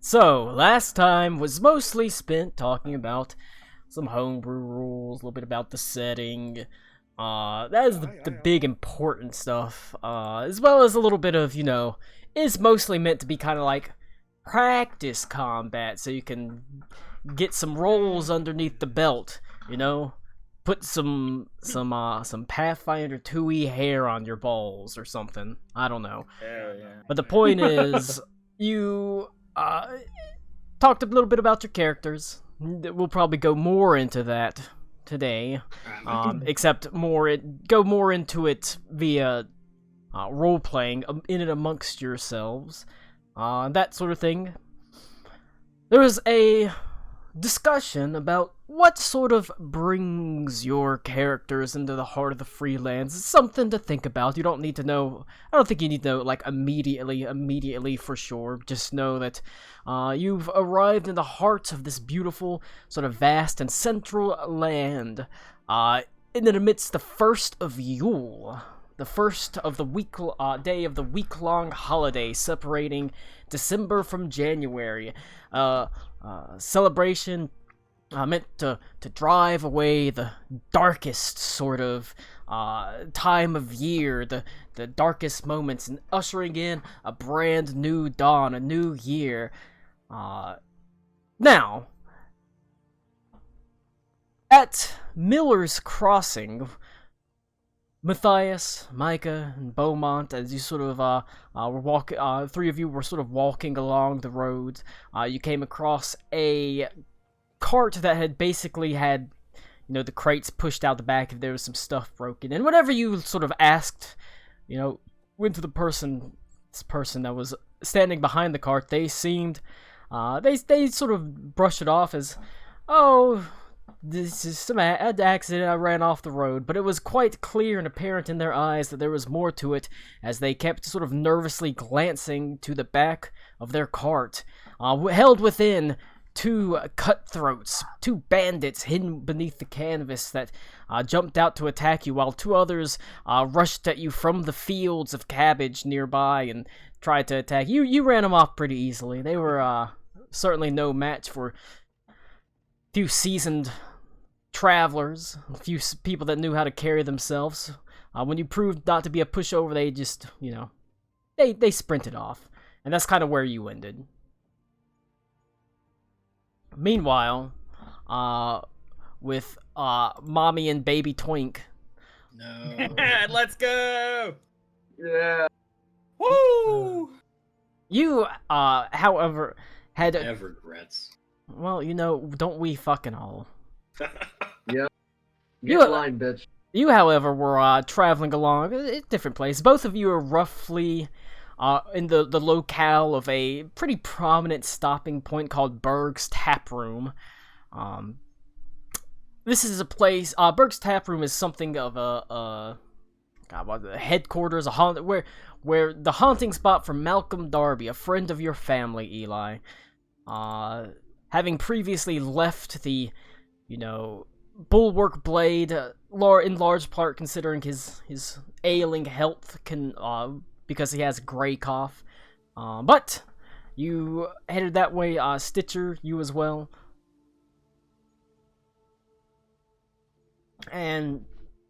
So, last time was mostly spent talking about some homebrew rules, a little bit about the setting. That is the big important stuff. As well as a little bit of, it's mostly meant to be kind of like practice combat, so you can get some rolls underneath the belt, Put some Pathfinder 2e hair on your balls or something. I don't know. Hell yeah. But the point is, you talked a little bit about your characters. We'll probably go more into that today, except go more into it via role playing in and amongst yourselves, that sort of thing. There was a discussion about what sort of brings your characters into the heart of the freelance. It's something to think about. You don't need to know. I don't think you need to know like immediately for sure. Just know that you've arrived in the heart of this beautiful, sort of vast and central land, in the midst the first of Yule, the first of the day of the week-long holiday separating December from January. Celebration meant to drive away the darkest sort of time of year, the darkest moments, and ushering in a brand new dawn, a new year. Now, at Miller's Crossing, Matthias, Micah, and Beaumont, as you sort of were walking, three of you were sort of walking along the road. You came across a cart that had basically had, the crates pushed out the back if there was some stuff broken. And whenever you sort of asked, went to this person that was standing behind the cart, they seemed, they sort of brushed it off as, oh, this is some accident, I ran off the road. But it was quite clear and apparent in their eyes that there was more to it, as they kept sort of nervously glancing to the back of their cart, held within two cutthroats, two bandits hidden beneath the canvas that jumped out to attack you, while two others rushed at you from the fields of cabbage nearby and tried to attack you. You ran them off pretty easily. They were certainly no match for a few seasoned travelers, a few people that knew how to carry themselves. When you proved not to be a pushover, they just, they sprinted off. And that's kind of where you ended. Meanwhile, with Mommy and Baby Twink. No. Let's go! Yeah. Woo! You, however, had... I have regrets. Well, don't we fucking all? Yeah. You- Get line, bitch. You, however, were traveling along a different place. Both of you are roughly in the locale of a pretty prominent stopping point called Berg's Tap Room. This is a place. Berg's Tap Room is something of a headquarters, where the haunting spot for Malcolm Darby, a friend of your family, Eli. Having previously left the, Bulwark Blade, in large part considering his ailing health, because he has gray cough. But you headed that way, Stitcher, you as well. And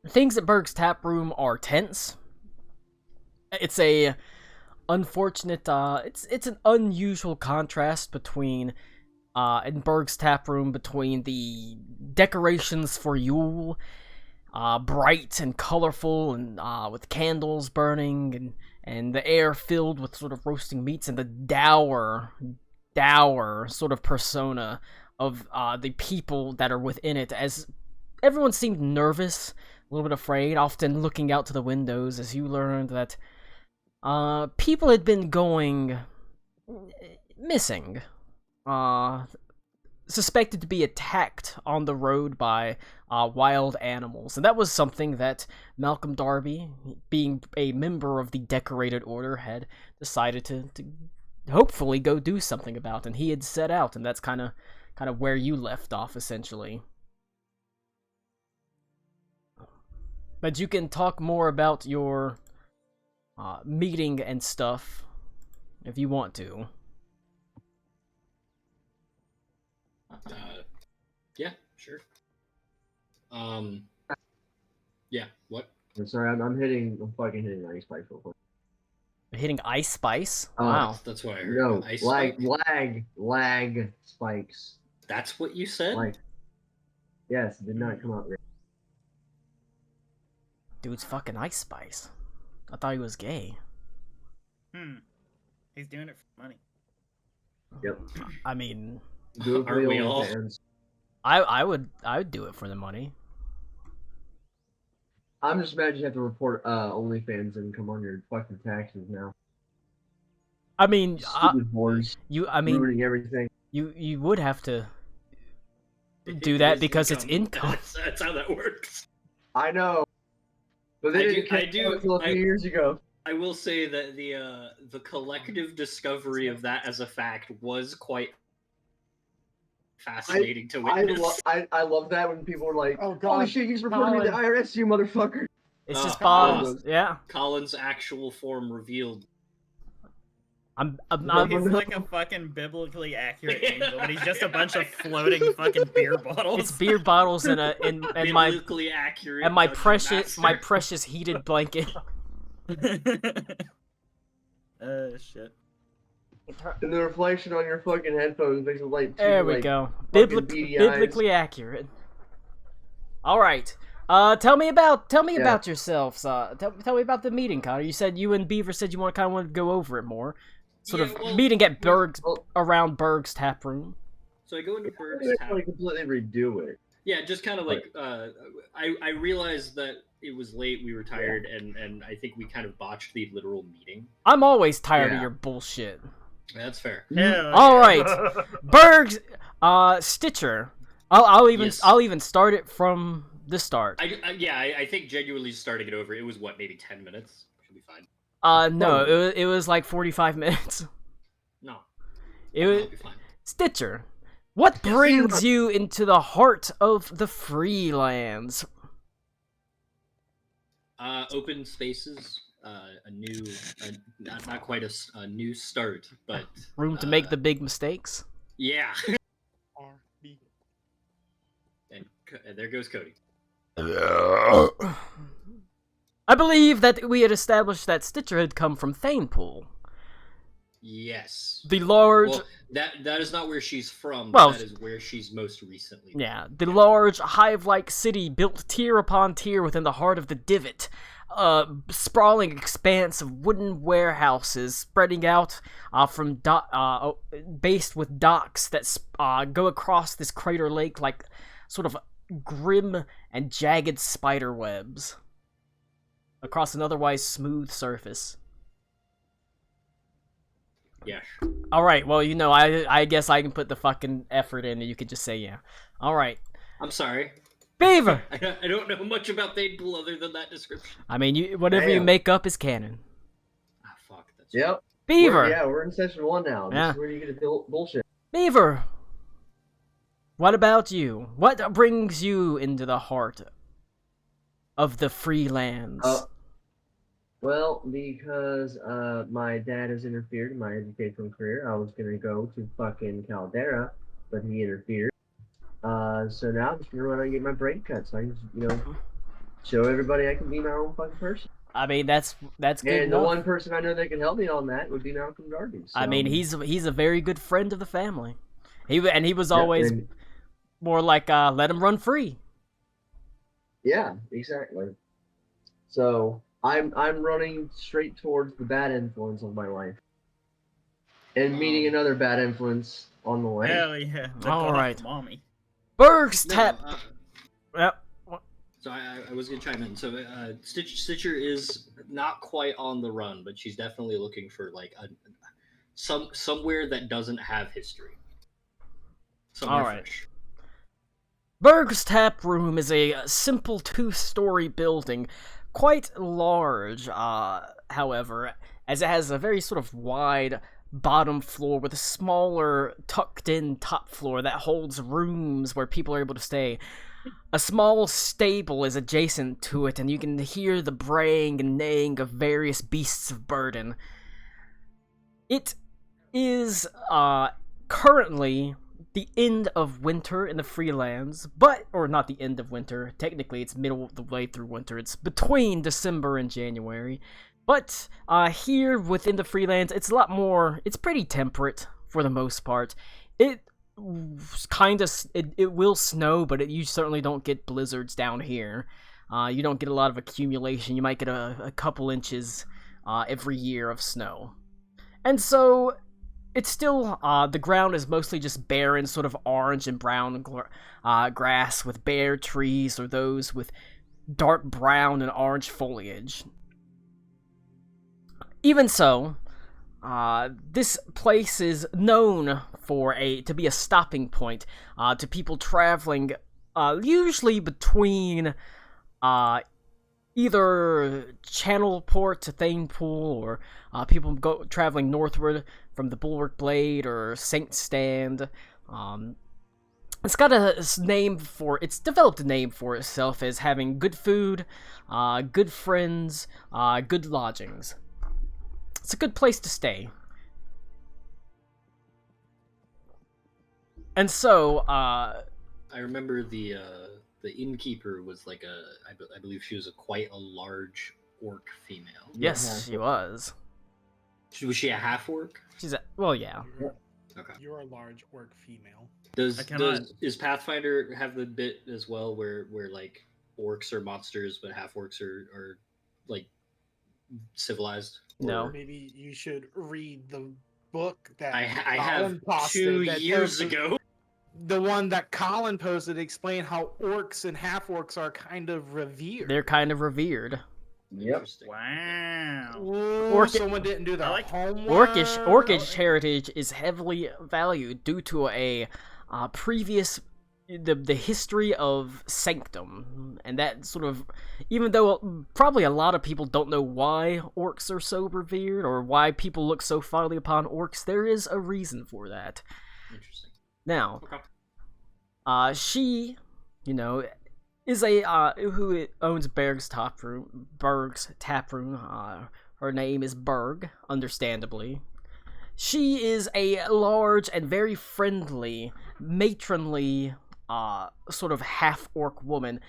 things at Berg's Tap Room are tense. It's a unfortunate, it's an unusual contrast between in Berg's Tap Room, between the decorations for Yule, bright and colorful, and with candles burning, and the air filled with sort of roasting meats, and the dour sort of persona of the people that are within it, as everyone seemed nervous, a little bit afraid, often looking out to the windows, as you learned that people had been going missing. Suspected to be attacked on the road by wild animals. And that was something that Malcolm Darby, being a member of the Decorated Order, had decided to hopefully go do something about. And he had set out, and that's kind of where you left off, essentially. But you can talk more about your meeting and stuff if you want to. Yeah, sure. Yeah. What? I'm sorry, I'm fucking hitting ice spikes real quick. Hitting ice spice? Oh. Wow. That's what I heard. No, Ice lag spikes. That's what you said. Like, yes, it did not come out right. Dude's fucking ice spice. I thought he was gay. He's doing it for money. Yep. I mean, Do it for Aren't the we all? OnlyFans. I would do it for the money. I'm just mad you have to report OnlyFans income on your fucking taxes now. I mean, Stupid whores. Ruining everything. you would have to do that because it's income. That's how that works. I know. But they didn't catch it until a few years ago. I will say that the collective discovery of that as a fact was quite fascinating to witness. I love that when people are like, Oh, God. holy shit, he's reporting me to the IRS, you motherfucker. It's just Colin. bombs. Yeah. Colin's actual form revealed. I'm He's like a fucking biblically accurate angel, but he's just a bunch of floating fucking beer bottles. It's beer bottles and my Biblically accurate. and my Dungeon precious Master. heated blanket. Shit. And the reflection on your fucking headphones makes it like There we go. Biblically accurate. All right. Tell me about yourselves. Tell me about the meeting, Connor. You said you and Beaver said you want to go over it more. Meeting at around Berg's tap room. So I go into Berg's I tap. like completely redo it. Yeah, just kind of like I realized that it was late. We were tired, and I think we kind of botched the literal meeting. I'm always tired of Yeah. your bullshit. That's fair. All right, Berg's Stitcher. I'll even start it from the start. I think genuinely starting it over. It was what, maybe 10 minutes. Should be fine. No, it was like 45 minutes. No, It it'll be fine. Stitcher. What brings you into the heart of the Freelands? Open spaces. Not quite a new start, but Room to make the big mistakes? yeah. And there goes Cody. I believe that we had established that Stitcher had come from Thanepool. Yes. The large... Well, that is not where she's from, Well, but that is where she's most recently. Yeah, the large, hive-like city built tier upon tier within the heart of the Divot. Sprawling expanse of wooden warehouses spreading out based with docks that go across this crater lake like sort of grim and jagged spider webs across an otherwise smooth surface. Yeah. Alright, well, I guess I can put the fucking effort in and you could just say yeah. Alright. I'm sorry. Beaver! I don't know much about Thanepool other than that description. I mean, whatever you make up is canon. Ah, fuck. That's Yep. Beaver! We're in session 1 now. Yeah. This is where you get to bullshit. Beaver! What about you? What brings you into the heart of the Freelands? Well, because my dad has interfered in my educational career. I was gonna go to fucking Caldera, but he interfered. So now I'm just gonna run out and get my brain cut, so I can just, show everybody I can be my own fucking person. I mean, that's good And the enough. one person I know that can help me on that would be Malcolm Darby. So. I mean, he's a very good friend of the family. He was always more like let him run free. Yeah, exactly. So I'm running straight towards the bad influence of my life, and meeting another bad influence on the way. Hell yeah. All right. Mommy. Berg's No, tap. Yep. So I was gonna chime in. So Stitcher is not quite on the run, but she's definitely looking for like somewhere that doesn't have history. Somewhere All right. fresh. Berg's Tap Room is a simple 2-story building, quite large, however, as it has a very sort of wide bottom floor with a smaller tucked-in top floor that holds rooms where people are able to stay. A small stable is adjacent to it, and you can hear the braying and neighing of various beasts of burden. It is currently the end of winter in the Freelands, or not the end of winter, technically it's middle of the way through winter, it's between December and January, but here within the Freelands, it's a lot more, it's pretty temperate for the most part. It will snow, but you certainly don't get blizzards down here. You don't get a lot of accumulation, you might get a couple inches every year of snow. And so, it's still, the ground is mostly just barren, sort of orange and brown grass with bare trees, or those with dark brown and orange foliage. Even so, this place is known to be a stopping point to people traveling, usually between either Channelport to Thanepool, or people traveling northward from the Bulwark Blade or Saint Stand. It's got it's developed a name for itself as having good food, good friends, good lodgings. It's a good place to stay. And so, I remember the innkeeper was like I believe she was quite a large orc female. Yes, she was. Was she a half orc? Well, yeah. Okay. You're a large orc female. Is Pathfinder have the bit as well where like orcs are monsters but half orcs are like civilized? No. Maybe you should read the book that I Colin have posted 2 that years posted- ago. The one that Colin posted explained how orcs and half orcs are kind of revered. They're kind of revered. Yep. Interesting. Wow. Ooh, someone didn't do their homework. Orcish heritage is heavily valued due to a previous the history of Sanctum, and that sort of, even though probably a lot of people don't know why orcs are so revered or why people look so fondly upon orcs, there is a reason for that. Interesting. Now, Okay. she, is a who owns Berg's Tap Room. Her name is Berg, understandably. She is a large and very friendly, matronly, sort of half-orc woman,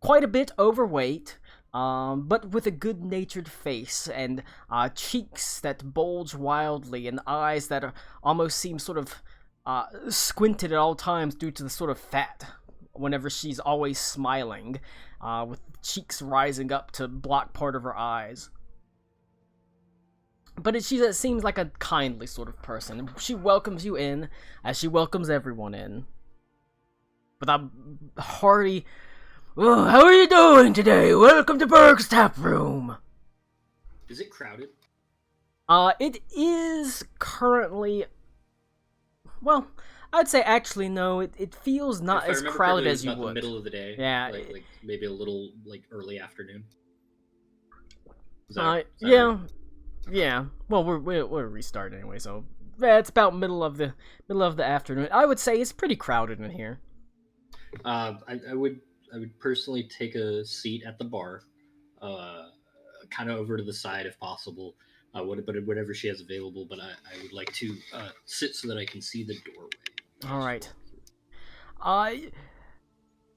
quite a bit overweight, but with a good-natured face and cheeks that bulge wildly and eyes that almost seem sort of squinted at all times due to the sort of fat whenever she's always smiling, with cheeks rising up to block part of her eyes. But she seems like a kindly sort of person. She welcomes you in, as she welcomes everyone in. With a hearty, "Oh, how are you doing today? Welcome to Berg's Tap Room." Is it crowded? It is currently... Well, I'd say actually no, it feels not as crowded as you would. The middle of the day. Yeah. Like maybe a little like early afternoon. Yeah. Right? Yeah. Well, we're restarting anyway, so yeah, it's about middle of the afternoon. I would say it's pretty crowded in here. I would personally take a seat at the bar, kind of over to the side if possible. Whatever she has available, but I would like to sit so that I can see the doorway. All right.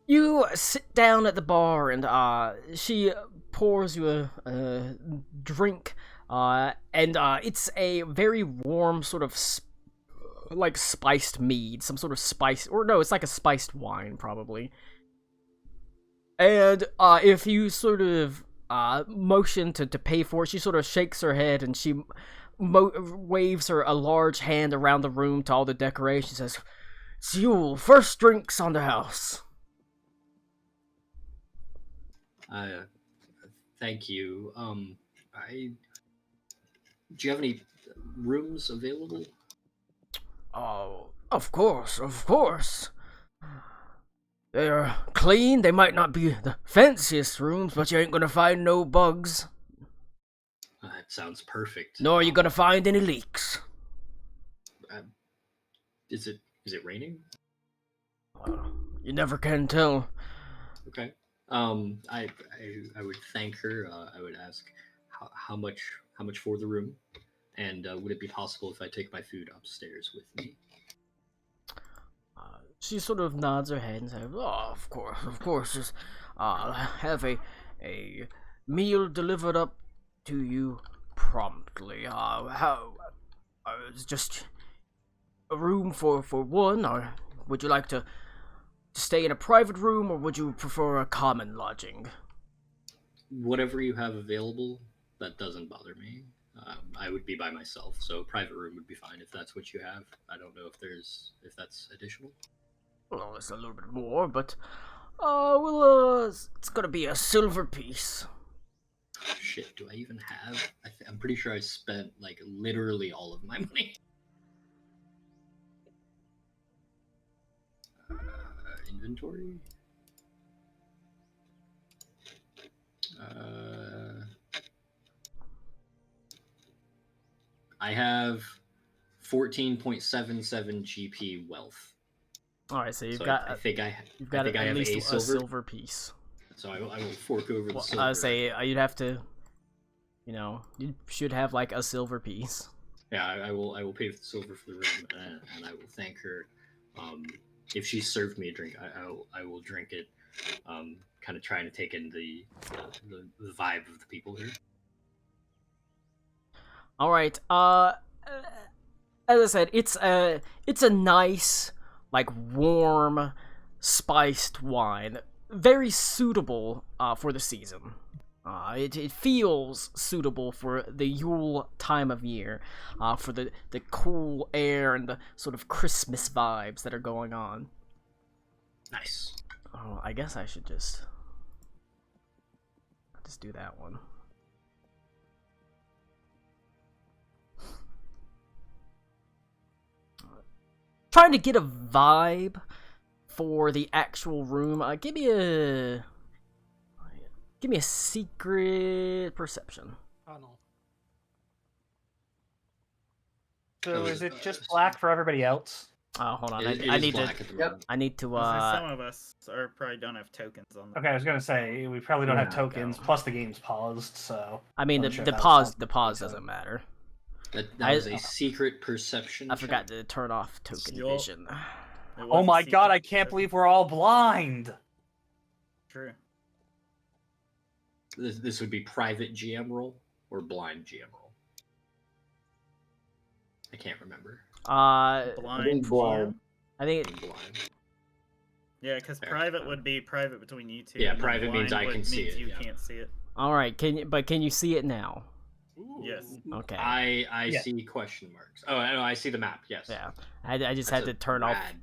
You sit down at the bar, and she pours you a drink, and it's a very warm sort of like spiced mead, some sort of spice, or no, it's like a spiced wine probably. And if you sort of motion to pay for it, she sort of shakes her head and she waves a large hand around the room to all the decorations, says, "It's Yule, first drinks on the house." Thank you. Do you have any rooms available? Oh, of course. They're clean. They might not be the fanciest rooms, but you ain't gonna find no bugs. That sounds perfect. Nor are you gonna find any leaks. Is it raining? You never can tell. Okay. I would thank her. I would ask how much for the room, and would it be possible if I take my food upstairs with me? She sort of nods her head and says, "Oh, of course. Just, have a meal delivered up to you promptly. It's just a room for one, or would you like to stay in a private room, or would you prefer a common lodging?" Whatever you have available, that doesn't bother me. I would be by myself, so a private room would be fine if that's what you have. I don't know if that's additional. Well, it's a little bit more, but it's gonna be a silver piece. Shit, do I even have? I'm pretty sure I spent like literally all of my money. Inventory. I have 14.77 GP wealth. All right, so you've So got I think I at have least a a silver. silver piece. So I will fork over the Well, silver. I say you'd have to, you should have like a silver piece. Yeah, I will pay for the silver for the room, and I will thank her. If she served me a drink, I will drink it. Kind of trying to take in the vibe of the people here. All right. As I said, it's a nice, like warm, spiced wine, very suitable for the season. It feels suitable for the Yule time of year, for the cool air and the sort of Christmas vibes that are going on. Nice. Oh, I guess I should just do that one. Trying to get a vibe for the actual room. Give me a secret perception. Oh no. So is it just black for everybody else? Hold on. It I is need black to. at the Yep. moment. I need to. Some of us probably don't have tokens on them. Okay, I was gonna say we probably don't have Yeah, tokens. go. Plus the game's paused, so I mean, wasn't sure the if that was pause. something The pause to- doesn't matter. That I- was a secret perception. I forgot check. to turn off token Yup. vision. It Oh was my a god! I secret can't perception. believe we're all blind. True. This would be private GM roll or blind GM roll. I can't remember. Blind. blind. GM? I think Blind. Yeah, because Fair. private would be private between you two. Yeah, and then private means blind I can see means it, You yeah. can't see it. all right. Can you see it now? Yes. Okay. I Yeah. see question marks. Oh, no, I see the map. Yes. Yeah. I just That's had to a turn off. rad-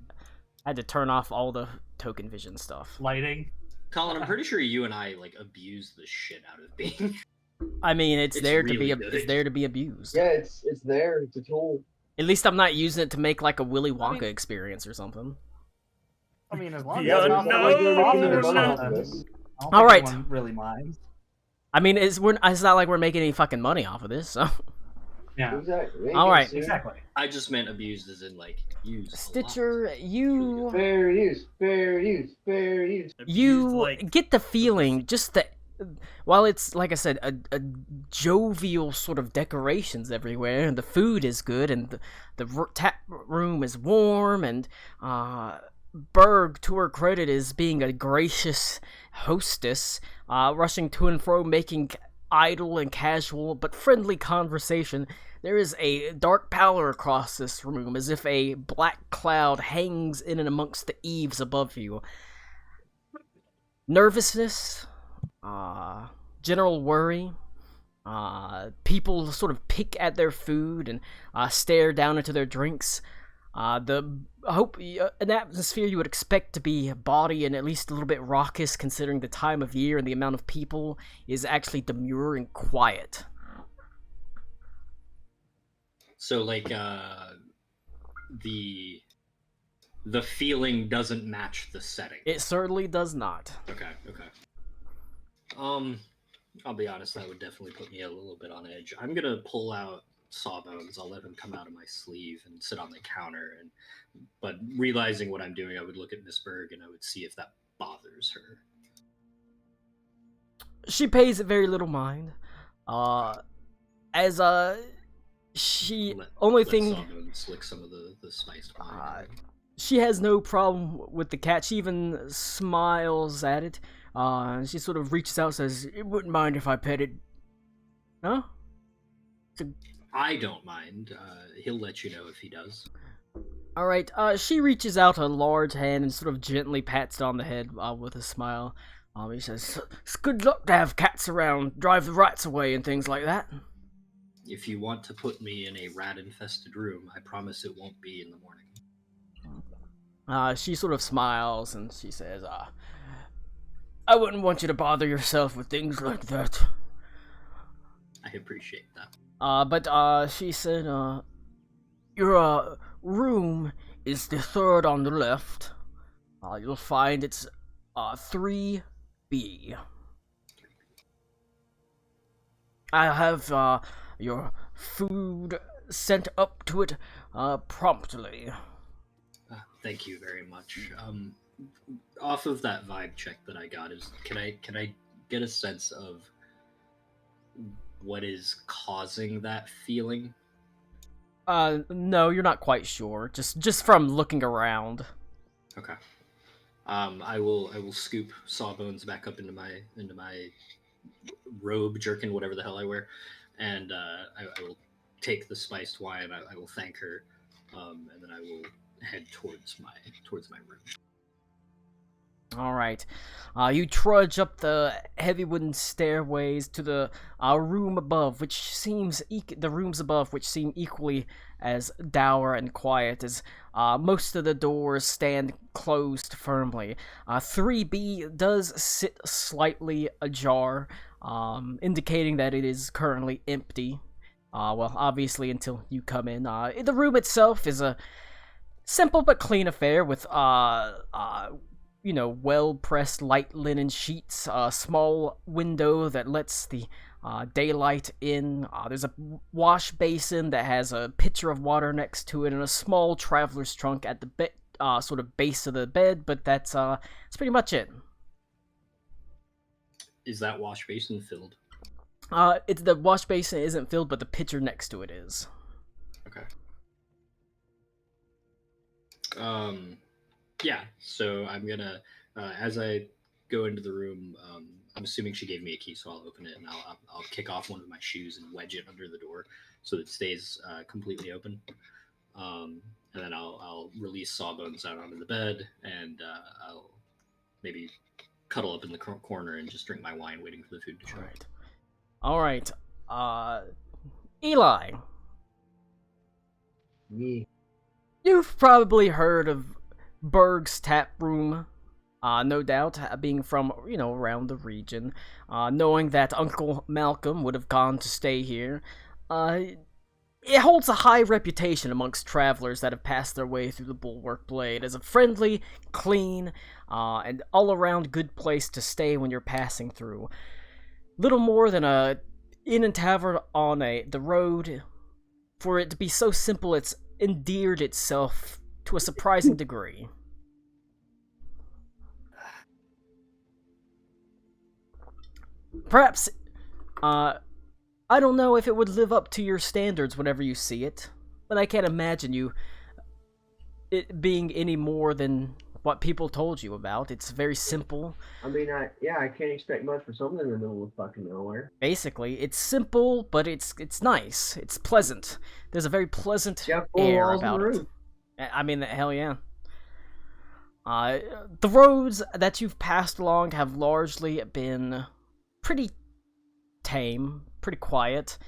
I had to turn off all the token vision stuff. Lighting. Colin, I'm pretty sure you and I like abuse the shit out of being. I mean, it's It's there to really be good. it's there to be abused. Yeah, it's there. It's a tool. At least I'm not using it to make like a Willy Wonka I mean- experience or something. I mean, as long Yeah, as it's not no, like no, profit or no. something, I don't All think right. anyone really minds. I mean, it's not like we're making any fucking money off of this. So Yeah, Exactly. Ain't All gonna right. sue. exactly. I just meant abused as in like used. a lot. Stitcher, you Fair use. Fair use. Fair use. Abused, like, get the feeling just that while it's like I said a jovial sort of decorations everywhere and the food is good and the tap room is warm and Berg, to her credit, is being a gracious hostess, rushing to and fro, making idle and casual but friendly conversation. There is a dark pallor across this room, as if a black cloud hangs in and amongst the eaves above you. Nervousness, general worry. People sort of pick at their food and stare down into their drinks. An atmosphere you would expect to be bawdy and at least a little bit raucous, considering the time of year and the amount of people, is actually demure and quiet. So like the feeling doesn't match the setting. It certainly does not. Okay. I'll be honest, that would definitely put me a little bit on edge. I'm gonna pull out Sawbones. I'll let him come out of my sleeve and sit on the counter. But realizing what I'm doing, I would look at Miss Berg and I would see if that bothers her. She pays very little mind. She Let only thing Sawbones lick some of the spiced wine. she has no problem with the cat. She even smiles at it. She sort of reaches out and says, "You wouldn't mind if I pet it?" Huh? I don't mind. He'll let you know if he does. Alright, she reaches out a large hand and sort of gently pats it on the head with a smile. He says, "It's good luck to have cats around, drive the rats away and things like that." If you want to put me in a rat-infested room, I promise it won't be in the morning. She sort of smiles and she says, "I wouldn't want you to bother yourself with things like that." I appreciate that. But she said, "Your room is the third on the left. You'll find it's 3B. I have your food sent up to it promptly." Thank you very much. Off of that vibe check that I got, can I get a sense of what is causing that feeling? No, you're not quite sure. Just from looking around. Okay. I will scoop Sawbones back up into my robe, jerkin, whatever the hell I wear, and I will take the spiced wine. I will thank her, and then I will head towards my room. All right. You trudge up the heavy wooden stairways to the room above, which seems the rooms above, which seem equally as dour and quiet as most of the doors stand closed firmly. 3B does sit slightly ajar, indicating that it is currently empty. Well, obviously until you come in. The room itself is a simple but clean affair with well-pressed light linen sheets, a small window that lets the daylight in. There's a wash basin that has a pitcher of water next to it, and a small traveler's trunk at the sort of base of the bed, but that's pretty much it. Is that wash basin filled? The wash basin isn't filled, but the pitcher next to it is. Okay. Yeah, so I'm gonna, as I go into the room, I'm assuming she gave me a key, so I'll open it and I'll kick off one of my shoes and wedge it under the door so that it stays completely open. And then I'll release Sawbones out onto the bed, and I'll maybe cuddle up in the corner and just drink my wine, waiting for the food to show. All right. Eli. Me. You've probably heard of Berg's Tap Room, no doubt, being from, around the region. Knowing that Uncle Malcolm would have gone to stay here. It holds a high reputation amongst travelers that have passed their way through the Bulwark Blade as a friendly, clean, and all-around good place to stay when you're passing through. Little more than a inn and tavern on the road. For it to be so simple, it's endeared itself to a surprising degree. Perhaps, I don't know if it would live up to your standards whenever you see it, but I can't imagine it being any more than what people told you about. It's very simple. I mean, I can't expect much for something in the middle of fucking nowhere. Basically, it's simple, but it's nice. It's pleasant. There's a very pleasant air about it. I mean, hell yeah. The roads that you've passed along have largely been pretty tame, pretty quiet.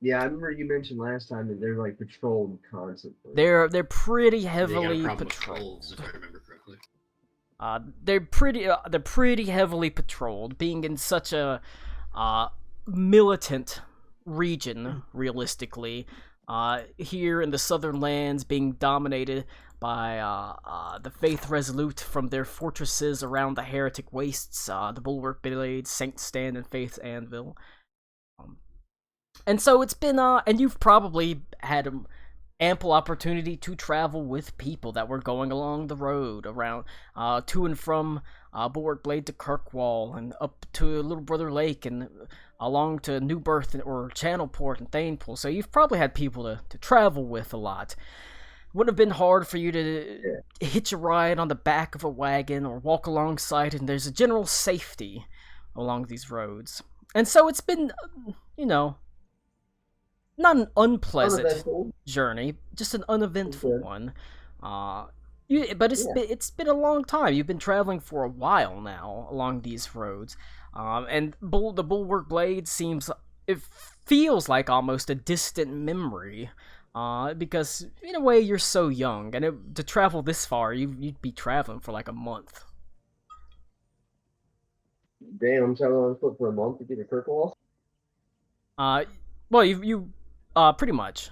Yeah, I remember you mentioned last time that they're like patrolled constantly. They're pretty They heavily got a problem with patrolled. trolls, if I remember correctly. They're pretty heavily patrolled, being in such a militant region, realistically. Here in the southern lands, being dominated by the Faith Resolute from their fortresses around the Heretic Wastes, the Bulwark Blade, Saint Stand, and Faith's Anvil. And so it's been, and you've probably had ample opportunity to travel with people that were going along the road around, to and from Bulwark Blade to Kirkwall, and up to Little Brother Lake, and along to New Birth or Channelport and Thanepool. So you've probably had people to travel with a lot. would have been hard for you to hitch a ride on the back of a wagon or walk alongside, and there's a general safety along these roads. And so it's been, you know, not an unpleasant Uneventful. journey, just an uneventful Okay. one. But it's been a long time. You've been traveling for a while now along these roads, and the Bulwark Blade it feels like almost a distant memory, because in a way you're so young, and to travel this far, you'd be traveling for like a month. Damn, I'm traveling on foot for a month to get a Kirkwall. Well, you pretty much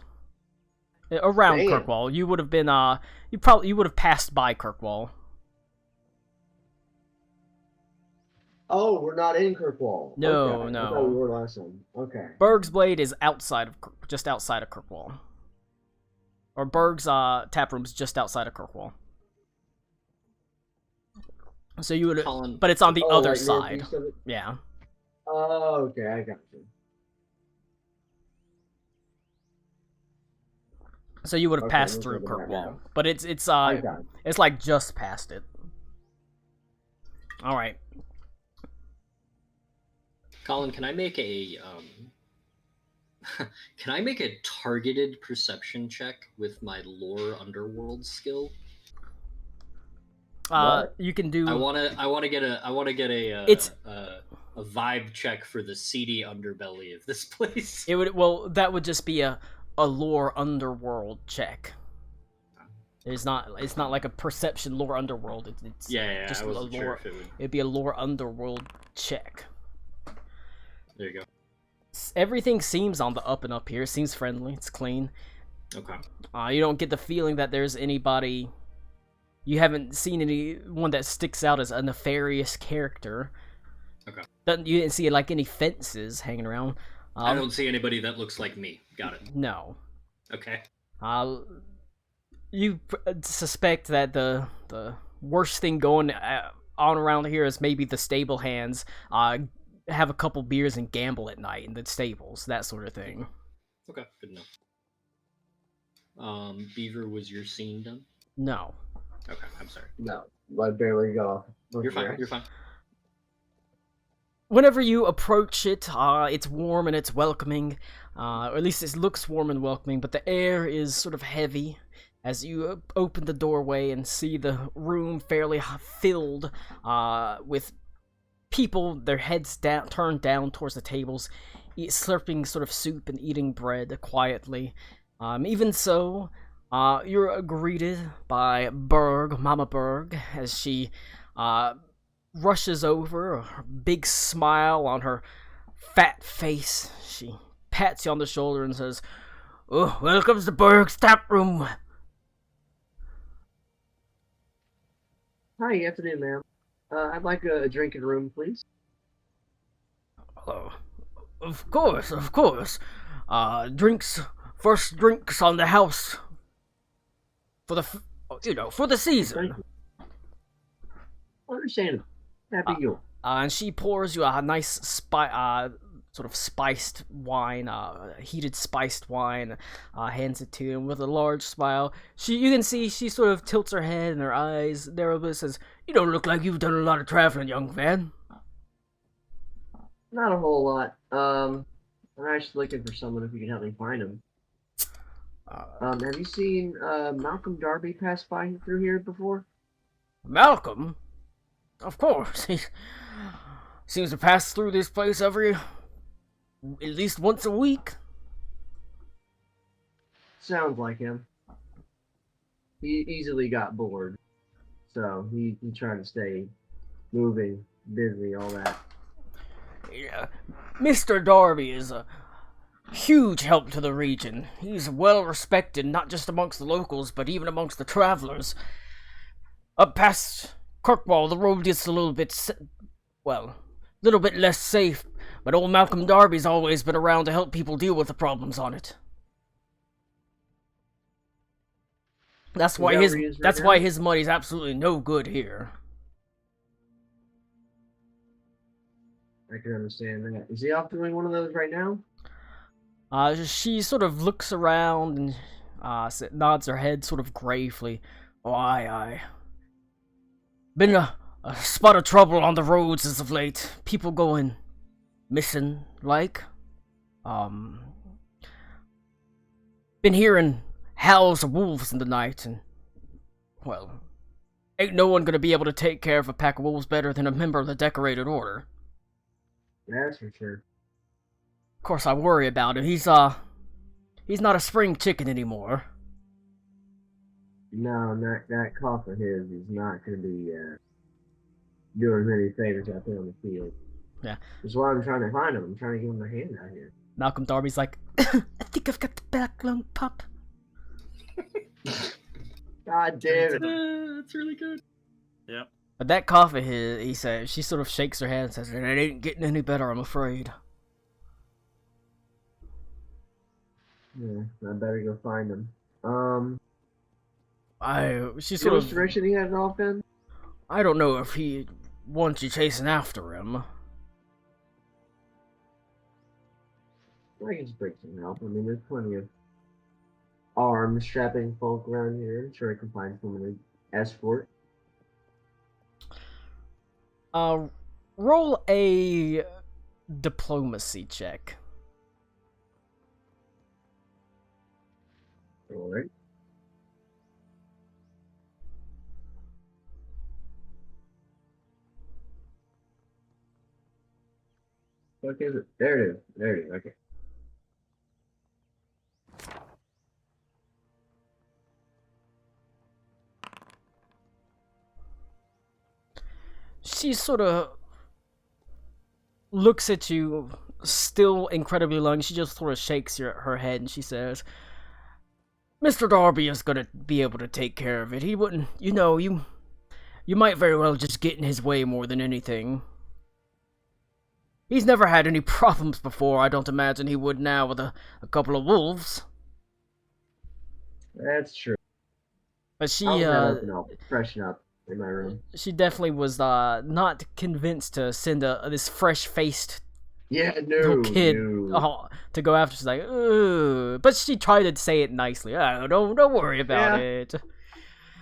around Damn. Kirkwall. You would have been you would have passed by Kirkwall. Oh, we're not in Kirkwall. No, Okay. no. I thought we were last time. Okay. Berg's Blade is just outside of Kirkwall. Or Berg's taproom's just outside of Kirkwall. So you would, Colin, but it's on the Oh, other like side. northeast of it? Yeah. Oh, okay, I got you. So you would have Okay, passed we're through talking about Kirkwall, now. but it's I got it. it's like just past it. All right. Colin, can I make a can I make a targeted perception check with my lore underworld skill? What? You can do. I wanna get a It's- a vibe check for the seedy underbelly of this place. That would just be a lore underworld check. It's not like a perception lore underworld. It's Yeah, just I wasn't a sure lore. if it would. It'd be a lore underworld check. There you go. Everything seems on the up and up here. It seems friendly. It's clean. Okay. You don't get the feeling that there's anybody. You haven't seen anyone that sticks out as a nefarious character. Okay. You didn't see like any fences hanging around. I don't see anybody that looks like me. Got it. No. Okay. You suspect that the worst thing going on around here is maybe the stable hands have a couple beers and gamble at night in the stables, that sort of thing. Okay. Good enough. Beaver, was your scene done? No. Okay. I'm sorry. No, I barely got off. You're fine. You're fine. Whenever you approach it, it's warm and it's welcoming. Or at least it looks warm and welcoming, but the air is sort of heavy as you open the doorway and see the room fairly filled with people, their heads turned down towards the tables, slurping sort of soup and eating bread quietly. Even so, you're greeted by Mama Berg, as she rushes over, a big smile on her fat face. She pats you on the shoulder and says, "Oh, welcome to Berg's tap room." Hi, afternoon, ma'am. I'd like a drink in the room, please. Oh, of course, of course. First drinks on the house for for the season. Thank you. Understandable. Happy you. And she pours you a nice sort of spiced wine, heated spiced wine, hands it to you, and with a large smile, you can see she sort of tilts her head and her eyes there a bit, says, "You don't look like you've done a lot of traveling, young man." Not a whole lot. I'm actually looking for someone if you can help me find him. Have you seen Malcolm Darby pass by through here before? Malcolm? Of course, he seems to pass through this place at least once a week. Sounds like him. He easily got bored, so he tried to stay moving, busy, all that. Yeah, Mr. Darby is a huge help to the region. He's well respected, not just amongst the locals, but even amongst the travelers. Up past Kirkwall, the road gets a little bit less safe, but old Malcolm Darby's always been around to help people deal with the problems on it. That's why that where he is right now? his money's absolutely no good here. I can understand that. Is he off doing one of those right now? She sort of looks around and nods her head sort of gravely. Oh, aye. Been a spot of trouble on the roads as of late. People going missing, like. Been hearing howls of wolves in the night, and, well, ain't no one gonna be able to take care of a pack of wolves better than a member of the Decorated Order. That's for sure. Of course, I worry about him. He's not a spring chicken anymore. No, that cough of his is not going to be doing many favors out there on the field. Yeah. That's why I'm trying to find him. I'm trying to give him a hand out here. Malcolm Darby's like, I think I've got the back lung pup. God damn it. That's really good. Yep. But that cough of his, he says, she sort of shakes her head and says, it ain't getting any better, I'm afraid. Yeah, I better go find him. She You sort know of, which direction he had it off in? I don't know if he wants you chasing after him. I can just break some help. I mean, there's plenty of armed, strapping folk around here. I'm sure I can find someone to escort. Roll a diplomacy check. Alright. What is it? There it is. There it is. Okay. She sort of looks at you, still incredibly young. She just sort of shakes her head and she says, Mr. Darby is gonna be able to take care of it. He wouldn't, you might very well just get in his way more than anything. He's never had any problems before. I don't imagine he would now with a couple of wolves. That's true. But she, I'll freshen up in my room. she definitely was not convinced to send this fresh-faced Yeah, little kid no. to go after. She's like, ugh. But she tried to say it nicely. Oh, don't worry about it.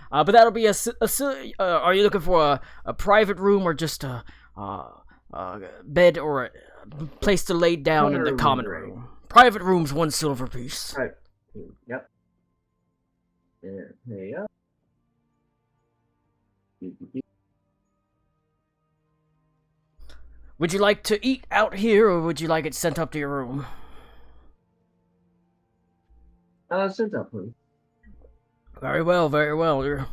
But that'll be are you looking for a private room or just a bed or a place to lay down in the common room? Private room's 1 silver piece. Right. Yep. Hey up. Would you like to eat out here, or would you like it sent up to your room? Sent up, please. Very well, very well. Your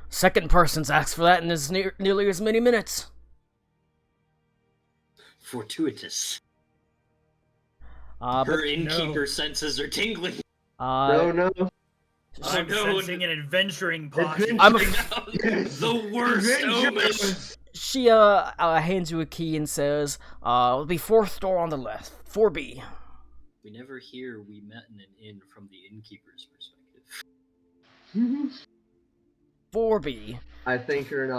second person's asked for that in as nearly as many minutes. Fortuitous. But Her innkeeper senses are tingling. No. I'm sensing an adventuring posse. I'm The worst omen. She hands you a key and says, it'll be 4th door on the left, 4B. We never hear we met in an inn from the innkeeper's perspective. 4B. I thank her and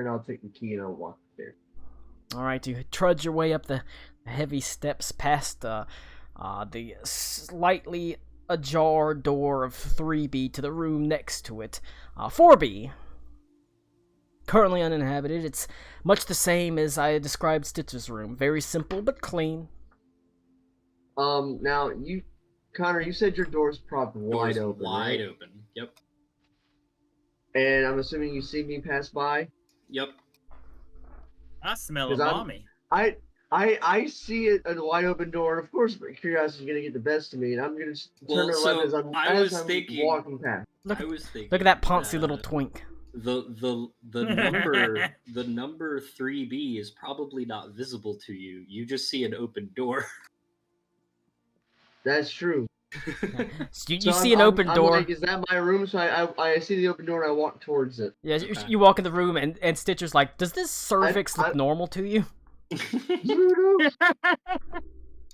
I'll take the key and I'll walk there. All right, you trudge your way up the heavy steps past the slightly ajar door of 3B to the room next to it. 4B. Currently uninhabited. It's much the same as I described Stitch's room. Very simple but clean. Now Connor, you said your door's propped wide open. Wide right? open. Yep. And I'm assuming you see me pass by. Yep. I smell a 'Cause I'm- mommy. I see it a wide open door. Of course, curiosity is gonna get the best of me, and I'm gonna just turn to so left as I'm walking past. I was thinking. Look at that poncy little twink. The number the number 3B is probably not visible to you. You just see an open door. That's true. So you So see an open I'm door. like, is that my room? So I see the open door and I walk towards it. Yeah, Okay. you walk in the room and Stitcher's like, does this cervix look normal to you?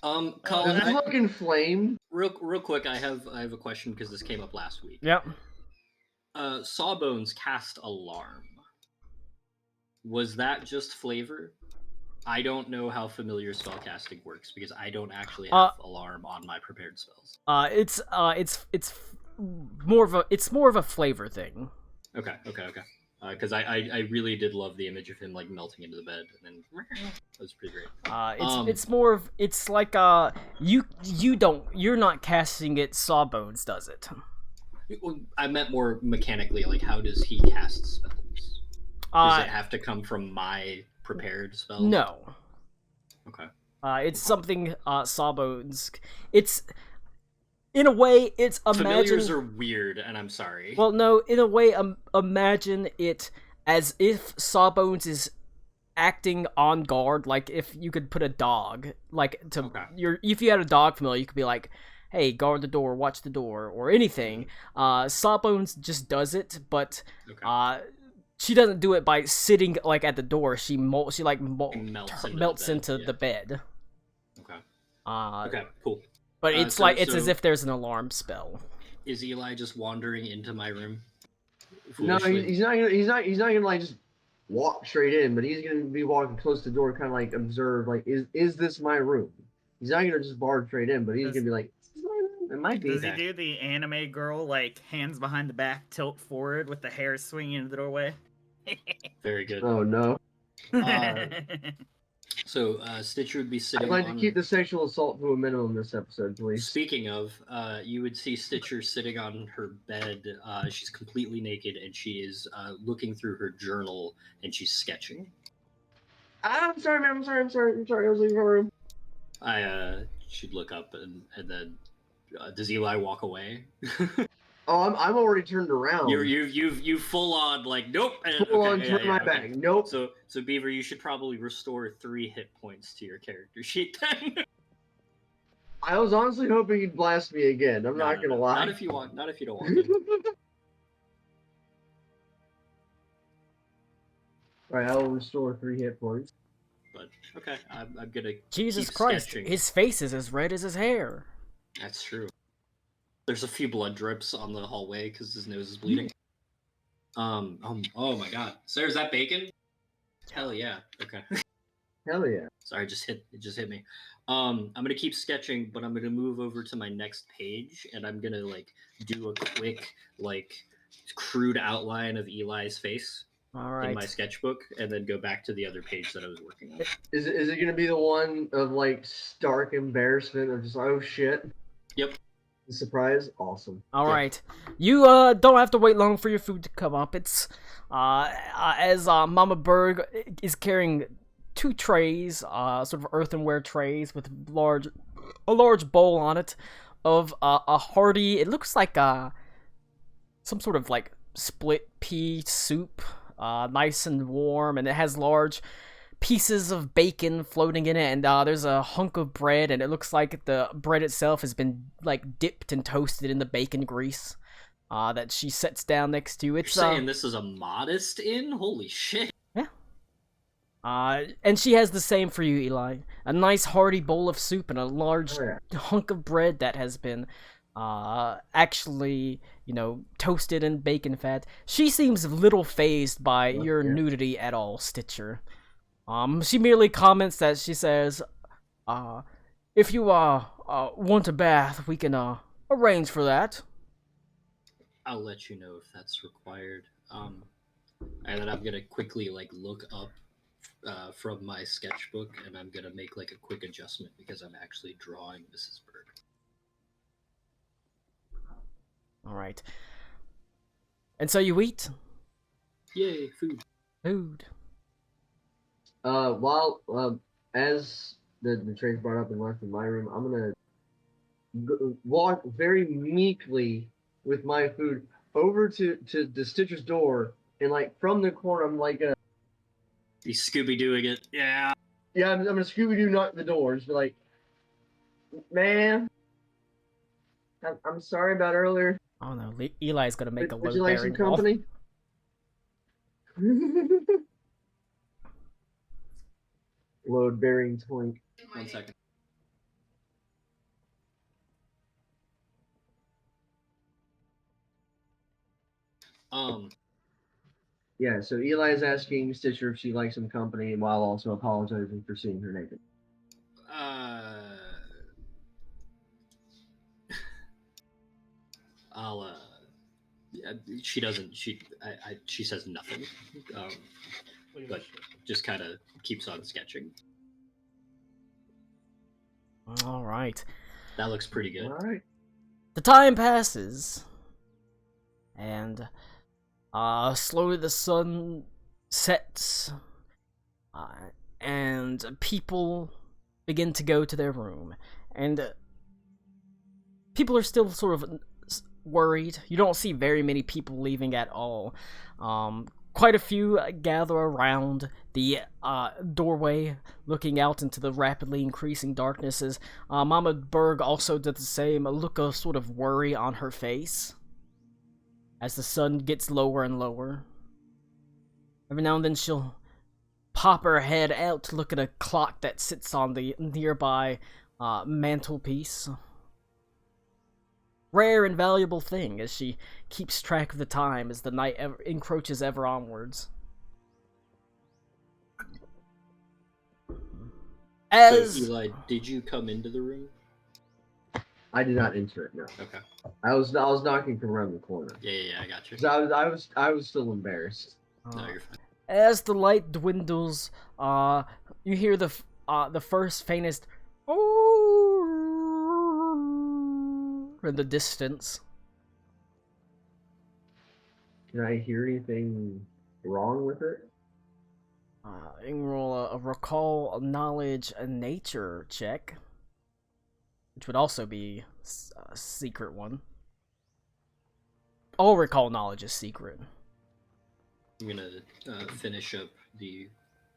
Colin, Is it fucking flame? real quick, I have a question because this came up last week. Yep. Sawbones cast alarm. Was that just flavor? I don't know how familiar spellcasting works because I don't actually have alarm on my prepared spells. It's it's more of a flavor thing. Okay. Because I really did love the image of him like melting into the bed, and then that was pretty great. It's more of it's like you're not casting it. Sawbones does it. I meant more mechanically, like how does he cast spells? Does it have to come from my prepared spells? No. Okay. It's something Sawbones. It's in a way it's Familiars are weird, and I'm sorry. Well, no, in a way, imagine it as if Sawbones is acting on guard. Like if you could put a dog, like if you had a dog familiar, you could be like, "Hey, guard the door, watch the door," or anything. Sawbones just does it, but she doesn't do it by sitting like at the door. She melts into the bed. Okay. Okay, cool. But it's it's as if there's an alarm spell. Is Eli just wandering into my room? No, he's not gonna like just walk straight in, but he's gonna be walking close to the door, kind of like observe, like, is this my room? He's not gonna just barge straight in, but he's gonna be like, is this my room? It might be. Does he do the anime girl, like hands behind the back, tilt forward with the hair swinging into the doorway? Very good. Oh no. So Stitcher would be sitting. I'd like to keep the sexual assault to a minimum this episode, please. Speaking of, you would see Stitcher sitting on her bed. She's completely naked, and she is looking through her journal, and she's sketching. I'm sorry, man. I'm sorry. I was leaving my room. She'd look up, and then does Eli walk away? Oh, I'm already turned around. You full on like nope. Full on turn my back. Nope. So Beaver, you should probably restore 3 hit points to your character sheet then. I was honestly hoping you'd blast me again. I'm not gonna lie. Not if you want. Not if you don't want to. Alright, I will restore 3 hit points. But okay, I'm gonna. Jesus keep Christ! sketching. His face is as red as his hair. That's true. There's a few blood drips on the hallway because his nose is bleeding. Oh my god. Sir, is that bacon? Hell yeah. Okay. Hell yeah. Sorry, it just hit me. I'm gonna keep sketching, but I'm gonna move over to my next page and I'm gonna like do a quick, like crude outline of Eli's face in my sketchbook and then go back to the other page that I was working on. Is it gonna be the one of like stark embarrassment of just oh shit? Yep. Surprise, awesome. All right, you don't have to wait long for your food to come up. It's as Mama Berg is carrying 2 trays, sort of earthenware trays with a large bowl on it of a hearty. It looks like some sort of like split pea soup, nice and warm, and it has large pieces of bacon floating in it, and there's a hunk of bread, and it looks like the bread itself has been like dipped and toasted in the bacon grease that she sets down next to. It's You're saying this is a modest inn? Holy shit. Yeah. And she has the same for you, Eli. A nice hearty bowl of soup and a large hunk of bread that has been actually, toasted in bacon fat. She seems little fazed by your nudity at all, Stitcher. She merely comments that she says, if you want a bath, we can arrange for that. I'll let you know if that's required. And then I'm gonna quickly like look up from my sketchbook, and I'm gonna make like a quick adjustment because I'm actually drawing Mrs. Berg. All right. And so you eat? Yay, food. Food. As the trays brought up and left in my room, I'm gonna walk very meekly with my food over to the Stitcher's door, and like from the corner, I'm like He's Scooby-Dooing it. Yeah. Yeah, I'm gonna Scooby-Doo knock the door. Just be like, man, I'm sorry about earlier. Oh no, Eli's gonna make a Would you like some load-bearing company? Load-bearing twink. 1 second. Yeah, so Eli is asking Stitcher if she likes some company while also apologizing for seeing her naked. I'll she doesn't. She says nothing, but just kind of keeps on sketching. All right. That looks pretty good. All right. The time passes, and slowly the sun sets, and people begin to go to their room, and people are still sort of worried. You don't see very many people leaving at all. Quite a few gather around the doorway, looking out into the rapidly increasing darknesses. Mama Berg also did the same, a look of sort of worry on her face as the sun gets lower and lower. Every now and then she'll pop her head out to look at a clock that sits on the nearby mantelpiece. Rare and valuable thing as she keeps track of the time as the night encroaches ever onwards. As So, Eli, did you come into the room? I did not enter it. No. Okay. I was knocking from around the corner. Yeah, I got you. 'Cause I was still embarrassed. No, you're fine. as the light dwindles, you hear the first faintest in the distance. Can I hear anything wrong with it? You can roll a recall knowledge a nature check, which would also be a secret one. All recall knowledge is secret. I'm gonna finish up the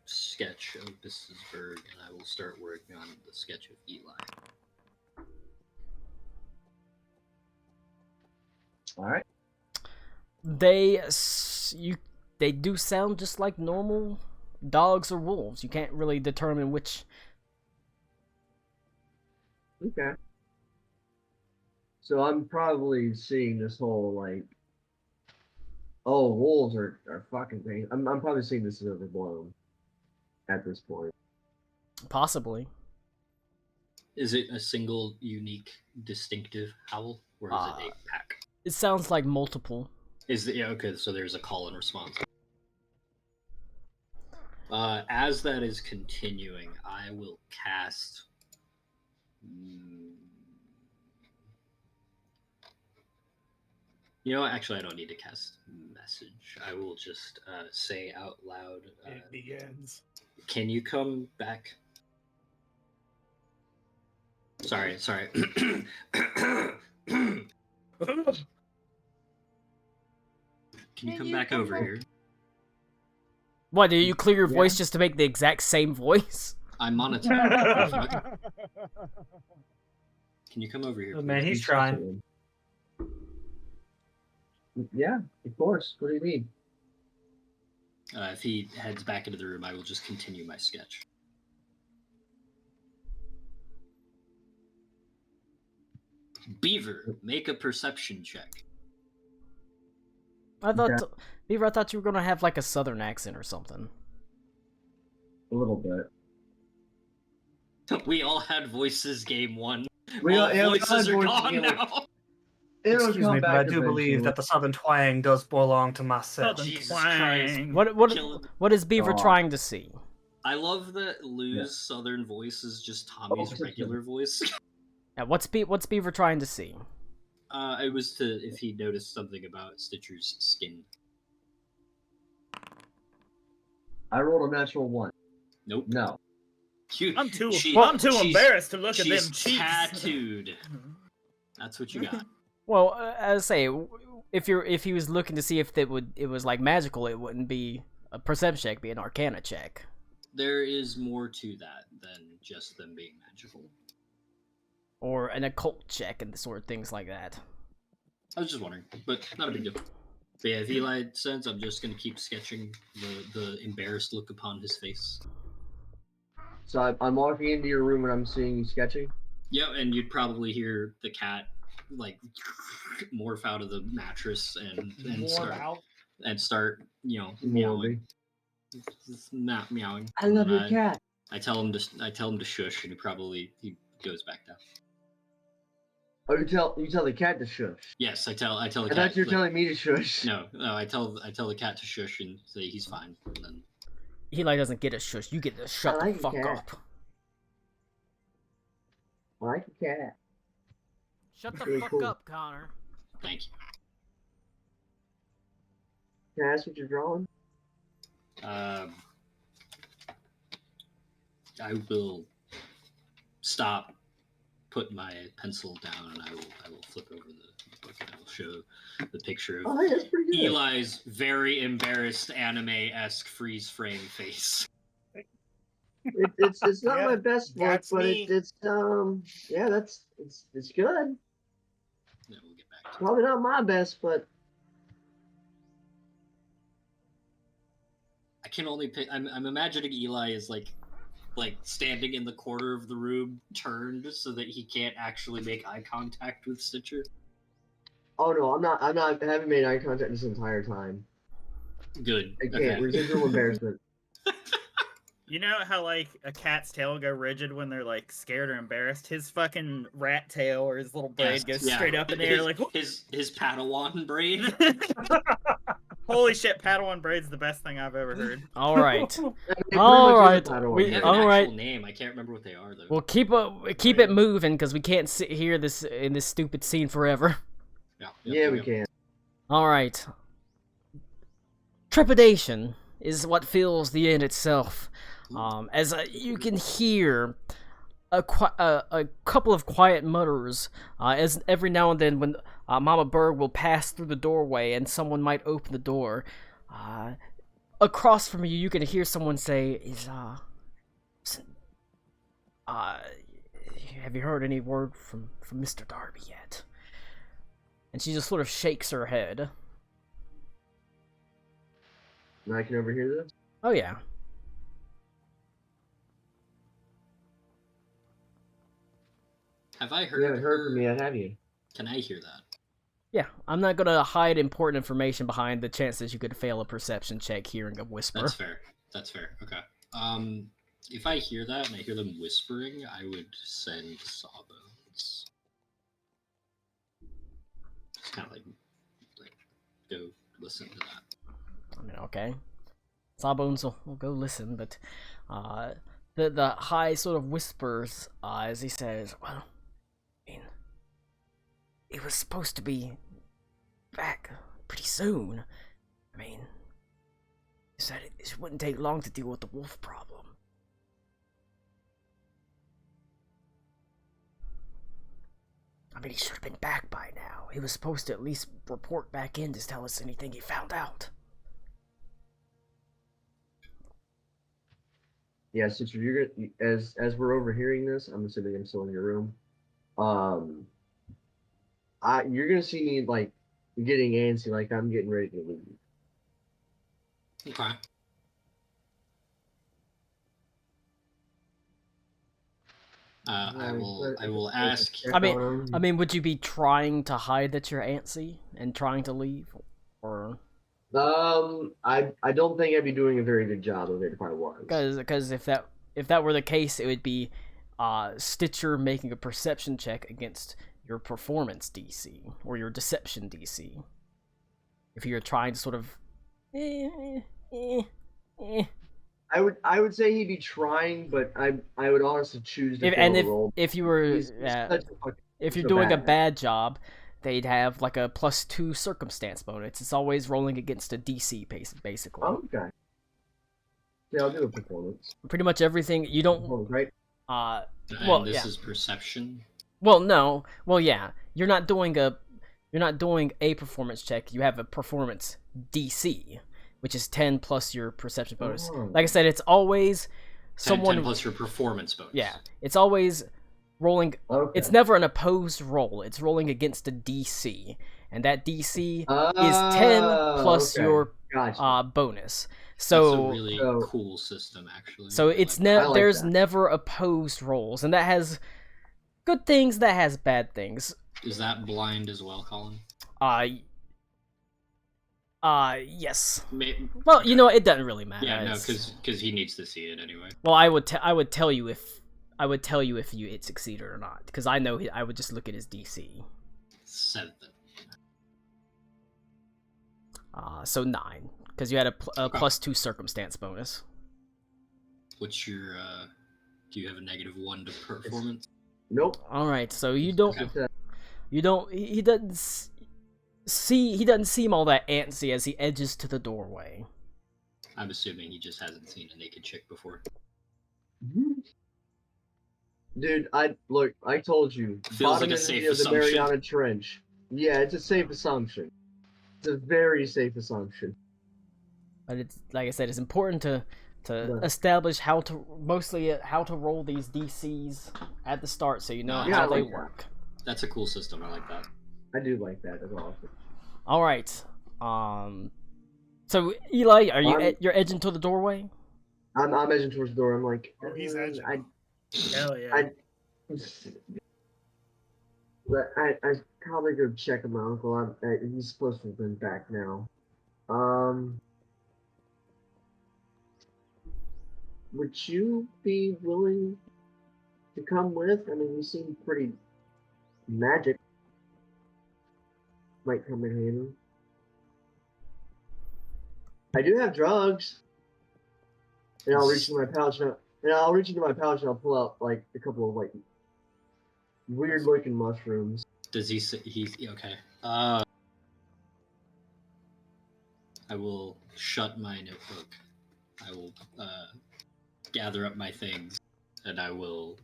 sketch of Mrs. Berg, and I will start working on the sketch of Eli. All right. They do sound just like normal dogs or wolves. You can't really determine which. Okay. So I'm probably seeing this whole like, oh, wolves are fucking thing. I'm probably seeing this as overblown at this point. Possibly. Is it a single, unique, distinctive howl, or is it a pack? It sounds like multiple. Yeah, okay, so there's a call and response. As that is continuing, I will cast. You know what? Actually, I don't need to cast message. I will just say out loud. It begins. Can you come back? Sorry. Can you come back over here? What, do you clear your voice just to make the exact same voice? I'm monitoring. Can you come over here? Oh, man, he's trying. Yeah, of course. What do you mean? If he heads back into the room, I will just continue my sketch. Beaver, make a perception check. I thought, Beaver, I thought you were gonna have like a southern accent or something. A little bit. We all had voices game one. We all voices had are voices gone game one. now. Excuse me, but I do believe that the southern twang does belong to myself. Southern Jesus Christ. twang. What is Beaver trying to see? I love that Lou's southern voice is just Tommy's regular voice. Yeah, what's Beaver trying to see? It was if he noticed something about Stitcher's skin. I rolled a natural 1. Nope. No. I'm too embarrassed to look at them She's cheeks. tattooed. That's what you got. Well, as I say, if he was looking to see if it was like magical, it wouldn't be a perception check, it'd be an Arcana check. There is more to that than just them being magical. Or an occult check and the sort of things like that. I was just wondering, but not a big deal. But yeah, if Eli says, I'm just going to keep sketching the embarrassed look upon his face. So I'm walking into your room and I'm seeing you sketching? Yeah, and you'd probably hear the cat, like, morph out of the mattress and start, meowing. Meowing. I love your cat. I tell him to shush, and he goes back down. Oh, you tell the cat to shush. Yes, I tell the I cat. thought you were like, telling me to shush. No, I tell the cat to shush and say he's fine. And then Eli doesn't get a shush. You get to shut like the it, fuck cat. up. I like a cat. Shut the Really fuck cool. up, Connor. thank you. Can I ask what you're drawing? I will stop, put my pencil down, and I will flip over the book and I will show the picture of Oh, hey, that's pretty good. Eli's very embarrassed anime-esque freeze frame face. It's not Yeah, my best work, that's but me. it's yeah, it's good. Then we'll get back to it. Probably not my best, but I can only pick. I'm imagining Eli is like standing in the corner of the room, turned so that he can't actually make eye contact with Stitcher. oh no, I haven't made eye contact this entire time. Good. I can't. Okay. Residual embarrassment. You know how like a cat's tail go rigid when they're like scared or embarrassed? His fucking rat tail or his little braid goes Yeah. straight up in the air like his Padawan braid. holy shit, Padawan braid's the best thing I've ever heard. All right. It pretty All much is a right, Padawan. we- They have all an actual right. name. I can't remember what they are though. Well, keep it moving because we can't sit here in this stupid scene forever. Yeah, we can. All right. Trepidation is what fills the inn itself. As you can hear a couple of quiet mutters, as every now and then when Mama Berg will pass through the doorway and someone might open the door. Across from you, you can hear someone say, have you heard any word from Mr. Darby yet? And she just sort of shakes her head. Now I can overhear this. Oh yeah. Have I You heard? haven't heard from me yet, have you? Can I hear that? Yeah, I'm not gonna hide important information behind the chances you could fail a perception check hearing a whisper. That's fair. That's fair. Okay. If I hear that and I hear them whispering, I would send Sawbones. Just kind of like go listen to that. I mean, okay. Sawbones will go listen, but the high sort of whispers as he says, well, I mean, it was supposed to be back pretty soon. I mean, he said it wouldn't take long to deal with the wolf problem. I mean, he should have been back by now. He was supposed to at least report back in to tell us anything he found out. Yeah, since you're gonna, as we're overhearing this, I'm assuming I'm still in your room. You're gonna see me like getting antsy, like I'm getting ready to leave. Okay. I will ask. I mean, would you be trying to hide that you're antsy and trying to leave, or? I don't think I'd be doing a very good job of it if I was. Because if that were the case, it would be Stitcher making a perception check against your performance DC or your deception DC. If you're trying to sort of, I would say he'd be trying, but I would honestly choose to fail the roll. if you were He's such a if you're so doing a bad. bad job, they'd have like a +2 circumstance bonus. It's always rolling against a DC basically. Oh, okay. Yeah, I'll do a performance. Pretty much everything you don't. Performance, right? And Well, this yeah. is perception. Well, no. Well, yeah. You're not doing a performance check. You have a performance DC, which is 10 plus your perception bonus. Oh. Like I said, it's always 10 plus your performance bonus. Yeah, it's always rolling. Okay. It's never an opposed roll. It's rolling against a DC, and that DC is 10 plus okay. your Gotcha. bonus. That's So a really so- cool system, actually. so I it's like that. like there's that. never opposed rolls, and that has good things. That has bad things. Is that blind as well, Colin? Yes. Well, Well, you know, it doesn't really matter. yeah, no, It's- because he needs to see it anyway. Well, I would tell you if I would tell you if it succeeded or not, because I know I would just look at his DC. 7. So 9, because you had a +2 circumstance bonus. What's your do you have a -1 to performance? Nope. All right, so you don't. Okay. You don't. He doesn't see. He doesn't seem all that antsy as he edges to the doorway. I'm assuming he just hasn't seen a naked chick before. Dude, I told you. Feels bottom like a of safe the assumption. Mariana Trench. Yeah, it's a safe assumption. It's a very safe assumption. But it's like I said, it's important to Yeah. establish how to roll these DCs at the start, so you know Yeah, how I they like that. work. That's a cool system. I like that. I do like that. That's awesome. All right. So Eli, are you you're edging to the doorway? I'm edging towards the door. I'm like, Oh, he's edging. Hell yeah. I probably go check on my uncle. He's supposed to have been back now. Would you be willing to come with? I mean, you seem pretty magic. Might come in handy. I do have drugs. And I'll reach into my pouch and I'll pull out like a couple of like weird looking mushrooms. Does he say he's okay? I will shut my notebook. I will gather up my things, and I will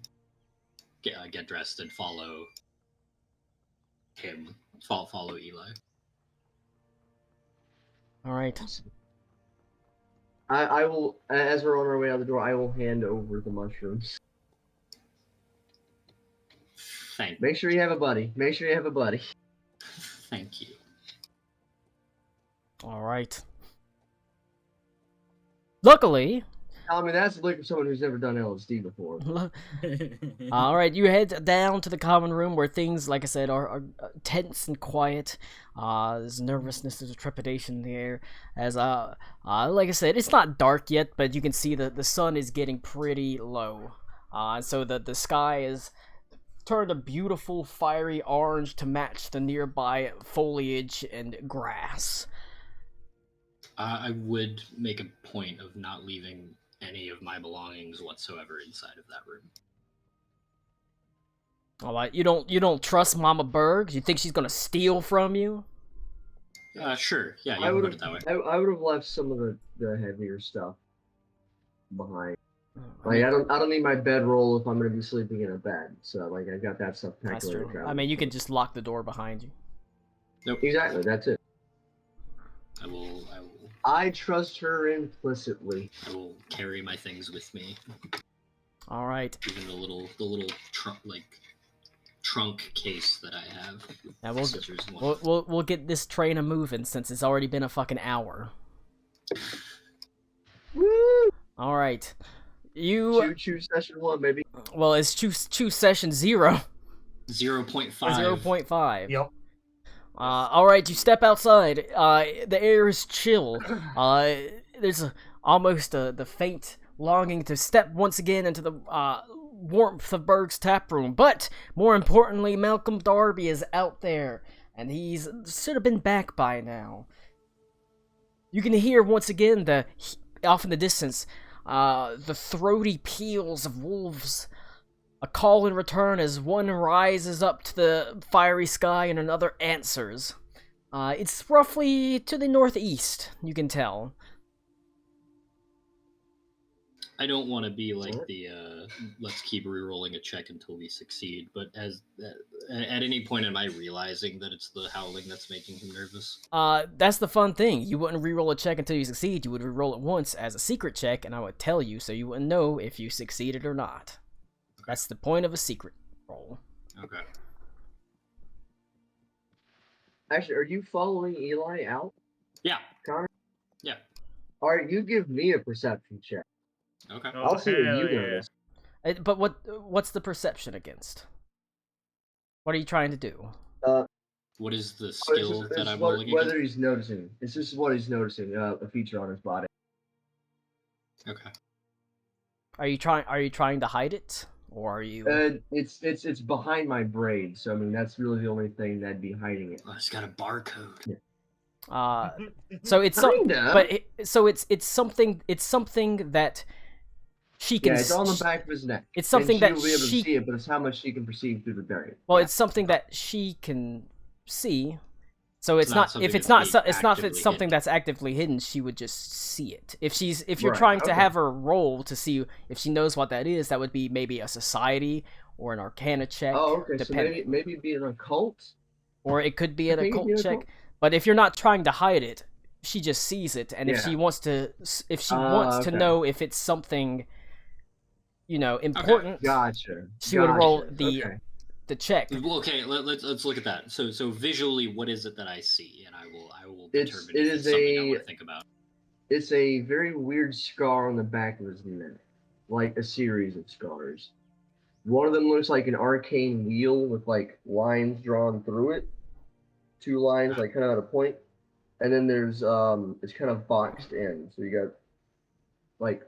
get dressed and follow him. Follow Eli. All right. I will, as we're on our way out the door, I will hand over the mushrooms. Thank Make sure you have a buddy. Thank you. All right. Luckily, I mean, that's the look of someone who's never done LSD before. all right, you head down to the common room where things, like I said, are tense and quiet. There's nervousness, there's a trepidation in the air. As like I said, it's not dark yet, but you can see that the sun is getting pretty low. So the sky is turned a beautiful fiery orange to match the nearby foliage and grass. I would make a point of not leaving any of my belongings whatsoever inside of that room. All right, you don't trust Mama Berg? You think she's gonna steal from you? Sure. Yeah, you I can would put it that way. have. I would have left some of the heavier stuff behind. Like I don't need my bedroll if I'm gonna be sleeping in a bed. So like I got that stuff packed That's away to true. travel. I mean, you can just lock the door behind you. Nope. Exactly. That's it. I will I trust her implicitly. carry my things with me. All right. Even the little trunk case that I have. Now Scissors and whatnot. we'll get this train a moving since it's already been a fucking hour. Woo! All right. You Choo session 1, baby. well, it's choose session 0. 0.5. 0.5. Yep. All right, you step outside. The air is chill. There's almost the faint longing to step once again into the warmth of Berg's tap room. But more importantly, Malcolm Darby is out there, and he's should have been back by now. You can hear once again off in the distance the throaty peals of wolves. A call in return as one rises up to the fiery sky and another answers. It's roughly to the northeast, you can tell. I don't want to be like the let's keep re-rolling a check until we succeed, but at any point am I realizing that it's the howling that's making him nervous? That's the fun thing. You wouldn't re-roll a check until you succeed. You would re-roll it once as a secret check, and I would tell you so you wouldn't know if you succeeded or not. That's the point of a secret roll. Okay. Actually, are you following Eli out, Yeah. Connor? Yeah. All right, you give me a perception check. Okay. Oh, I'll see what hell you yeah. notice. But what's the perception against? What are you trying to do? What is the skill that I'm rolling whether against? he's noticing. It's just what he's noticing. A feature on his body. Okay. Are you trying to hide it? or are you? It's behind my braid, so I mean that's really the only thing that'd be hiding it. Oh, it's got a barcode. So it's some, Kinda. but it's something that she can. Yeah, it's on the back of his neck. It's something and that she'll be able she. to see it, but it's how much she can perceive through the barrier. Well, Yeah. it's something that she can see. So it's not not something if it's that's not being it's not if it's actively something hidden. that's actively hidden, she would just see it. If you're Right, trying to okay. have her roll to see if she knows what that is, that would be maybe a society or an arcana check. Oh, okay. Depending. So maybe be an occult. Or it could be an Maybe occult an check. occult? But if you're not trying to hide it, she just sees it, and if she Yeah. wants to Okay. know if it's something, important, Gotcha. she would roll Gotcha. the Okay. the check. Well, okay, let's look at that. So visually, what is it that I see, and I will It determine if is it's something I a- want to think about. It's a very weird scar on the back of his neck, like a series of scars. One of them looks like an arcane wheel with like lines drawn through it, two lines like kind of at a point, and then there's it's kind of boxed in. So like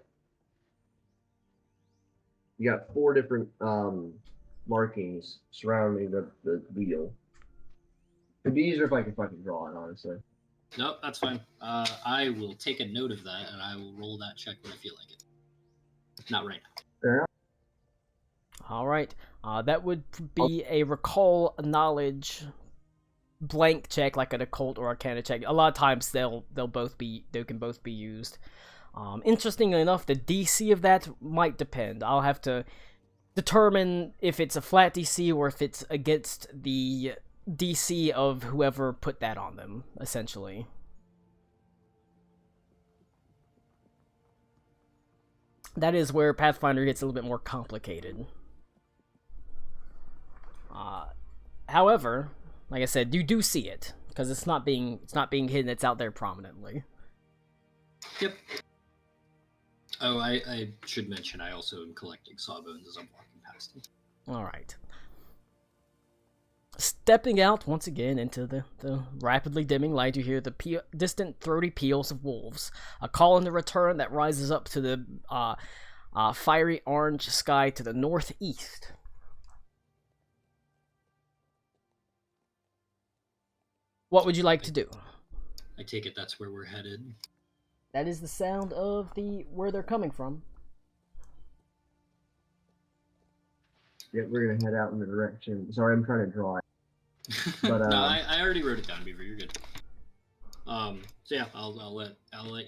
you got four different markings surrounding the wheel. It'd be easier if I could fucking draw it, honestly. Nope, that's fine. I will take a note of that, and I will roll that check when I feel like it. Not right now. Fair. All right. That would be a recall knowledge blank check, like an occult or arcana check. A lot of times they can both be used. Interestingly enough, the DC of that might depend. I'll have to determine if it's a flat DC or if it's against the DC of whoever put that on them, essentially. That is where Pathfinder gets a little bit more complicated. However, like I said, you do see it because it's not being hidden. It's out there prominently. Yep. Oh, I should mention I also am collecting sawbones as I'm walking past him. All right. Stepping out once again into the rapidly dimming light, you hear the distant throaty peals of wolves. A call in the return that rises up to the fiery orange sky to the northeast. What would you like to do? I take it that's where we're headed. That is the sound of where they're coming from. Yeah, we're gonna head out in the direction. Sorry, I'm trying to draw it. But, no, I already wrote it down, Beaver. You're good. So yeah, I'll let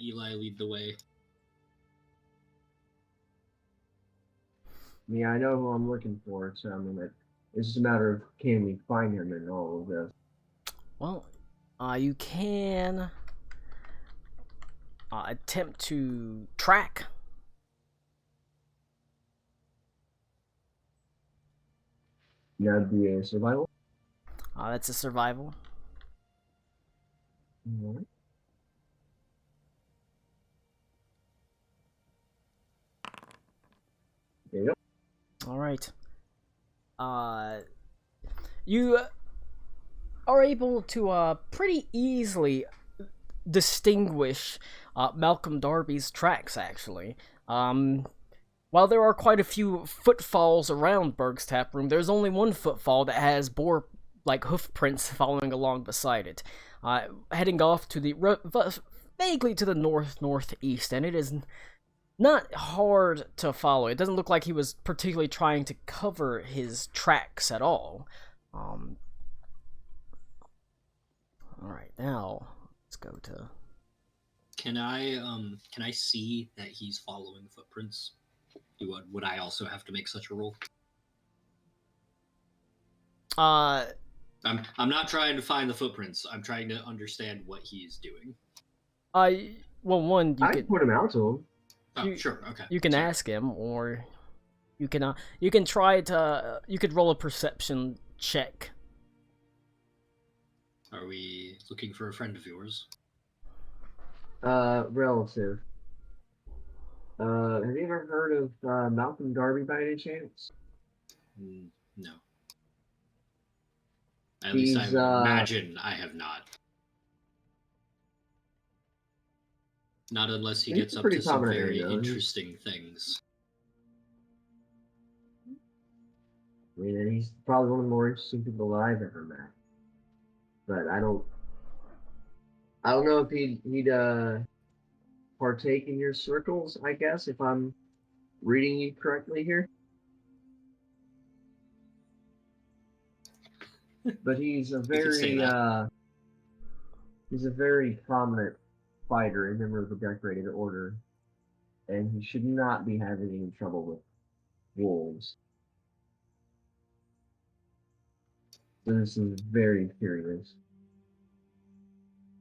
Eli lead the way. Yeah, I know who I'm looking for, so I mean, it's just a matter of can we find him in all of this. Well, you can attempt to track. That'd be a survival. That's a survival. Alright. There you go. All right. You are able to pretty easily distinguish Malcolm Darby's tracks, actually. While there are quite a few footfalls around Berg's tap room, there's only one footfall that has hoof prints following along beside it, heading off to the vaguely to the northeast, and it is not hard to follow. It doesn't look like he was particularly trying to cover his tracks at all. All right, now let's go to. Can I see that he's following footprints? Would I also have to make such a roll? I'm not trying to find the footprints. I'm trying to understand what he's doing. Well, one you I could can point him out to him. Oh, sure, okay. you can Sorry. ask him, or you can try to you could roll a perception check. Are we looking for a friend of yours? Relative. Have you ever heard of Malcolm Darby by any chance? No. At least I He's, imagine I have not. Not unless he He's gets a up pretty to some prominent very area, though. interesting things. mean, and he's probably one of the more interesting people that I've ever met. But I don't know if he'd partake in your circles, I guess, if I'm reading you correctly here. But he's a very prominent fighter, a member of the Decorated Order, and he should not be having any trouble with wolves. This is very curious.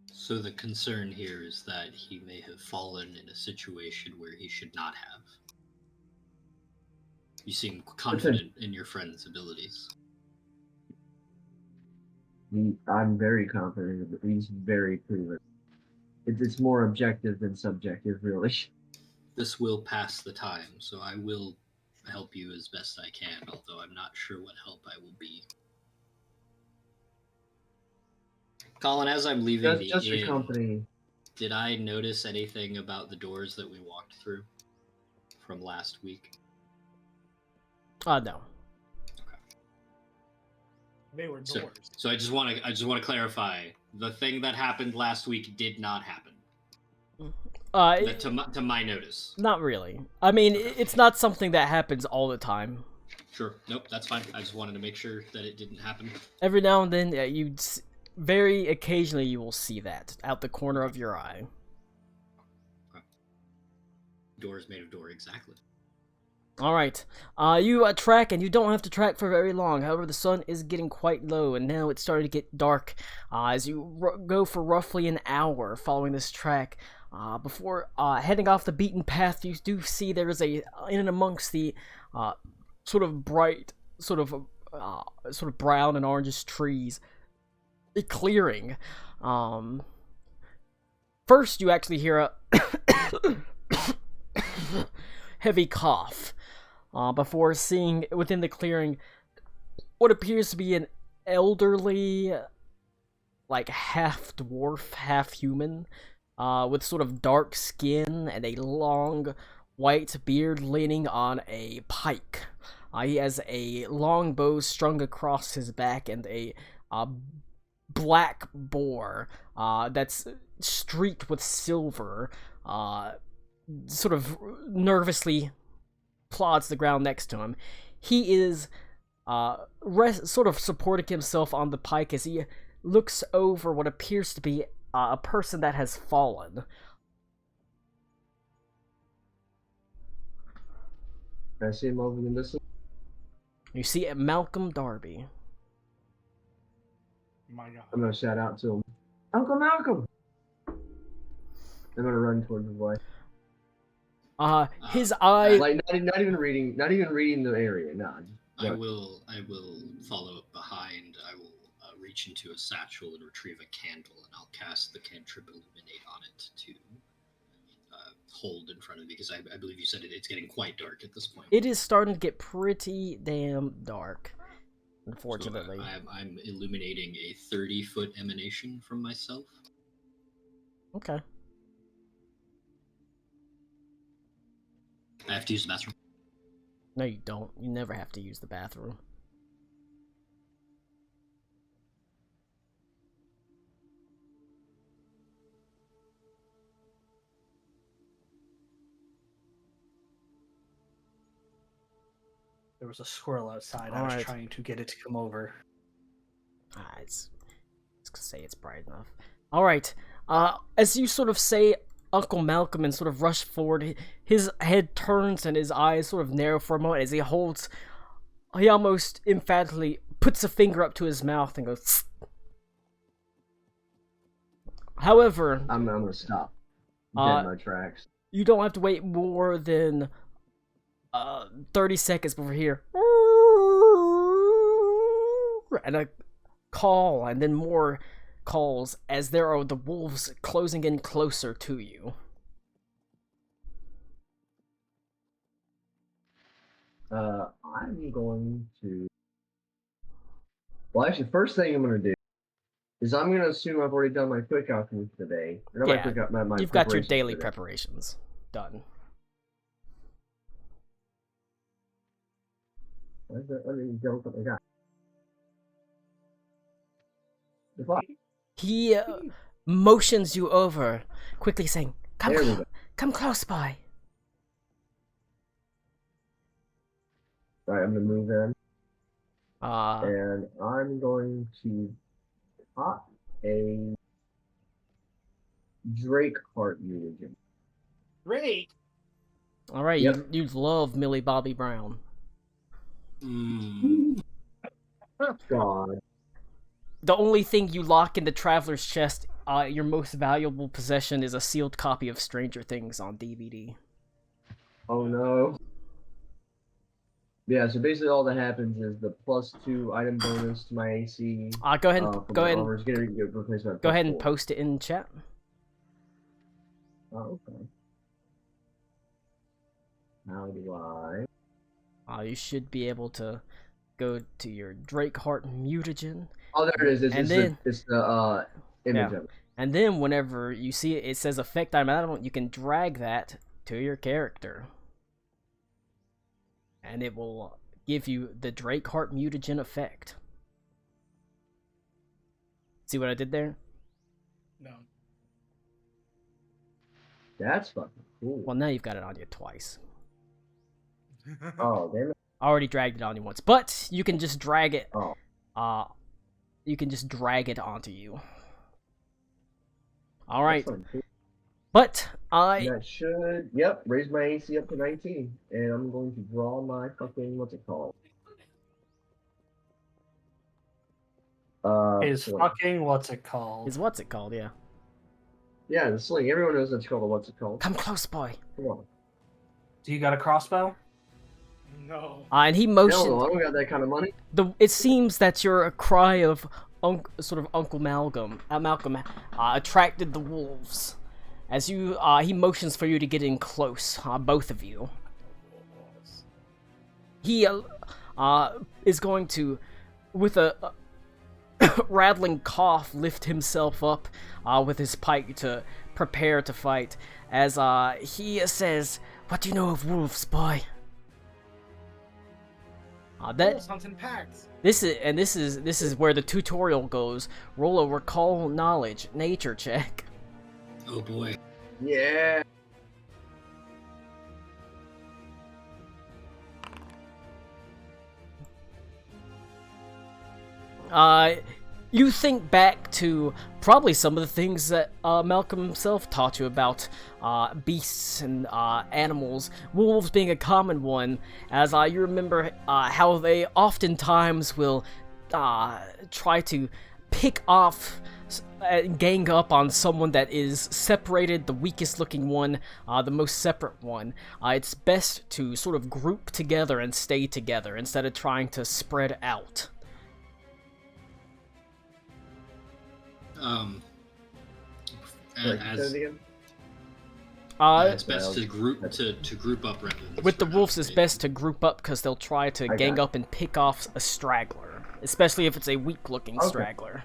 So the concern here is that he may have fallen in a situation where he should not have. You seem confident in your friend's abilities. I'm very confident, but he's very proven. It's more objective than subjective, really. This will pass the time, so I will help you as best I can, although I'm not sure what help I will be. Colin, as I'm leaving the Just inn, your company. Did I notice anything about the doors that we walked through from last week? No. They were doors. So I just want to clarify: the thing that happened last week did not happen. To my notice. Not really. I mean, it's not something that happens all the time. Sure. Nope, that's fine. I just wanted to make sure that it didn't happen. Every now and then, very occasionally you will see that out the corner of your eye. Okay. Door is made of door, exactly. Alright, you track, and you don't have to track for very long. However, the sun is getting quite low, and now it's starting to get dark as you go for roughly an hour following this track. Before heading off the beaten path, you do see there is in and amongst the sort of bright, sort of brown and orangish trees, a clearing. First, you actually hear a heavy cough. Before seeing within the clearing what appears to be an elderly, like half dwarf, half human, with sort of dark skin and a long white beard leaning on a pike. He has a long bow strung across his back and a black boar that's streaked with silver, sort of nervously plods the ground next to him. He is sort of supporting himself on the pike as he looks over what appears to be a person that has fallen. Can I see him over in the distance? You see Malcolm Darby. My God. I'm gonna shout out to him. Uncle Malcolm! I'm gonna run towards the boy. His eye, Like not even reading the area. No. I will follow up behind. I will reach into a satchel and retrieve a candle, and I'll cast the cantrip illuminate on it to hold in front of me, because I believe you said it's getting quite dark at this point. it is starting to get pretty damn dark, unfortunately. So I'm illuminating a 30-foot emanation from myself. Okay. I have to use the bathroom. No, you don't. You never have to use the bathroom. There was a squirrel outside. I Alright. was trying to get it to come over. It's gonna say it's bright enough. Alright, as you sort of say Uncle Malcolm and sort of rush forward, his head turns and his eyes sort of narrow for a moment as he almost emphatically puts a finger up to his mouth and goes, "Tsk." However, I'm gonna stop. Dead in my tracks. you don't have to wait more than 30 seconds before you hear and a call, and then more calls as there are the wolves closing in closer to you. I'm going to. Well, actually, first thing I'm going to do is I'm going to assume I've already done my quick alchemy for the day. Or not Yeah, my quick, my You've got your preparations daily for the day. preparations done. Where's the joke that I got? The fuck? He motions you over, quickly saying, "Come, There we go. come close by." Alright, I'm gonna move in, Uh, and I'm going to pop a Drake heart mutagen. Great. all right, Yep. you love Millie Bobby Brown. God. The only thing you lock in the Traveler's Chest, your most valuable possession, is a sealed copy of Stranger Things on DVD. Oh no. Yeah, so basically all that happens is the +2 item bonus to my AC. Go ahead, for go my ahead, armor is gonna get replaced by go ahead and +4. post it in chat. Oh, okay. How do I? You should be able to go to your Drakeheart mutagen, Oh, there it is. And then- It's the image Yeah. of it. and then whenever you see it, it says effect item, you can drag that to your character, and it will give you the Drakeheart mutagen effect. See what I did there? No. That's fucking cool. Well, now you've got it on you twice. Oh, damn it. I already dragged it on you once, but you can just drag it. Oh. You can just drag it onto you. All That's right, fucking cool. but That should, yep, raise my AC up to 19. And I'm going to draw my fucking, what's it called? Is Sling. fucking what's it called? is what's it called? Yeah. Yeah, the sling. Everyone knows that's called a what's it called. Come close, boy. Come on. Do you got a crossbow? No. And he Hell motioned. no, I don't got that kind of money. It seems that your cry of sort of Uncle Malcolm attracted the wolves. As you, he motions for you to get in close, both of you. He is going to, with a rattling cough, lift himself up with his pike to prepare to fight. As he says, "What do you know of wolves, boy?" Wolves hunt in packs. This is where the tutorial goes. Roll a recall knowledge nature check. Oh boy. Yeah. You think back to probably some of the things that Malcolm himself taught you about beasts and animals, wolves being a common one, as you remember how they oftentimes will try to pick off and gang up on someone that is separated, the weakest looking one, the most separate one. It's best to sort of group together and stay together instead of trying to spread out. Wait, say it again? It's best to group up rather than With the spread wolves, out. it's best to group up because they'll try to I gang got up and pick off a straggler, especially if it's a weak-looking Okay. straggler.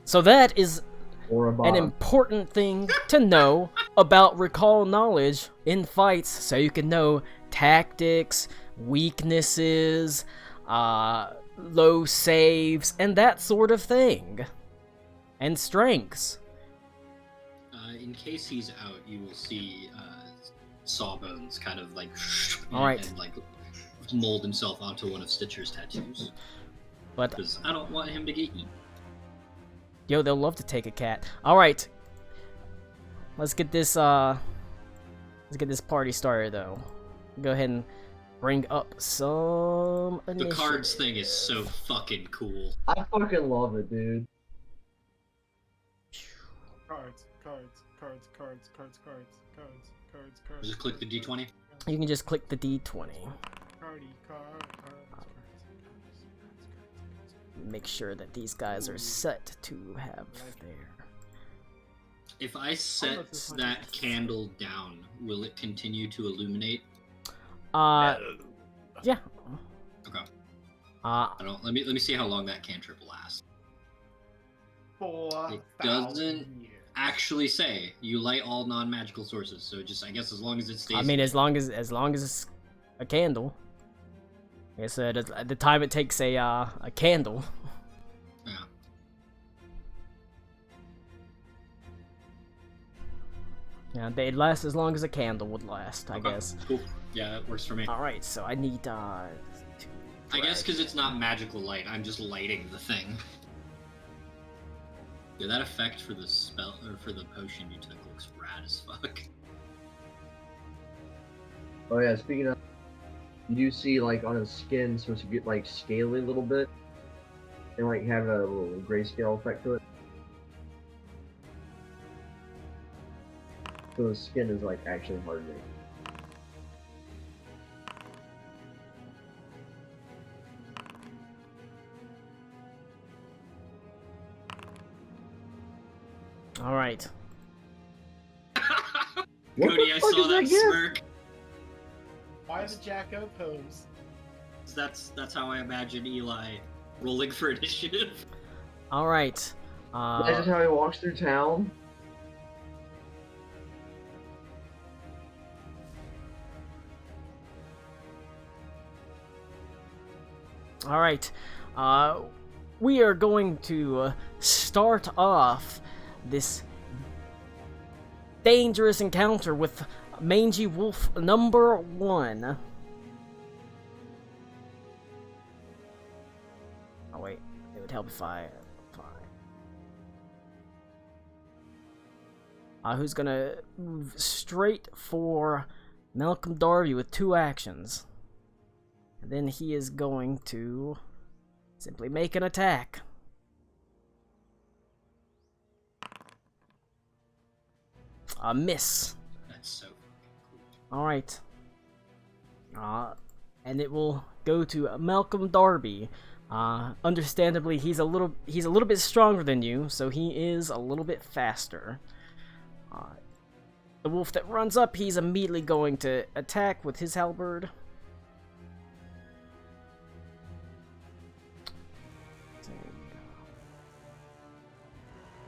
So that is Or a an bottom. important thing to know about recall knowledge in fights, so you can know tactics, weaknesses, low saves, and that sort of thing, and strengths. In case he's out, you will see Sawbones kind of like Alright. and like mold himself onto one of Stitcher's tattoos. But Because I don't want him to get eaten. yo, they'll love to take a cat. All right, let's get this party started though. Go ahead and bring up some The initiative. cards thing is so fucking cool. I fucking love it, dude. Cards. Just click the D20. You can just click the D20. Make sure that these guys are set to have their. If I set that candle down, will it continue to illuminate? Yeah. Okay. Uh, I don't. Let me see how long that cantrip lasts. It 4,000 doesn't years. actually say you light all non-magical sources. So just I guess as long as it stays. I mean, as long as it's a candle. Like I said, at the time it takes a candle. Yeah. Yeah, they'd last as long as a candle would last, I guess. Cool. Yeah, that works for me. Alright, so I need, I guess because it's not magical light, I'm just lighting the thing. Yeah, that effect for the spell, or for the potion you took looks rad as fuck. Oh yeah, speaking of, you see like on his skin supposed to get like scaly a little bit, and like have a little grayscale effect to it. So the skin is like actually hardening. Alright. What Cody, the I fuck saw is that that gift? smirk. Why the Jacko pose? That's how I imagine Eli rolling for initiative. Alright. That's just how he walks through town. Alright. We are going to start off this dangerous encounter with Mangy Wolf number 1. Oh wait, it would help if I... who's gonna move straight for Malcolm Darby with 2 actions. And then he is going to simply make an attack. A miss. That's so cool. Alright. And it will go to Malcolm Darby. Understandably, he's a little bit stronger than you, so he is a little bit faster. The wolf that runs up, he's immediately going to attack with his halberd.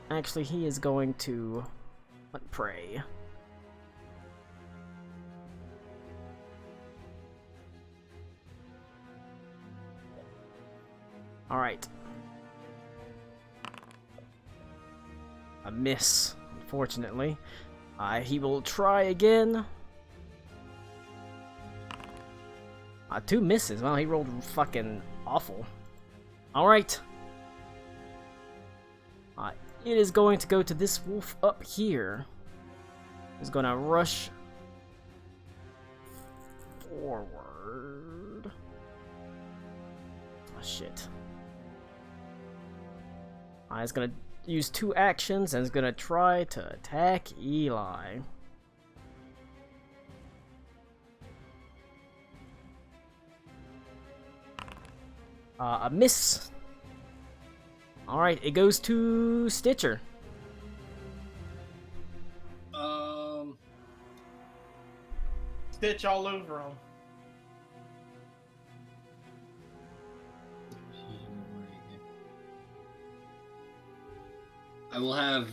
Actually, he is going to prey. Alright. A miss, unfortunately. He will try again. 2 misses. Well, he rolled fucking awful. Alright. It is going to go to this wolf up here. He's going to rush forward. Oh, shit. He's going to use 2 actions and is going to try to attack Eli. A miss. Alright, it goes to Stitcher. Stitch all over him. I will have,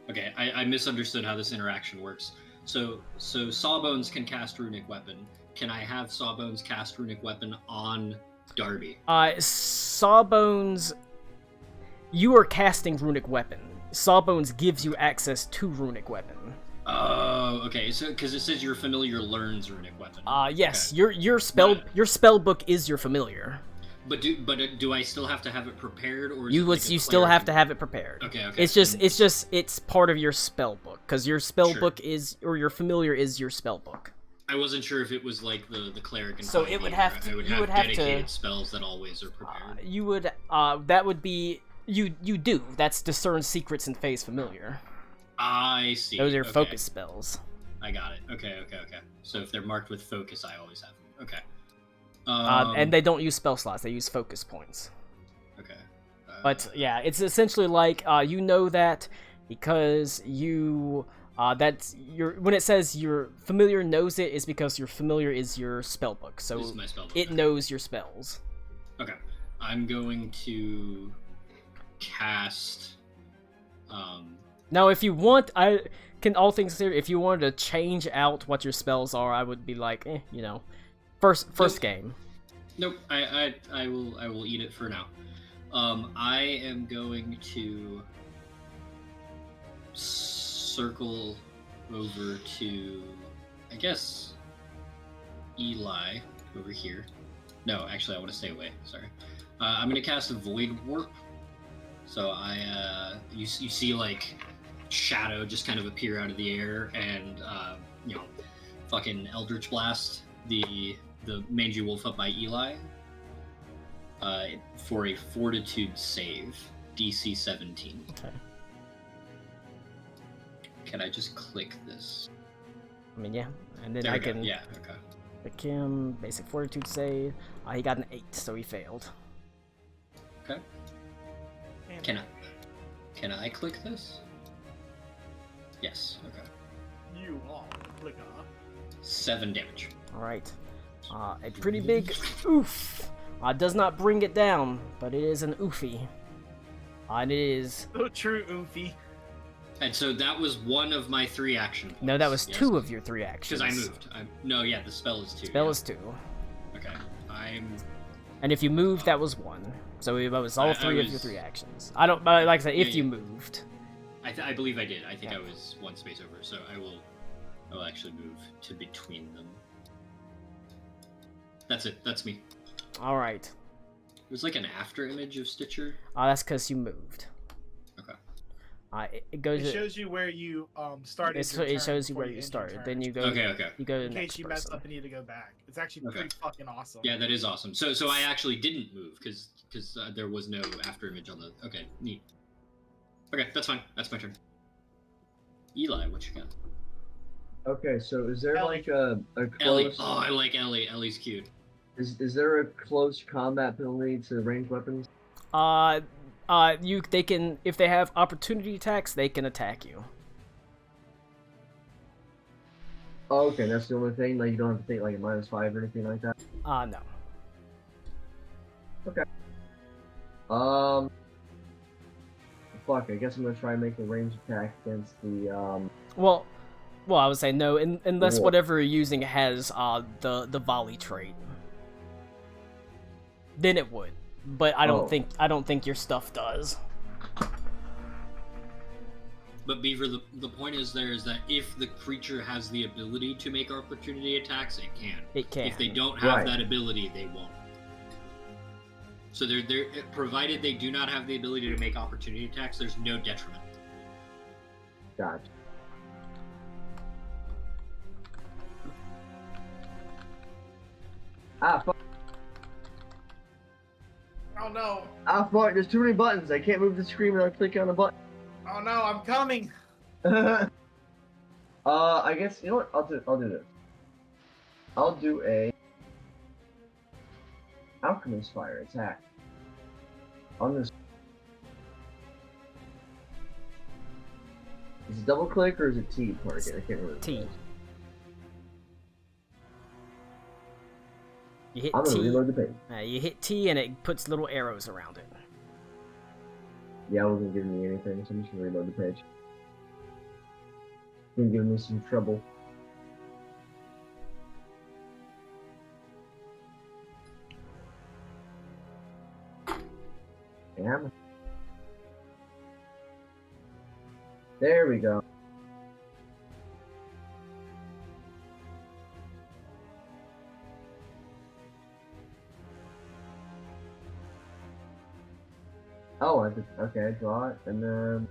okay, I misunderstood how this interaction works. So Sawbones can cast Runic Weapon. Can I have Sawbones cast Runic Weapon on Darby? Sawbones, you are casting Runic Weapon. Sawbones gives you access to Runic Weapon. Oh, okay. So because it says your familiar learns Runic Weapon. Yes, okay. your spell book is your familiar. But do I still have to have it prepared, or is you it like you still have to have it prepared? Okay, okay. It's part of your spell book because your spell Sure. book is, or your familiar is your spell book. I wasn't sure if it was like the cleric and So it would have to. I would You have would have dedicated to. spells that always are prepared. You would. That would be. You do. That's discern secrets and phase familiar. I see. Those are okay. focus spells. I got it. Okay. So if they're marked with focus, I always have them. Okay. And they don't use spell slots. They use focus points. Okay. But yeah, it's essentially like you know that because you that's your when it says your familiar knows it is because your familiar is your spell book. So This is my spell book. it knows your spells. Okay. I'm going to cast Now, if you want, I can all things considered. If you wanted to change out what your spells are, I would be like, you know, first Nope. game. Nope. I will eat it for now. I am going to circle over to, I guess, Eli over here. No, actually, I want to stay away. Sorry. I'm going to cast a Void Warp. So you see like shadow just kind of appear out of the air, and you know, fucking Eldritch Blast the mangy wolf up by Eli. For a Fortitude save, DC 17. Okay. Can I just click this? I mean, yeah, and then There I we go. can Yeah. Okay. pick him. Basic Fortitude save. He got an 8, so he failed. Okay. Can I click this? Yes. Okay. You are clicker. 7 damage. All right. A pretty big oof. Does not bring it down, but it is an oofy. And it is. So true, Oofy. And so that was one of my 3 action points. No, that was yes? 2 of your 3 actions. Because I moved. No, yeah, the spell is 2. Spell yeah. is 2. Okay. And if you moved, that was 1. So it was all 3 of your 3 actions. I don't. Like I said, if you moved. I believe I did. I think I was 1 space over. So I will actually move to between them. That's it. That's me. All right. It was like an after image of Stitcher. That's because you moved. Okay. It goes. It shows you where you started. It shows you where you started. Then you go. Okay. You go to the In next case you messed person. up and need to go back. It's actually pretty fucking awesome. Yeah, that is awesome. So I actually didn't move because there was no after image on the. Okay, neat. Okay, that's fine. That's my turn. Eli, what you got? Okay, so is there Ellie. like a Ellie. close? Oh, I like Ellie. Ellie's cute. Is there a close combat penalty to ranged weapons? They can, if they have opportunity attacks, they can attack you. Oh, okay, that's the only thing. Like you don't have to take like a -5 or anything like that. No. Okay. Fuck. I guess I'm gonna try and make a ranged attack against the Well, I would say no, unless Wolf. whatever you're using has the volley trait. Then it would, but I don't think your stuff does. But Beaver, the point is that if the creature has the ability to make opportunity attacks, it can. It can. If they don't have Right. that ability, they won't. So they're provided they do not have the ability to make opportunity attacks, there's no detriment. Gotcha. Fuck. Oh no! Fuck. There's too many buttons. I can't move the screen without clicking on the button. Oh no! I'm coming. I guess you know what? I'll do this. I'll do a Alchemist Fire attack on this. Is it double click or is it T target? I can't remember. T. You hit I'm gonna T. reload the page. You hit T and it puts little arrows around it. Yeah, it wasn't giving me anything, so I'm just gonna reload the page. It's been giving me some trouble. Damn. There we go. Oh, okay, I draw it, and then...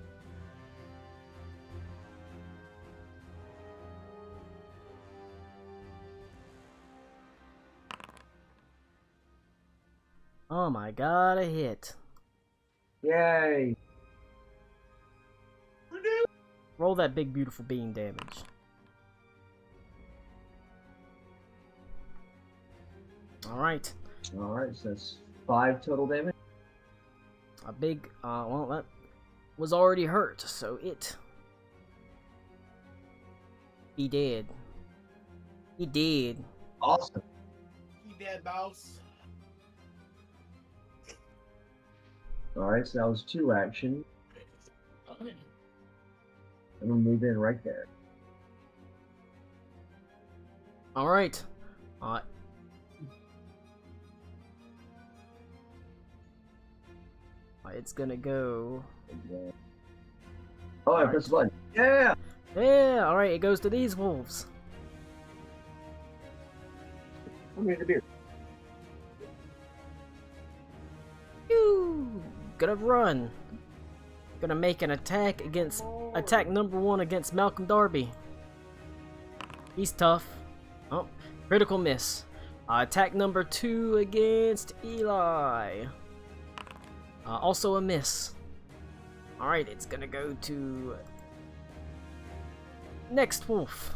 Oh my god, a hit. Yay! Roll that big beautiful bean damage. Alright. Alright, so that's 5 total damage. A big, well, that was already hurt, so he did. He did. Awesome. He dead, boss. Alright, so that was 2 action. I'm gonna move in right there. All right. It's gonna go. Oh, I pressed the button. Yeah. Yeah. All right. It goes to these wolves. I'm here to beer. Phew. Gonna run. Gonna make an attack against attack number 1 against Malcolm Darby. He's tough. Oh, critical miss. Attack number 2 against Eli. Also a miss. Alright, it's gonna go to next wolf.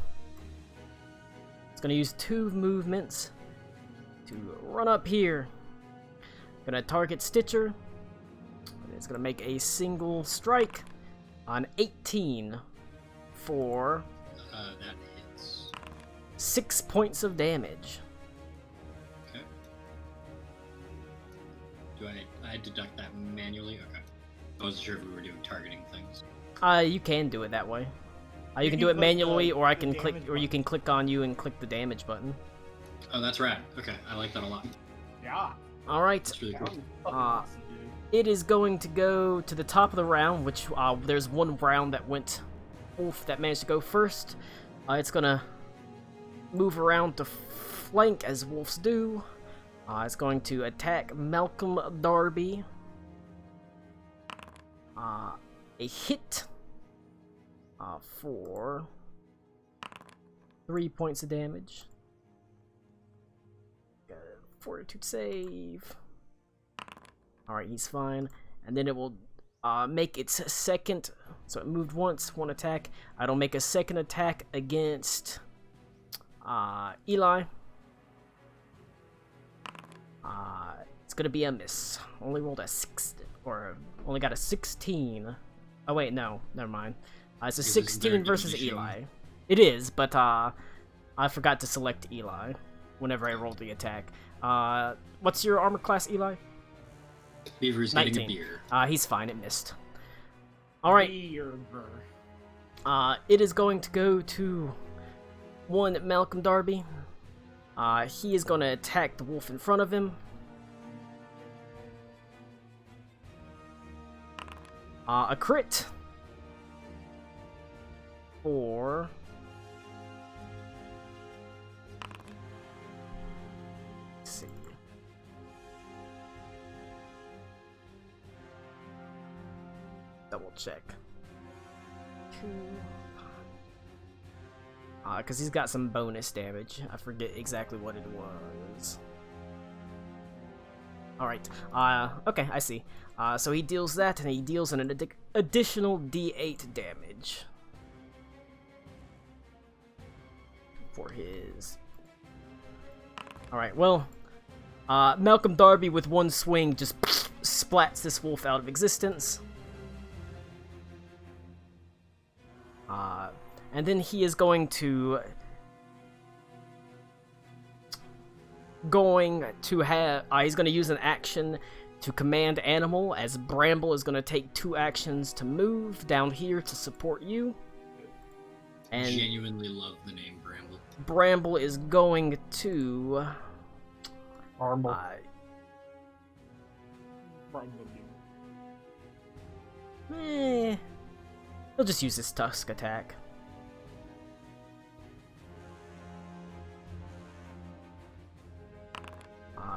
It's gonna use 2 movements to run up here. Gonna target Stitcher. It's gonna make a single strike on 18 for That hits. 6 points of damage. Okay. Do I deduct that manually? Okay. I wasn't sure if we were doing targeting things. You can do it that way. You can do it click manually, the- or I the can click, damage or you button. can click on you and click the damage button. Oh, that's rad. Okay, I like that a lot. Yeah. All right, That's really That cool. was fucking Uh, awesome, dude. it is going to go to the top of the round, which there's one round that went wolf that managed to go first. It's gonna move around to flank as wolves do. It's going to attack Malcolm Darby. A hit for 3 points of damage. Got a fortitude save. Alright, he's fine. And then it will make its second. So it moved once, 1 attack. It'll make a second attack against Eli. It's gonna be a miss. Only rolled a 6, or only got a 16. Oh wait, no, never mind. It's a Is this 16 their versus division? Eli. It is, but I forgot to select Eli whenever I rolled the attack. What's your armor class, Eli? Beaver's getting a 19. beer. He's fine. It missed. All right. Beer. It is going to go to one Malcolm Darby. He is going to attack the wolf in front of him. A crit for let's see. Double check. Because he's got some bonus damage. I forget exactly what it was. Alright, okay, I see. So he deals that, and he deals an additional D8 damage. For his... Alright, well, Malcolm Darby with one swing just splats this wolf out of existence. And then he is going to have he's going to use an action to command animal, as Bramble is going to take 2 actions to move down here to support you. And Genuinely love the name Bramble. Bramble is going to Armble. He'll just use his tusk attack.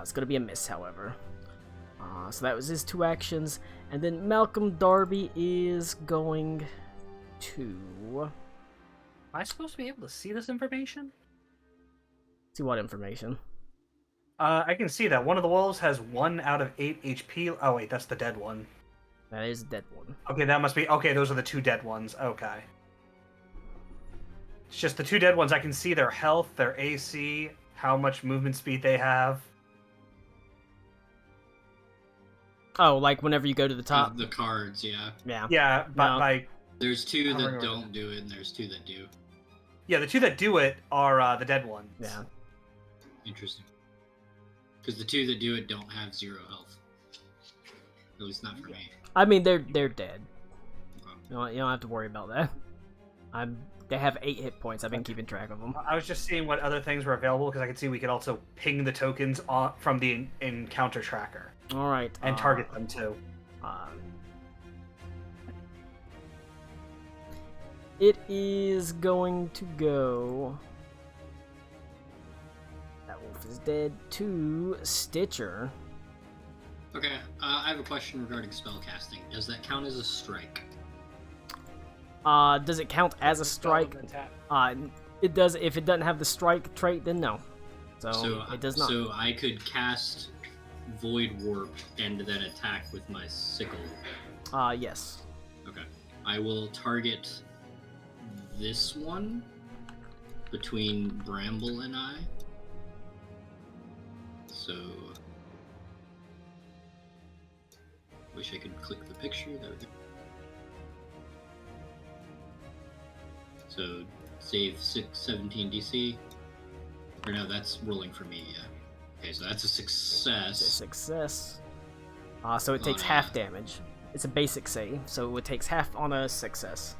It's gonna be a miss, however. So that was his 2 actions, and then Malcolm Darby is going to Am I supposed to be able to see this information? see what information. I can see that one of the wolves has 1 out of 8 HP. Oh wait, that's the dead one. That is a dead one. Okay, that must be... Okay, those are the 2 dead ones. Okay. It's just the 2 dead ones. I can see their health, their AC, how much movement speed they have. Oh, like whenever you go to the top. The cards, yeah. Yeah. Yeah, but No. by... There's 2 Hovering that over don't them. do it, and there's 2 that do. Yeah, the 2 that do it are the dead ones. Yeah. Interesting. Because the 2 that do it don't have 0 health. At least not for me. I mean, they're dead. Okay. You don't have to worry about that. They have 8 hit points. I've been keeping track of them. I was just seeing what other things were available because I could see we could also ping the tokens from the encounter tracker All right. and target them too. It is going to go. That wolf is dead. To Stitcher. Okay, I have a question regarding spellcasting. Does that count as a strike? Does it count as a strike? It does. If it doesn't have the strike trait, then no. So it does not. So I could cast Void Warp and then attack with my sickle. Yes. Okay. I will target this one between Bramble and I. So wish I could click the picture. There we go. So save 17 DC. Or no, that's rolling for me. Yeah. Okay, so that's a success. It's a success. So it takes On half damage. It's a basic save, so it takes half on a success.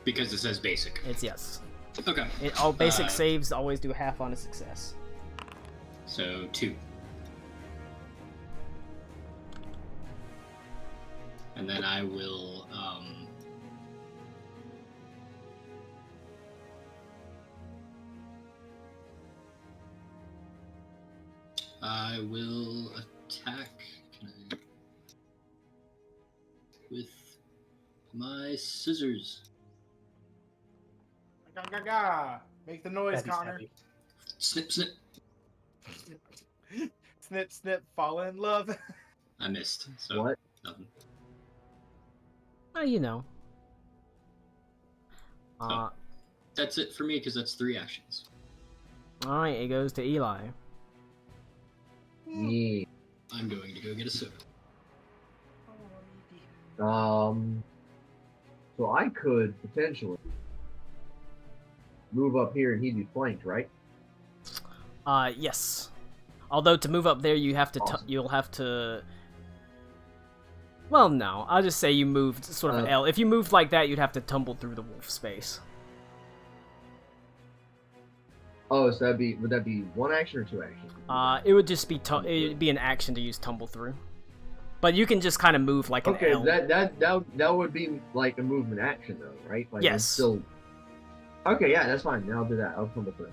Because it says basic. It's yes. Okay. All basic saves always do half on a success. So 2. And then I will attack with my scissors. Make the noise, That'd be Connor. savvy. Snip, snip. Snip, snip, fall in love. I missed. So What? nothing. Well, you know. Oh. That's it for me because that's 3 actions. All right, it goes to Eli. Yeah. I'm going to go get a soda. So I could potentially move up here and he'd be flanked, right? Yes. Although to move up there, you have to. Awesome. You'll have to. Well, no. I'll just say you moved sort of an L. If you moved like that, you'd have to tumble through the wolf space. Oh, so would that be 1 action or 2 actions? It would just be it'd be an action to use tumble through. But you can just kind of move like an Okay, L. that would be like a movement action though, right? Like, Yes. it's still. Okay, yeah, that's fine. Then I'll do that. I'll tumble through.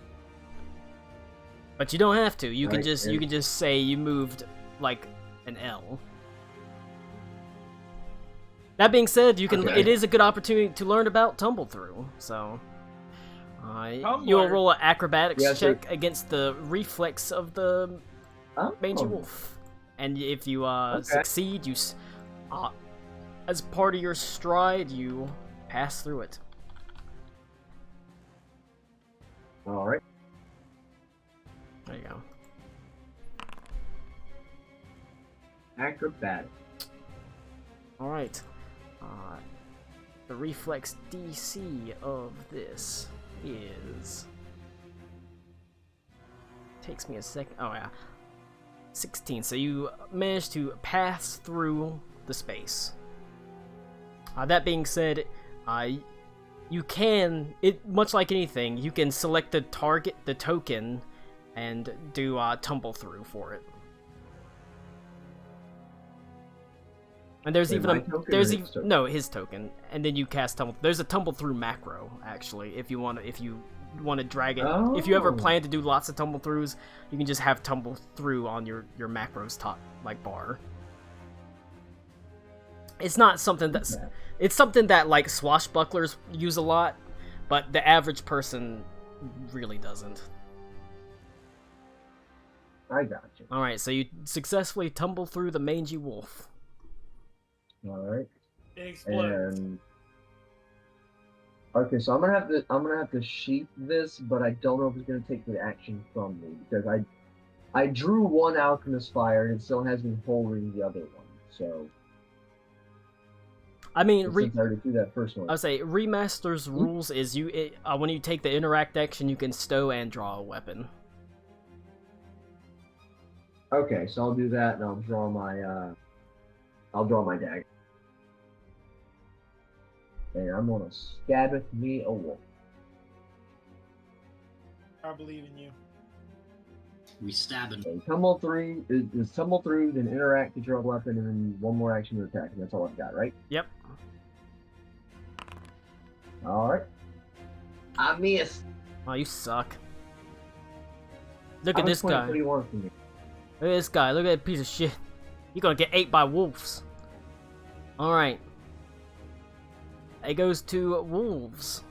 But you don't have to. You can Right, just you can just say you moved like an L. That being said, you can. Okay. It is a good opportunity to learn about tumble through. So, you'll Tumbler. roll an acrobatics Yeah, so- check against the reflex of the mangy Oh. wolf, and if you succeed, as part of your stride, you pass through it. All right. There you go. Acrobatic. All right. The reflex DC of this is. Takes me a second. Oh yeah, 16. So you managed to pass through the space. That being said, you can much like anything, you can select the target, the token, and do tumble through for it. And there's Wait, even my a token there's or even his token? no his token, and then you cast tumble. There's a tumble through macro actually. If you want to drag it, if you ever Oh. plan to do lots of tumble throughs, you can just have tumble through on your macros top like bar. It's not something that's Okay. it's something that like swashbucklers use a lot, but the average person really doesn't. I got you. All right, so you successfully tumble through the mangy wolf. All right. It explodes. And okay, so I'm gonna have to sheath this, but I don't know if it's gonna take the action from me because I drew 1 alchemist fire and it still has me holding the other one. So I mean, since I already threw that first one. I would say remaster's rules is when you take the interact action, you can stow and draw a weapon. Okay, so I'll do that and I'll draw my dagger. and I'm gonna stab it me a wolf. I believe in you. We stabbing. And tumble through is tumble through, then interact to draw a weapon, and then one more action to attack. And that's all I've got, right? Yep. All right. I missed. Oh, you suck. Look I at was this playing guy. pretty hard for me. Look at this guy. Look at that piece of shit. You're gonna get ate by wolves. Alright. It goes to wolves.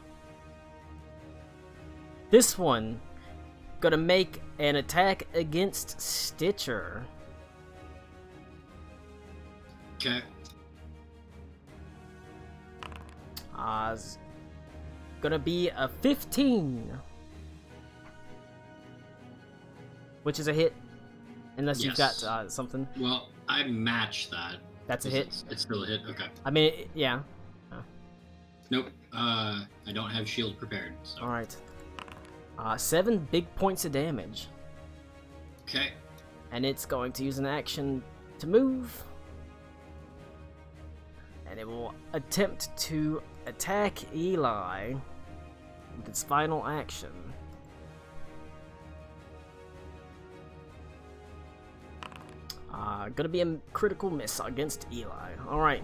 This one gonna make an attack against Stitcher. Okay. It's gonna be a 15. Which is a hit. Unless you've got Yes. something. Well, I match that. That's a Is hit. It's still a hit. Okay. I mean, yeah. Nope. I don't have shield prepared. So. Alright. 7 big points of damage. Okay. And it's going to use an action to move. And it will attempt to attack Eli with its final action. Gonna be a critical miss against Eli. Alright.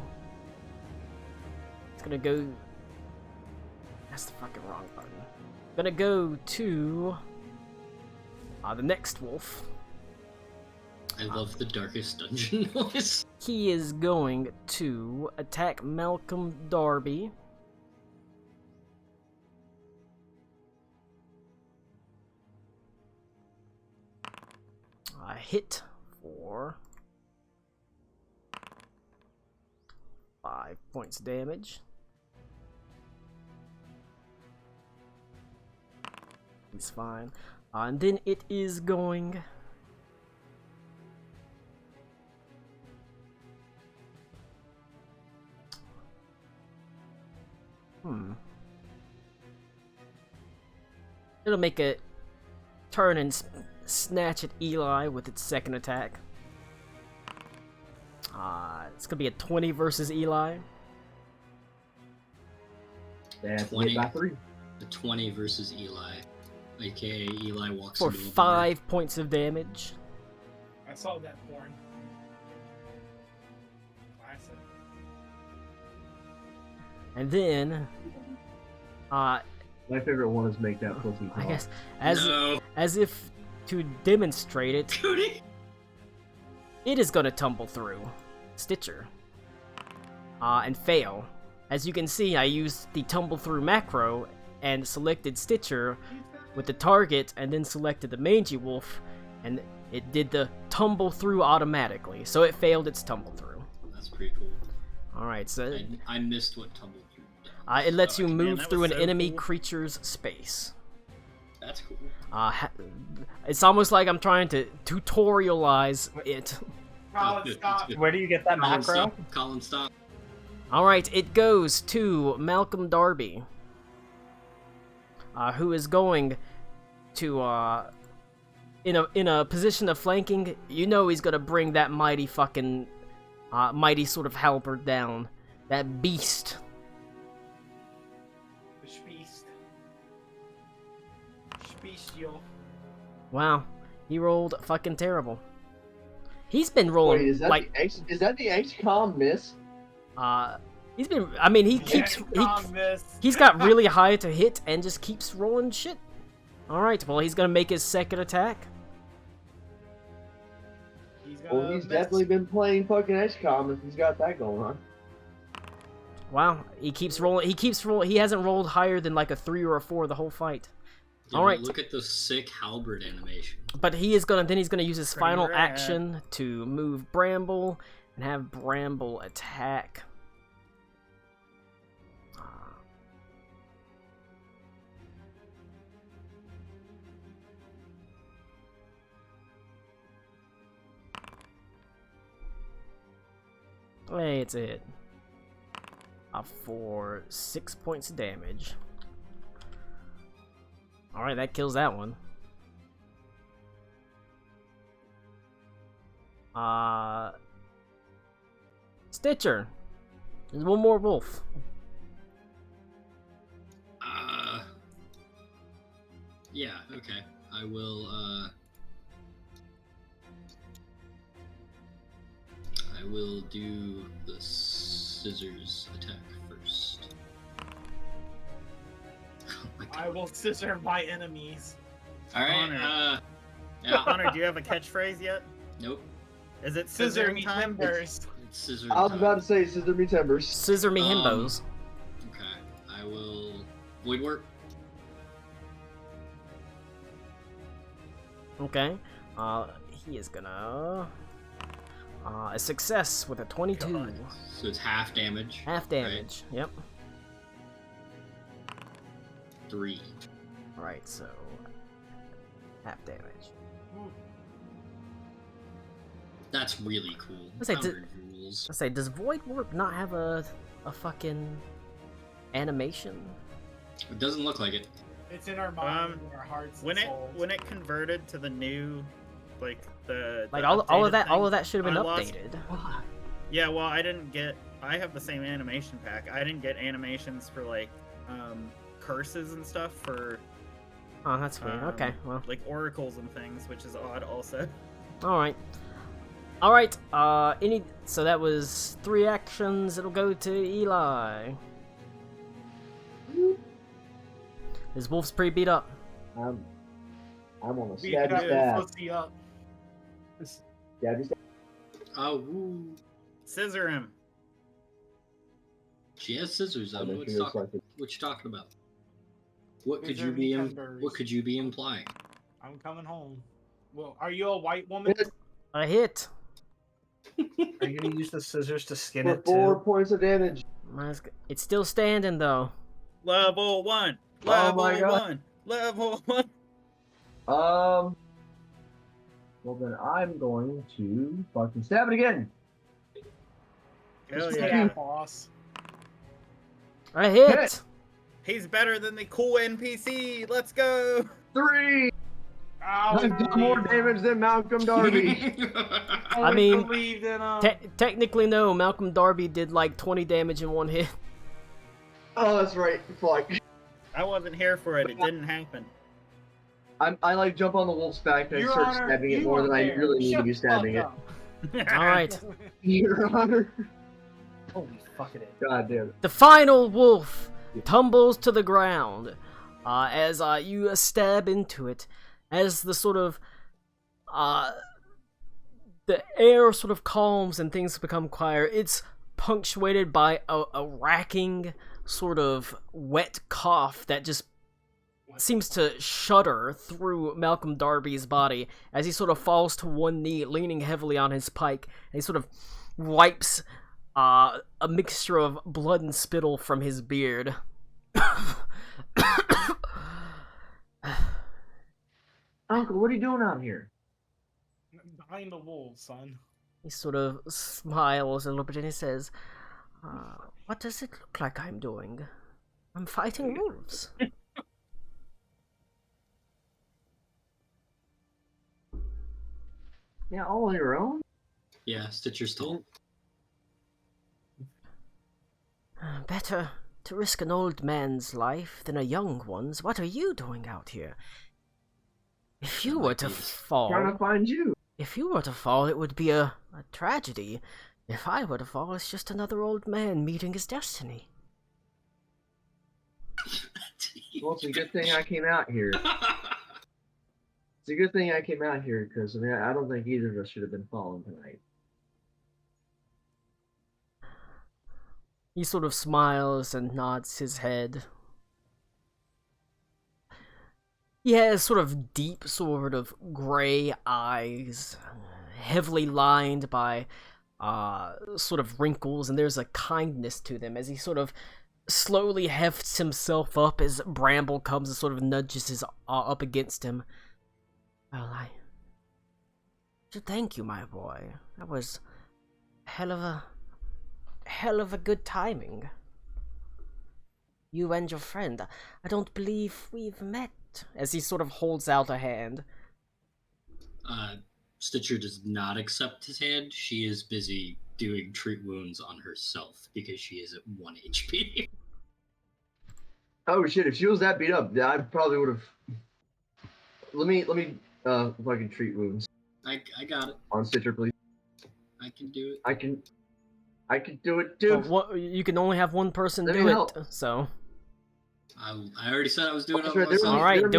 It's gonna go... That's the fucking wrong button. Gonna go to... the next wolf. I love the darkest dungeon noise. He is going to attack Malcolm Darby. Hit for 5 points damage. He's fine. And then it is going... It'll make a turn and snatch at Eli with its second attack. It's gonna be a 20 versus Eli. That's 20. by 3. The 20 versus Eli. AKA Eli walks For into a bar. 5 points of damage. I saw that porn. Classic. And then, My favorite one is make that pussy I talk. guess, No. as if to demonstrate it, Cody. it is gonna tumble through Stitcher. And fail. As you can see, I used the tumble through macro and selected Stitcher with the target and then selected the mangy wolf, and it did the tumble through automatically. So it failed its tumble through. That's pretty cool. Alright, so I missed what tumble through does. it lets you man, move that through was an so enemy cool. creature's space. That's cool. It's almost like I'm trying to tutorialize it. Colin, stop. Where do you get that Colin, macro? stop. Colin, stop. Alright, it goes to Malcolm Darby. Who is going to, in a position of flanking, you know he's gonna bring that mighty fucking, mighty sort of halberd down. That beast. The Speast. Speestial. Wow, he rolled fucking terrible. He's been rolling, Wait, is that like, is that the XCOM miss? he's been, I mean, he keeps, he's got really high to hit and just keeps rolling shit. Alright, well, he's gonna make his second attack. Well, he's definitely been playing fucking XCOM if he's got that going on. Wow, he keeps rolling, he hasn't rolled higher than like a 3 or a 4 the whole fight. Yeah, All but right. Look at the sick halberd animation. But he's gonna use his Pretty final rad. action to move Bramble and have Bramble attack. Hey, it's a hit. For 6 points of damage. Alright, that kills that one. Stitcher. There's one more wolf. Yeah. Okay. I will. I will do the scissors attack first. Oh my I god. will scissor my enemies. All right. Honor. Yeah. Connor, do you have a catchphrase yet? Nope. Is it Scissor scissor me time? timbers. It's scissor. I was time. about to say scissor me timbers. Scissor me himbos. Okay. I will void work. Okay. He is gonna. A success with a 22. God. So it's half damage. Half damage. Yep. 3. Alright, so. Half damage. That's really cool. Let's say, Boundary rules. Let's say, does Void Warp not have a fucking animation? It doesn't look like it. It's in our mind, in our hearts. When and it souls. when it converted to the new, like the Like the all of updated that, all thing, of that should have been I lost- updated. Yeah, well, I didn't get. I have the same animation pack. I didn't get animations for like curses and stuff for Oh, that's weird. Okay, well, like oracles and things, which is odd also. all right. All right. So that was 3 actions. It'll go to Eli. His wolf's pretty beat up. I'm on a Beat stab up, stab. pussy up. Stabby stab. Oh, woo. Scissor him. She has scissors. I And don't know then what, she was like, what you're talking about. What could Scissor you me be? timbers. What could you be implying? I'm coming home. Well, are you a white woman? A hit. Are you gonna use the scissors to skin for it 4 too? points of damage. It's still standing though. Level 1. Oh Level my God. 1. Level 1. Well then I'm going to fucking stab it again. Hell Just yeah. boss. A hit. Hit. He's better than the cool NPC. Let's go. 3. I've done more damage than Malcolm Darby. I mean, believed in Technically, no. Malcolm Darby did like 20 damage in one hit. Oh, that's right. Fuck. I wasn't here for it. It didn't happen. I like jump on the wolf's back and I Your start Honor, stabbing it you more than I weren't there. really need to Shut be the stabbing it. fuck All right. Your Honor. Holy fuck it is. God damn it. The final wolf tumbles to the ground as you stab into it. As the sort of the air sort of calms and things become quieter, it's punctuated by a racking sort of wet cough that just seems to shudder through Malcolm Darby's body as he sort of falls to one knee, leaning heavily on his pike, and he sort of wipes a mixture of blood and spittle from his beard. Uncle, what are you doing out here? Behind the wolves, son. He sort of smiles a little bit and he says, what does it look like I'm doing? I'm fighting wolves. Yeah, all on your own? Yeah, Stitcher's tall. Better to risk an old man's life than a young one's. What are you doing out here? If you were to Trying fall, to find you. if you were to fall, it would be a tragedy. If I were to fall, it's just another old man meeting his destiny. Well, it's a good thing I came out here. It's a good thing I came out here because I mean I don't think either of us should have been falling tonight. He sort of smiles and nods his head. He has sort of deep, sort of gray eyes, heavily lined by sort of wrinkles, and there's a kindness to them as he sort of slowly hefts himself up as Bramble comes and sort of nudges his up against him. Well, I should thank you, my boy. That was hell of a good timing. You and your friend. I don't believe we've met. As he sort of holds out a hand. Stitcher does not accept his hand. She is busy doing treat wounds on herself because she is at 1 HP. Oh shit! If she was that beat up, I probably would have let me if I can treat wounds I got it. on Stitcher, please. I can do it. I can do it, Well, dude. you can only have one person Let me do it, help. so. I already said I was doing That's it right, on they're myself. All right, they're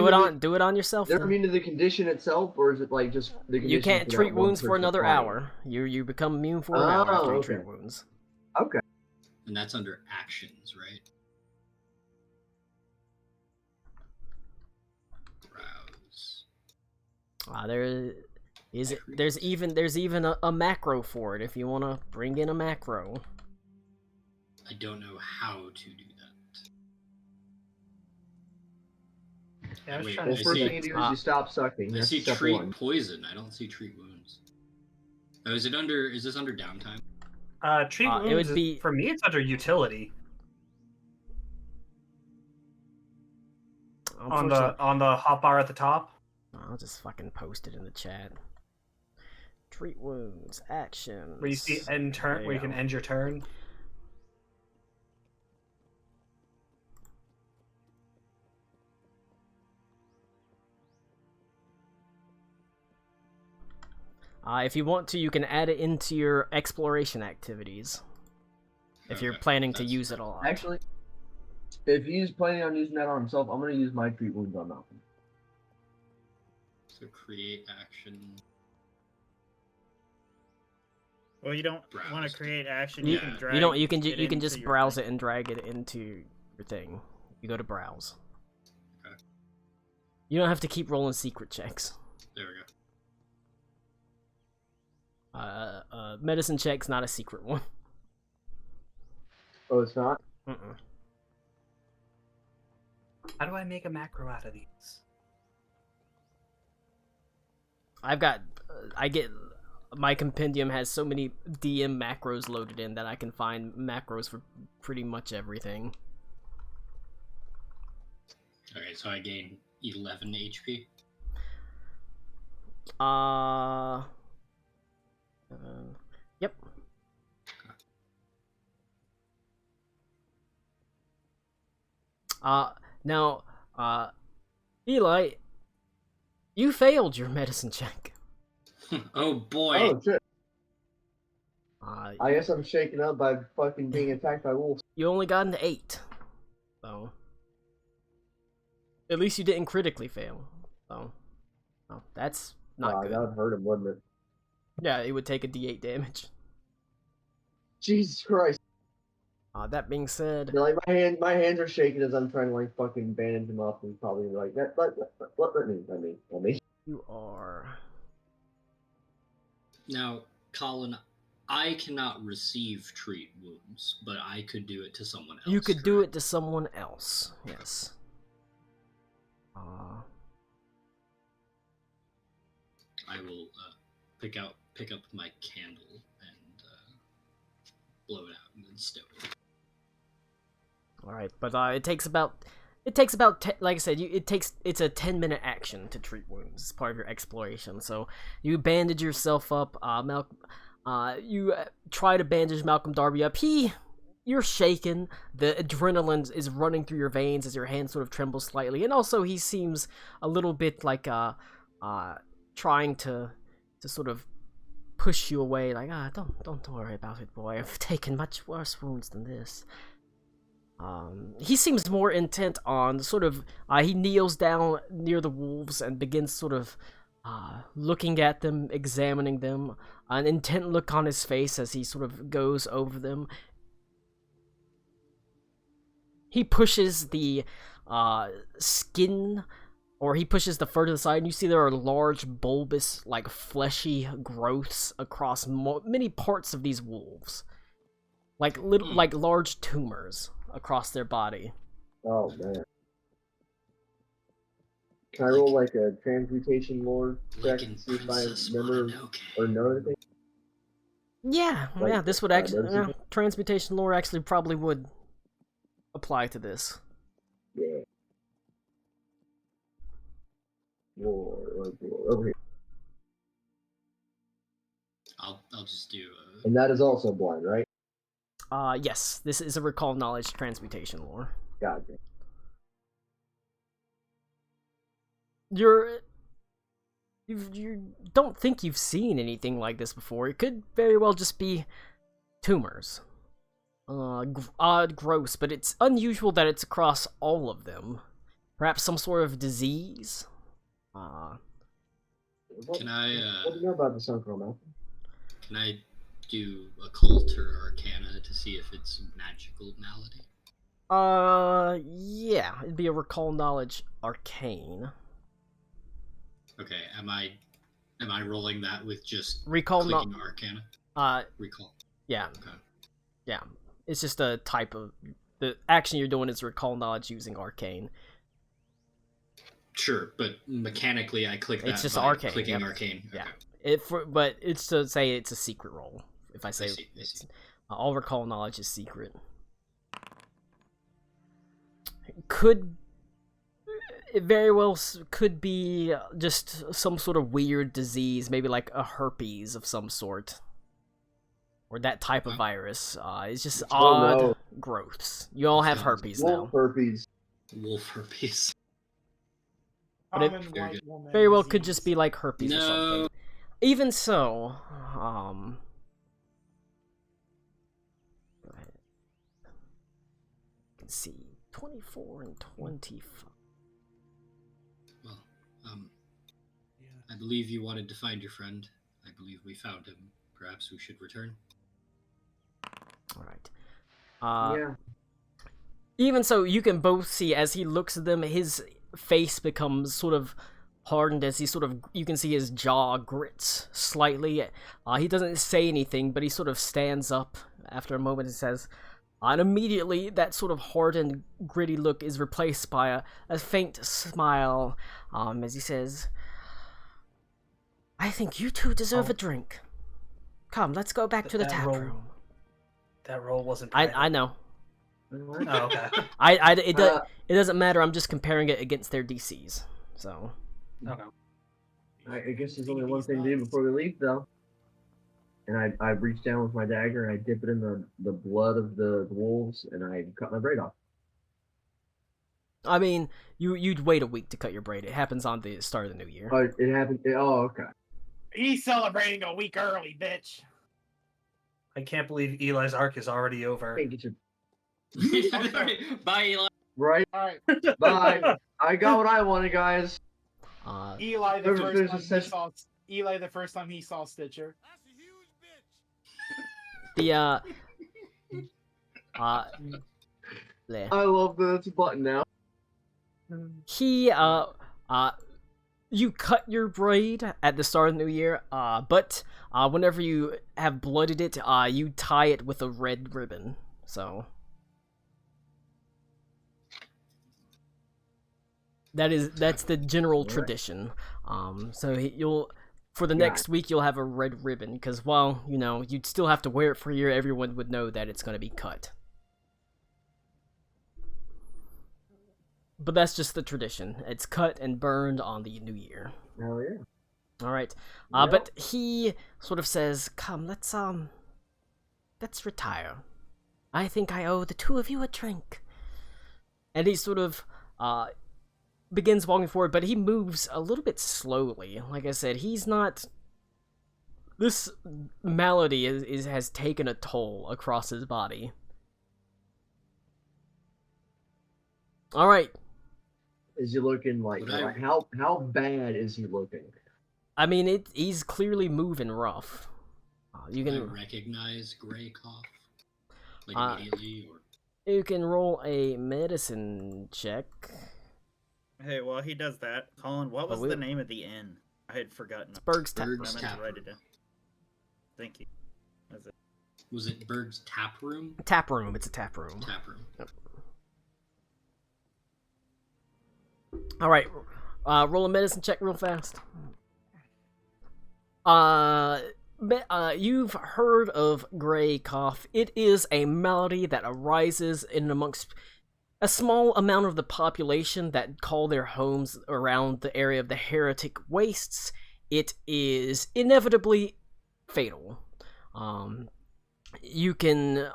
do it on yourself They're then. immune to the condition itself, or is it like just the condition? You can't for that treat one wounds for person another applying? hour. You become immune for an hour after you treat okay. wounds. Okay. And that's under actions, right? Browse. There's even a macro for it if you want to bring in a macro. I don't know how to do that. Yeah, I was Wait, trying Well, to first see. thing you do is you stop sucking. I That's see step treat one. poison. I don't see treat wounds. Oh, is this under downtime? Treat wounds. It would be for me. It's under utility on the hotbar at the top. I'll just fucking post it in the chat. Treat wounds, actions. Where you see end turn, where you can end your turn. If you want to, you can add it into your exploration activities. If you're planning to use it a lot. Actually, if he's planning on using that on himself, I'm gonna use my treat wounds on Malcolm. So create action. Well, you don't Browse. want to create action. You, You can drag. you don't. You can it just into browse your it and drag it into your thing. You go to browse. Okay. You don't have to keep rolling secret checks. There we go. Medicine check's not a secret one. Oh, it's not. Mm-mm. How do I make a macro out of these? My compendium has so many DM macros loaded in that I can find macros for pretty much everything. Okay, so I gain 11 HP. Yep. Now, Eli, you failed your medicine check. Oh boy. Oh shit! Uh, I guess I'm shaken up by fucking being attacked by wolves. you only got an 8. So, at least you didn't critically fail. So, that's not good. That would hurt him, wouldn't it? Yeah, it would take a D8 damage. Jesus Christ! That being said, You know, like my hands are shaking as I'm trying to like fucking bandage him up, and probably like let me. you are. Now, Colin, I cannot receive treat wounds, but I could do it to someone else. You could do correct? it to someone else. Yes. I will pick up my candle and blow it out and then stow it. All right, but it takes about like I said, it's a 10-minute action to treat wounds. It's part of your exploration. So you bandage yourself up. You try to bandage Malcolm Darby up. You're shaken. The adrenaline is running through your veins as your hand sort of trembles slightly, and also he seems a little bit like trying to sort of push you away. Like don't worry about it, boy. I've taken much worse wounds than this. He seems more intent on sort of, he kneels down near the wolves and begins sort of looking at them, examining them, an intent look on his face as he sort of goes over them. He pushes the skin, or he pushes the fur to the side, and you see there are large, bulbous, like fleshy growths across many parts of these wolves. Like like large tumors across their body. Oh man! Can I roll like a transmutation lore check Like in to see if I Princess remember Mononoke. or know anything? Yeah, Like, yeah. This would actually medicine? transmutation lore actually probably would apply to this. Yeah. Lore, over here. I'll just do And that is also blind, right? Yes. This is a recall knowledge transmutation lore. Gotcha. you don't think you've seen anything like this before. It could very well just be tumors. Odd, gross, but it's unusual that it's across all of them. Perhaps some sort of disease? What, Can I what do you know about the Sunken Mountain? can I do occult or arcana to see if it's magical malady? Yeah, it'd be a recall knowledge arcane. Okay, am I rolling that with just Recall not clicking arcana? Recall. yeah. Okay. Yeah. It's just a type of the action you're doing is recall knowledge using arcane. Sure, but mechanically I click that It's just by arcane, clicking yep. arcane. Okay. Yeah. But it's to say it's a secret roll. If I say I see. it's all recall knowledge is secret. It very well could be just some sort of weird disease, maybe like a herpes of some sort. Or that type of virus. It's just odd no. growths. You all have herpes now. Wolf herpes. Wolf herpes. But it Common white woman very well could disease. just be like herpes or No. something. Even so, go ahead. You can see 24 and 25. Well, Yeah. I believe you wanted to find your friend. I believe we found him. Perhaps we should return. All right. Yeah. Even so, you can both see as he looks at them, his face becomes sort of hardened as you can see his jaw grits slightly. He doesn't say anything, but he sort of stands up after a moment and says, and immediately that sort of hardened, gritty look is replaced by a faint smile as he says, I think you two deserve a drink. Come, let's go back to the That tap roll- room. That roll wasn't. I know. What? Oh, okay. It doesn't matter. I'm just comparing it against their DCs. So Okay. I guess there's only one thing to do before we leave, though. And I reach down with my dagger and I dip it in the blood of the wolves and I cut my braid off. I mean, you'd wait a week to cut your braid. It happens on the start of the new year. Oh, it happened. Oh, okay. He's celebrating a week early, bitch. I can't believe Eli's arc is already over. Hey, get your Bye, Eli. right. All right. Bye. I got what I wanted, guys. Eli, There's a the first time he saw Stitcher. the there. I love that it's a button now. He you cut your braid at the start of the new year, but whenever you have blooded it, you tie it with a red ribbon. So that's the general tradition. So you'll for the next week you'll have a red ribbon because while you'd still have to wear it for a year, everyone would know that it's going to be cut. But that's just the tradition. It's cut and burned on the new year. Hell yeah. All right. Yep. But he sort of says, "Come, let's retire. I think I owe the two of you a drink." And he sort of begins walking forward, but he moves a little bit slowly. Like I said, he's not. This malady has taken a toll across his body. All right. Is he looking like how bad is he looking? I mean, he's clearly moving rough. You Can I can recognize Gray Cough? Like immediately? Or... You can roll a medicine check. Hey, while he does that, Colin, what was the name of the inn? I had forgotten. It's Berg's Tap I Room. Berg's meant Tap to write it down. Thank you. Was it Berg's Tap Room? Tap room. It's a tap room. Tap Room. Yep. All right, roll a medicine check real fast. You've heard of Gray Cough. It is a malady that arises in amongst a small amount of the population that call their homes around the area of the Heretic Wastes. It is inevitably fatal. You can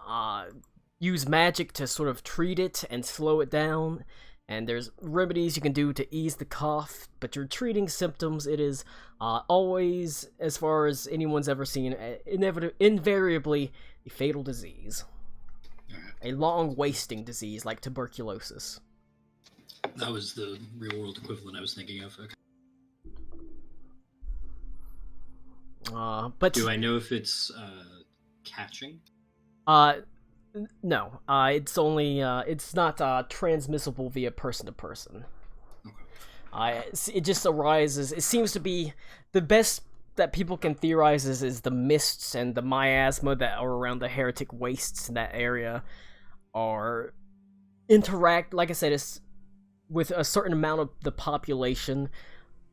use magic to sort of treat it and slow it down. and there's remedies you can do to ease the cough, but you're treating symptoms. It is always, as far as anyone's ever seen, invariably a fatal disease. A long wasting disease like tuberculosis. That was the real world equivalent I was thinking of. Okay. But do I know if it's catching? No. It's only it's not transmissible via person to person. Okay. It just arises. It seems to be the best that people can theorize is the mists and the miasma that are around the heretic wastes in that area are interact. Like I said, it's with a certain amount of the population.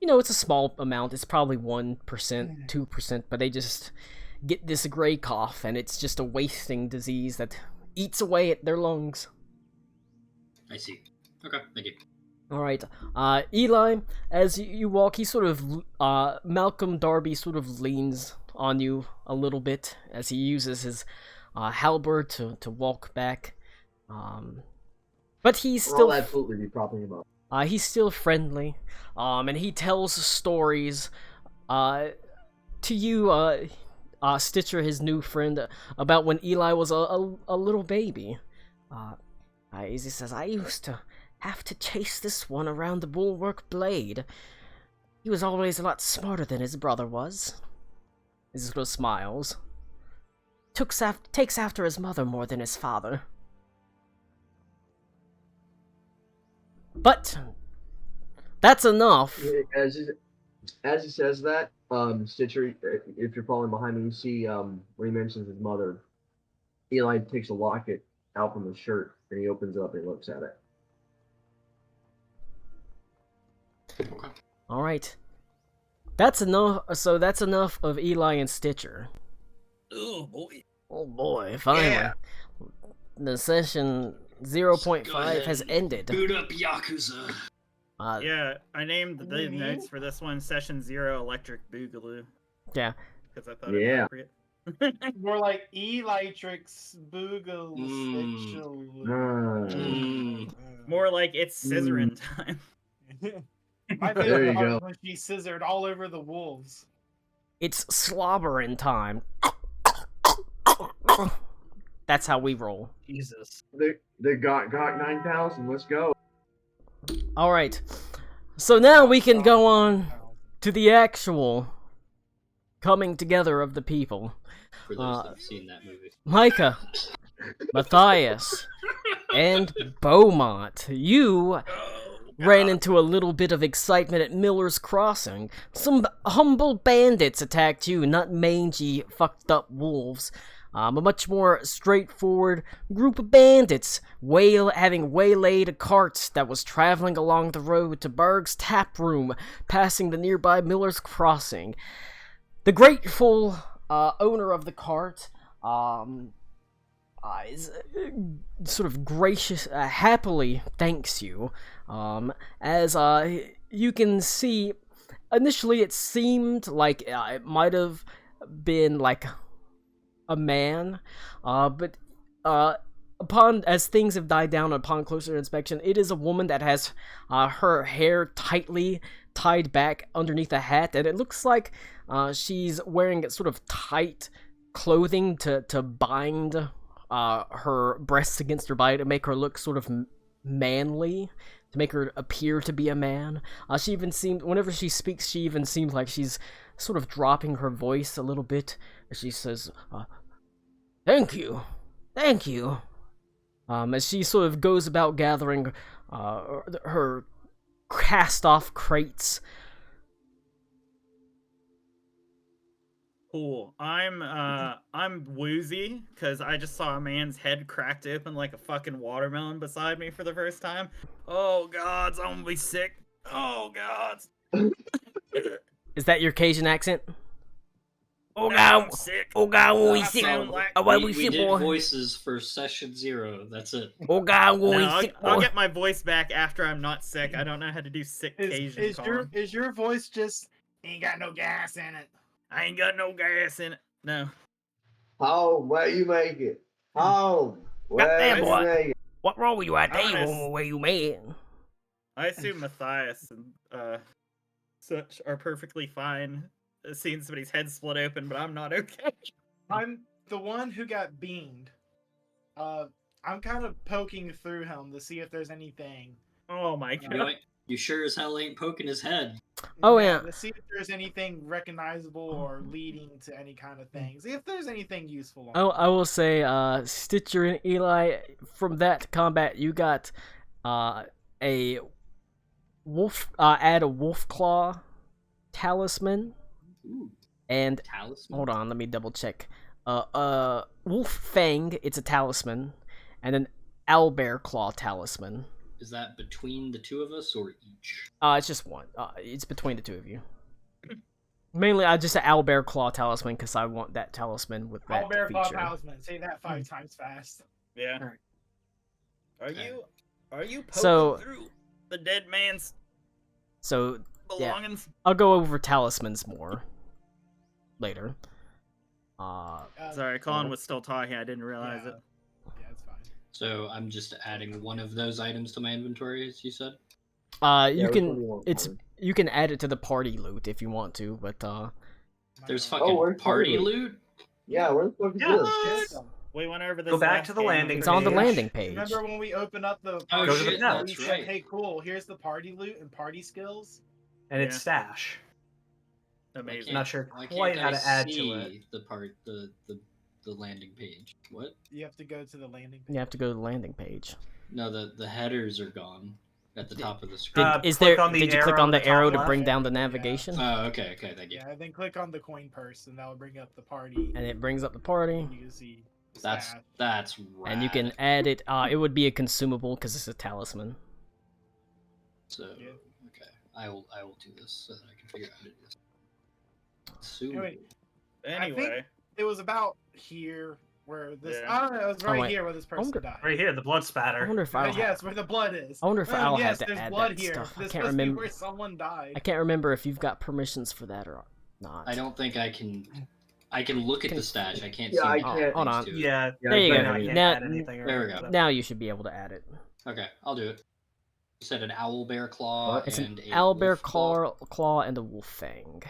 You know, it's a small amount. It's probably 1%, 2%, but they just get this gray cough, and it's just a wasting disease that eats away at their lungs. I see. Okay, thank you. Alright, Eli, as you walk, he sort of, Malcolm Darby sort of leans on you a little bit as he uses his halberd to walk back. But he's still... All that food would be propping him up. He's still friendly, and he tells stories, to you, Stitcher, his new friend, about when Eli was a little baby. He says, I used to have to chase this one around the bulwark blade. He was always a lot smarter than his brother was. He sort of smiles. Takes after his mother more than his father. But that's enough. As he says that, Stitcher, if you're following behind me, you see where he mentions his mother. Eli takes a locket out from his shirt and he opens it up and he looks at it. Okay. All right. That's enough. So that's enough of Eli and Stitcher. Oh boy. Oh boy! Finally, Yeah. The session 0.5 Go ahead. has ended. Boot up Yakuza. Yeah, I named the notes for this one Session 0 Electric Boogaloo. Yeah. Because I thought it was Yeah. appropriate. More like Elytrix Boogle More like it's scissoring time. My There favorite you part go. is when she scissored all over the wolves. It's slobbering time. That's how we roll. Jesus. The Gok 9000, let's go. Alright. So now we can go on to the actual coming together of the people. For those that have seen that movie. Micah, Matthias, and Beaumont, you ran into a little bit of excitement at Miller's Crossing. Some humble bandits attacked you, not mangy, fucked up wolves. A much more straightforward group of bandits, having waylaid a cart that was traveling along the road to Berg's Tap Room, passing the nearby Miller's Crossing. The grateful owner of the cart is sort of gracious, happily thanks you. As you can see, initially it seemed like it might have been like a man, but as things have died down upon closer inspection, it is a woman that has her hair tightly tied back underneath a hat, and it looks like she's wearing sort of tight clothing to bind her breasts against her body to make her look sort of manly, to make her appear to be a man. She even seems, whenever she speaks, she even seems like she's sort of dropping her voice a little bit. She says, thank you. As she sort of goes about gathering her cast-off crates. Cool. I'm woozy because I just saw a man's head cracked open like a fucking watermelon beside me for the first time. Oh gods, I'm gonna be sick. Oh gods. Is that your Cajun accent? Oh No, god, I'm sick. oh god, I we sick. sound like- Oh, why we we sick, did boy? voices for session 0. That's it. Oh god, No, we I'll, sick, I'll boy. get my voice back after I'm not sick. I don't know how to do sick Cajun calm. Is your voice just ain't got no gas in it? I ain't got no gas in it. No. Home, where you make it? Home, where Goddamn, you boy. make it? What wrong with you out there? Honest. Where you mad? I assume Matthias and such are perfectly fine seeing somebody's head split open, but I'm not okay. I'm the one who got beamed. I'm kind of poking through him to see if there's anything. Oh my You, god. you sure as hell ain't poking his head. Oh, yeah. To see if there's anything recognizable or leading to any kind of things. If there's anything useful. I will say, Stitcher and Eli, from that combat, you got a wolf. Add a wolf claw talisman, Ooh, and talisman. hold on, let me double check. Wolf fang, it's a talisman, and an owlbear claw talisman. Is that between the two of us or each? It's just one. It's between the two of you. Mainly, I just an owlbear claw talisman because I want that talisman with that Owlbear claw feature. talisman. Say that 5 times fast. Yeah. Alright. Are you poking So- through the dead man's So belongings? I'll go over talismans more later. Sorry, Colin was still talking. I didn't realize yeah. it. Yeah, it's fine. So I'm just adding one of those items to my inventory, as you said. You Yeah, which one do can you want, it's Colin? you can add it to the party loot if you want to, but There's Might fucking where's party party loot. Yeah, where the fuck is Yeah. this? not- We went over this. Go back last to the game. landing it's on the page. landing page. Remember when we opened up the Oh, Go to the shit, notes. we that's said, right. hey, cool, here's the party loot and party skills. And it's Yeah. stash. Amazing. Not sure Why quite can't how I to add to see it. the part, the landing page? What? You have to go to the landing page. You have to go to the landing page. No, the headers are gone at the top of the Did, screen. is click there? on the Did you click arrow on in the the arrow top to bring left. down the Yeah. navigation? Oh, okay, thank you. Yeah, then click on the coin purse, and that'll bring up the party. And it brings up the party, And you can see the That's stash. that's rad. and you can add it. It would be a consumable because it's a talisman. So Yeah. okay, I will do this so that I can figure out how to do this. So, Anyway, Anyway, It was about here where this. Yeah. I don't know. It was right wait. here where this person wonder- died. Right here, the blood spatter. I wonder if I'll. Yes, where the blood is. I wonder if I'll yes, have to there's add blood that here. stuff. I This can't must be remember. where someone died. I can't remember if you've got permissions for that or not. I don't think I can. I can look at Can- the stash. I can't Yeah, see. I any can't- hold things on. to it. Yeah. Yeah, There you I go. Now can't I do can't Now- add anything. there we go. Now you should be able to add it. Okay, I'll do it. You said an owl bear claw What? It's and an a owlbear wolf claw and a wolf fang.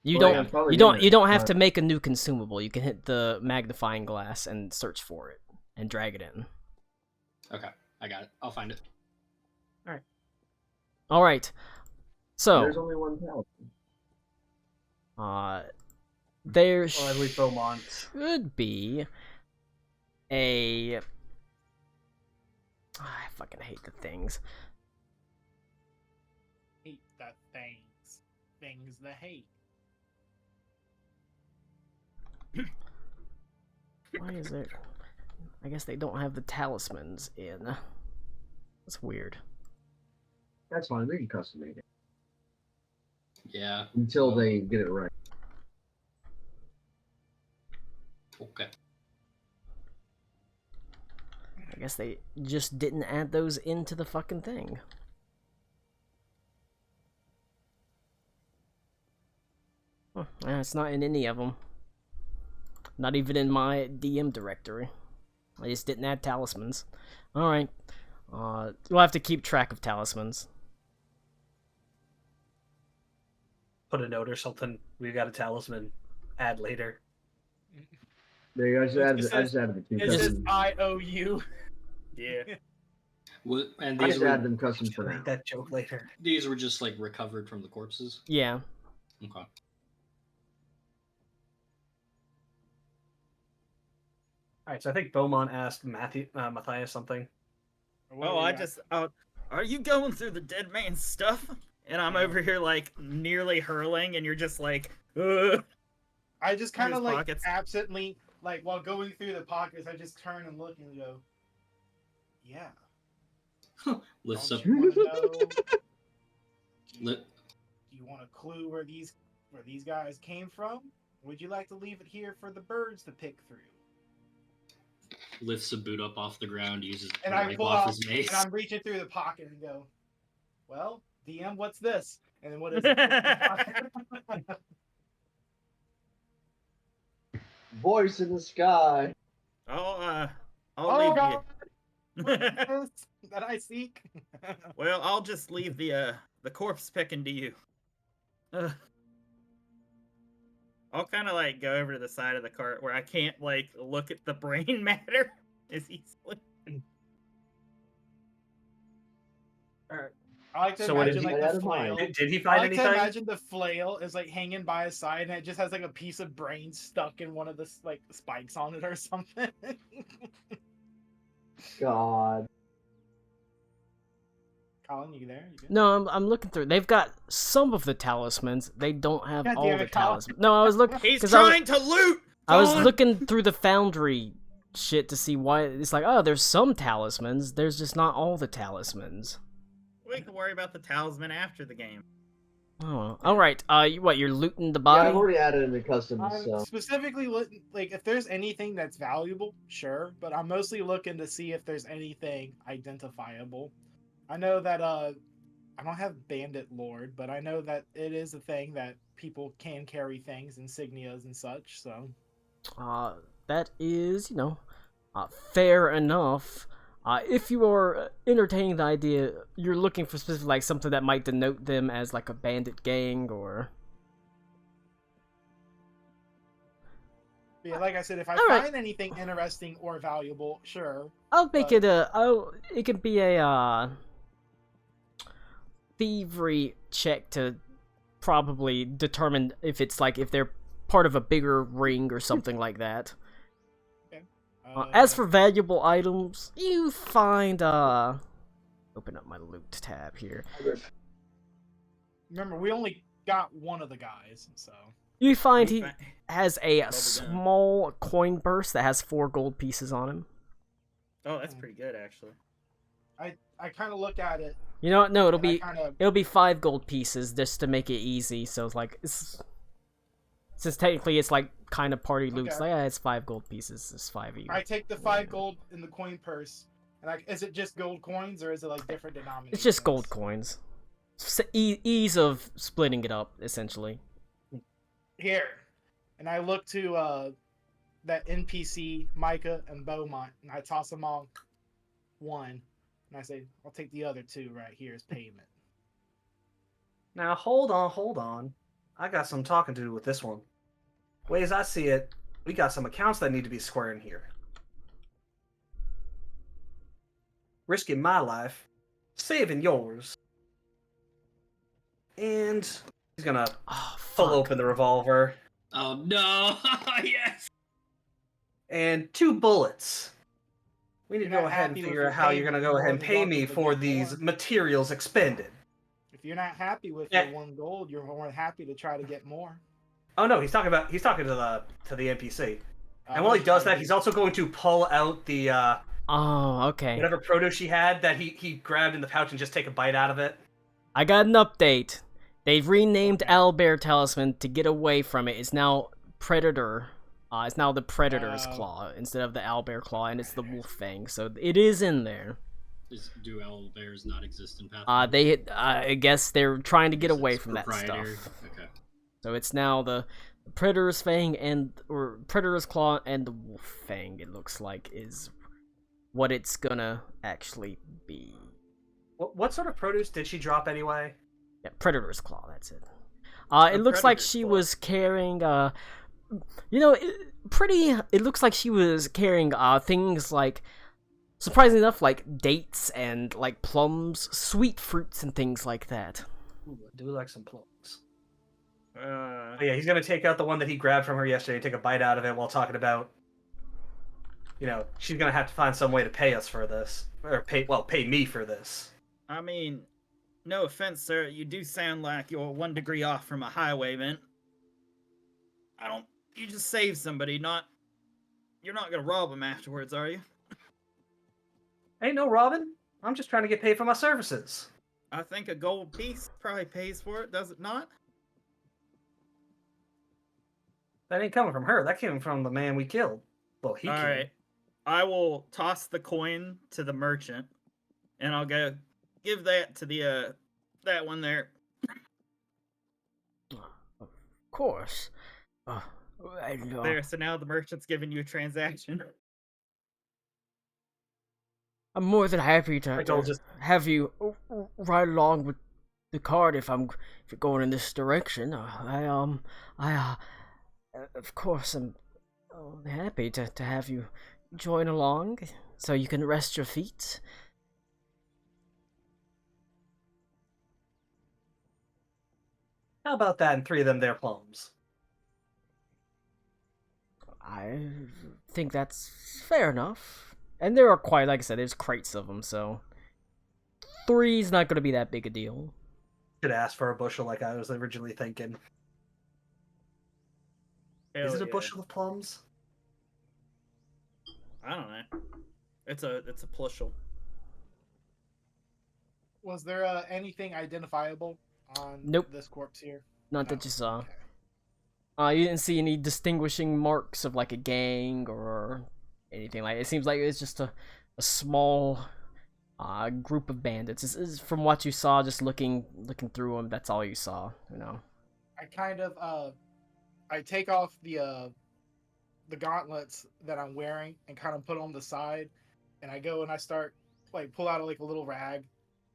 You Well, don't yeah, probably you don't need you it, don't have but- to make a new consumable. You can hit the magnifying glass and search for it and drag it in. Okay, I got it. I'll find it. All right. So There's only one talisman. there Well, I believe Beaumont. should be a. I fucking hate the things. Hate the things. Things the hate. Why is it? I guess they don't have the talismans in. That's weird. That's fine. They can custom make it Yeah. until they get it right. Okay. I guess they just didn't add those into the fucking thing. It's not in any of them. Not even in my DM directory. I just didn't add talismans. Alright. We'll have to keep track of talismans. Put a note or something. We got a talisman. Add later. There you go. I just It added, I says- just added the two It says custom. IOU. yeah. What, and I these just were added them custom for Make now. that joke later. these were just like recovered from the corpses. Yeah. Okay. Alright, so I think Beaumont asked Matthias something. Oh, I just. Are you going through the dead man's stuff? And I'm over here like nearly hurling, and you're just like, ugh. I just kind his of like pockets. absently, like while going through the pockets, I just turn and look and go, yeah. Lifts Don't up. you wanna know? Li- Do you want a clue where these guys came from? Would you like to leave it here for the birds to pick through? lifts a boot up off the ground, uses it And to I wipe pull off out, his mace. and I'm reaching through the pocket and go, well, DM, what's this? And then what is it? Voice in the sky. I'll Oh, leave God. you. that I seek. Well, I'll just leave the corpse picking to you. Ugh. I'll kind of like go over to the side of the cart where I can't like look at the brain matter as easily. Alright. I like to So what did imagine he- like Out the of mind. flail. Did he I find like to anything? imagine the flail is like hanging by his side, and it just has like a piece of brain stuck in one of the like spikes on it or something. God. Colin, you there? You good? No, I'm looking through. They've got some of the talismans. They don't have God all damn the it, Colin. talismans. No, I was looking. He's 'cause trying to loot. I was Colin! looking through the foundry shit to see why. It's like, oh, there's some talismans. There's just not all the talismans. We can worry about the talisman after the game. Oh, all right. You're looting the Yeah, body? I've already added into customs, I'm so. specifically like if there's anything that's valuable, sure, but I'm mostly looking to see if there's anything identifiable. I know that I don't have Bandit Lord, but I know that it is a thing that people can carry things, insignias and such. So That is, fair enough. If you are entertaining the idea, you're looking for specific, like something that might denote them as like a bandit gang, or yeah, like I said, if I All right. find anything interesting or valuable, sure. I'll make But- it can be a thievery check to probably determine if it's like if they're part of a bigger ring or something like that. As for valuable items, you find open up my loot tab here. remember, we only got one of the guys, so You find We he fi- has a Bubblegum. small coin purse that has 4 gold pieces on him. Oh, that's pretty good actually. I kind of look at it. You know what? No, It'll it'll be 5 gold pieces just to make it easy. So it's like since technically it's like kind of party loot. It's Okay. like, it's 5 gold pieces. It's 5 even. I take the 5 gold in the coin purse, and is it just gold coins or is it like different denominations? It's just gold coins. Ease of splitting it up, essentially. Here, and I look to that NPC Micah and Beaumont, and I toss them all one, and I say, "I'll take the other 2 right here as payment." Now hold on. I got some talking to do with this one. Way as I see it, we got some accounts that need to be squaring here. Risking my life, saving yours. And he's gonna Oh, pull fuck. open the revolver. Oh no! Yes. And 2 bullets. We need to You're go not ahead and happy with figure your out how you're payment, gonna go you're ahead and more pay than me welcome to for get these more. materials expended. If you're not happy with Yeah. your 1 gold, you're more than happy to try to get more. Oh no, he's talking to the NPC. And while he Just does trying that, to he's get- also going to pull out the Oh, okay. whatever produce he had that he grabbed in the pouch and just take a bite out of it. I got an update. They've renamed Okay. Owlbear Talisman to get away from it. It's now Predator. It's now the Predator's Oh. Claw instead of the Owlbear Claw, and it's the Wolf Fang. So it is in there. Do owl bears not exist in Pathfinder? I guess they're trying to get It's away from that proprietary? stuff. Okay. So it's now the Predator's Fang or Predator's Claw and the Wolf Fang. It looks like is what it's gonna actually be. What sort of produce did she drop anyway? Yeah, Predator's Claw. That's it. It looks like Predator's she Claw. was carrying it looks like she was carrying things like, surprisingly enough, like dates and like plums, sweet fruits and things like that. Ooh, I do like some plums. Uh, But yeah, he's gonna take out the one that he grabbed from her yesterday and take a bite out of it while talking about, she's gonna have to find some way to pay us for this, or pay me for this. I mean, no offense, sir. You do sound like you're 1 degree off from a highwayman. You just saved somebody, you're not gonna rob them afterwards, are you? Ain't no Robin. I'm just trying to get paid for my services. I think a gold piece probably pays for it, does it not? That ain't coming from her. That came from the man we killed. Well, he All killed. right. I will toss the coin to the merchant, and I'll go give that to the that one there. Of course. There. So now the merchant's giving you a transaction. I'm more than happy to Rachel just have you ride along with the cart if you're going in this direction. Of course I'm happy to have you join along so you can rest your feet. how about that and 3 of them there plums? I think that's fair enough. And there are quite, like I said, there's crates of them, so 3's not going to be that big a deal. Should ask for a bushel like I was originally thinking. Hell Is it a yeah. bushel of plums? I don't know. It's a plushel. Was there anything identifiable on Nope. this corpse here? Not No. that you saw. Okay. You didn't see any distinguishing marks of like a gang or anything like it. It seems like it's just a small group of bandits. It's from what you saw, just looking through them. That's all you saw, you know. I kind of I take off the gauntlets that I'm wearing and kind of put on the side, and I go and I start like pull out like a little rag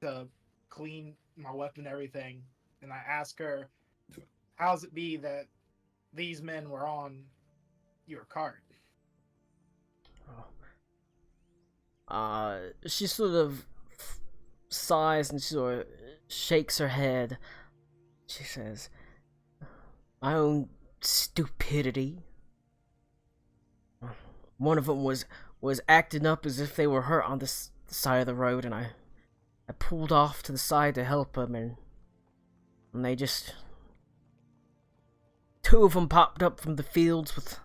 to clean my weapon and everything, and I ask her, "How's it be that these men were on your cart?" She sort of sighs and sort of shakes her head. She says, "My own stupidity. One of them was acting up as if they were hurt on this side of the road, and I pulled off to the side to help them, and they just 2 of them popped up from the fields with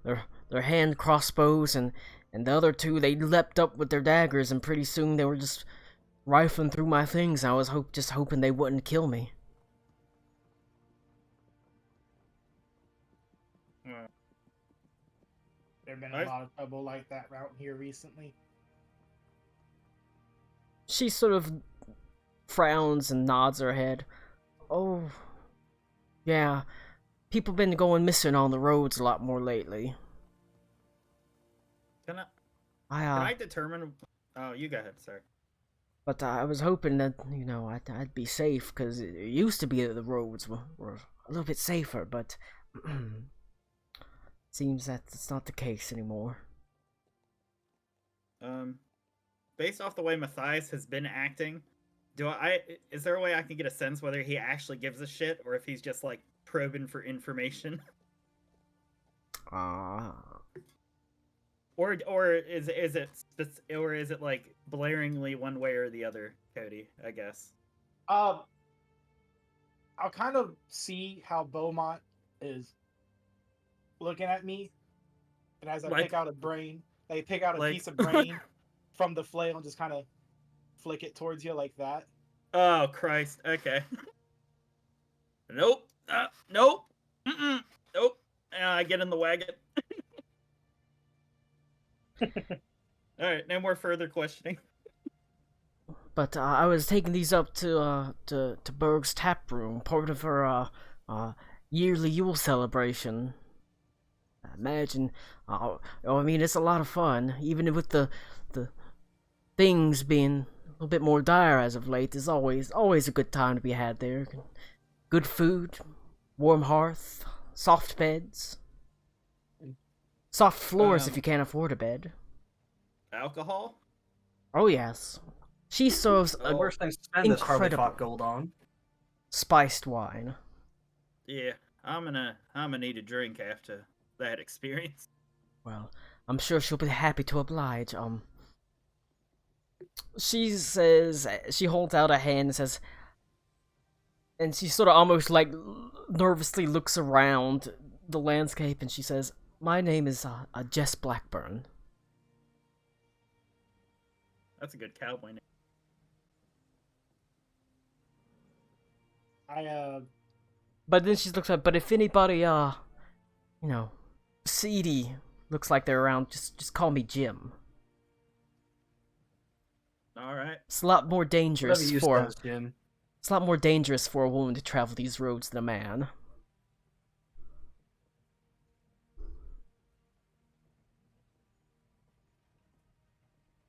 their hand crossbows, and the other 2 they leapt up with their daggers, and pretty soon they were just rifling through my things. I was just hoping they wouldn't kill me." There've been a lot of trouble like that around here recently. She sort of frowns and nods her head. "Oh, yeah. People been going missing on the roads a lot more lately. Can I I determine? Oh, you go ahead, sir. But I was hoping that, you know, I'd be safe, because it used to be that the roads were a little bit safer, but seems that it's not the case anymore." Based off the way Matthias has been acting, is there a way I can get a sense whether he actually gives a shit or if he's just like probing for information? Or is it like blaringly one way or the other, Cody? I guess. I'll kind of see how Beaumont is looking at me, and as I Like- pick out a brain, they pick out a like- piece of brain from the flail and just kind of flick it towards you like that. Oh Christ! Okay. Nope. Nope. Mm-mm. Nope. I get in the wagon. All right. No more further questioning. But I was taking these up to Berg's tap room, part of her yearly Yule celebration. Imagine, I mean, it's a lot of fun, even with the things being a little bit more dire as of late. There's always a good time to be had there. Good food, warm hearth, soft beds, soft floors if you can't afford a bed. Alcohol? Oh yes, she serves The a worst thing to spend this hardly incredible fought gold on. spiced wine. Yeah, I'm gonna need a drink after that experience. Well, I'm sure she'll be happy to oblige. She says, she holds out a hand and says, and she sort of almost like nervously looks around the landscape, and she says, "My name is Jess Blackburn." That's a good cowboy name. But then she looks at, but if anybody, you know, seedy looks like they're around, just call me Jim. All right. It's a lot more dangerous Whatever you for says, Jim. it's a lot more dangerous for a woman to travel these roads than a man.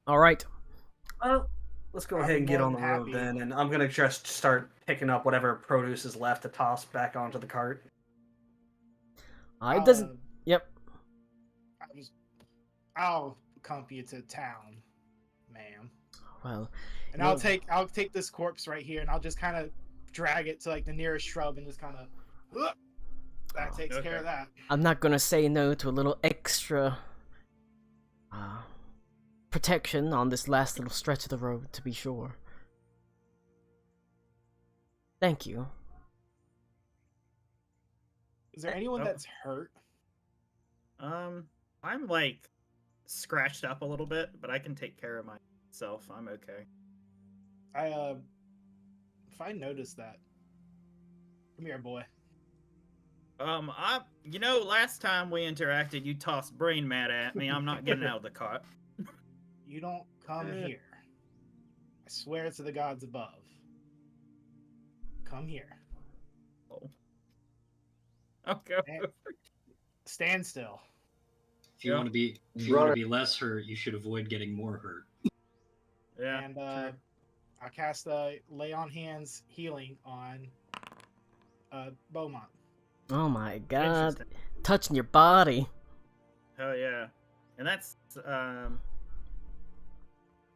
All right. Well, let's go I'll ahead be and get more on the than road happy. then, and I'm gonna just start picking up whatever produce is left to toss back onto the cart. It doesn't. Yep. I'll accompany you to town, ma'am. Well, And no. I'll take this corpse right here, and I'll just kind of drag it to like the nearest shrub, and just kind of. That Oh, takes care okay. of that. I'm not gonna say no to a little extra protection on this last little stretch of the road, to be sure. Thank you. Is there anyone Oh. that's hurt? I'm like scratched up a little bit, but I can take care of myself. I'm okay. If I notice that, come here, boy. Last time we interacted, you tossed brain mat at me. I'm not getting out of the cart. You don't come here. I swear to the gods above. Come here. Oh. Okay. Stand still. If you want to be less hurt, you should avoid getting more hurt. Yeah. And true. I cast lay on hands healing on Beaumont. Oh my god. Interesting. Touching your body. Hell yeah. And that's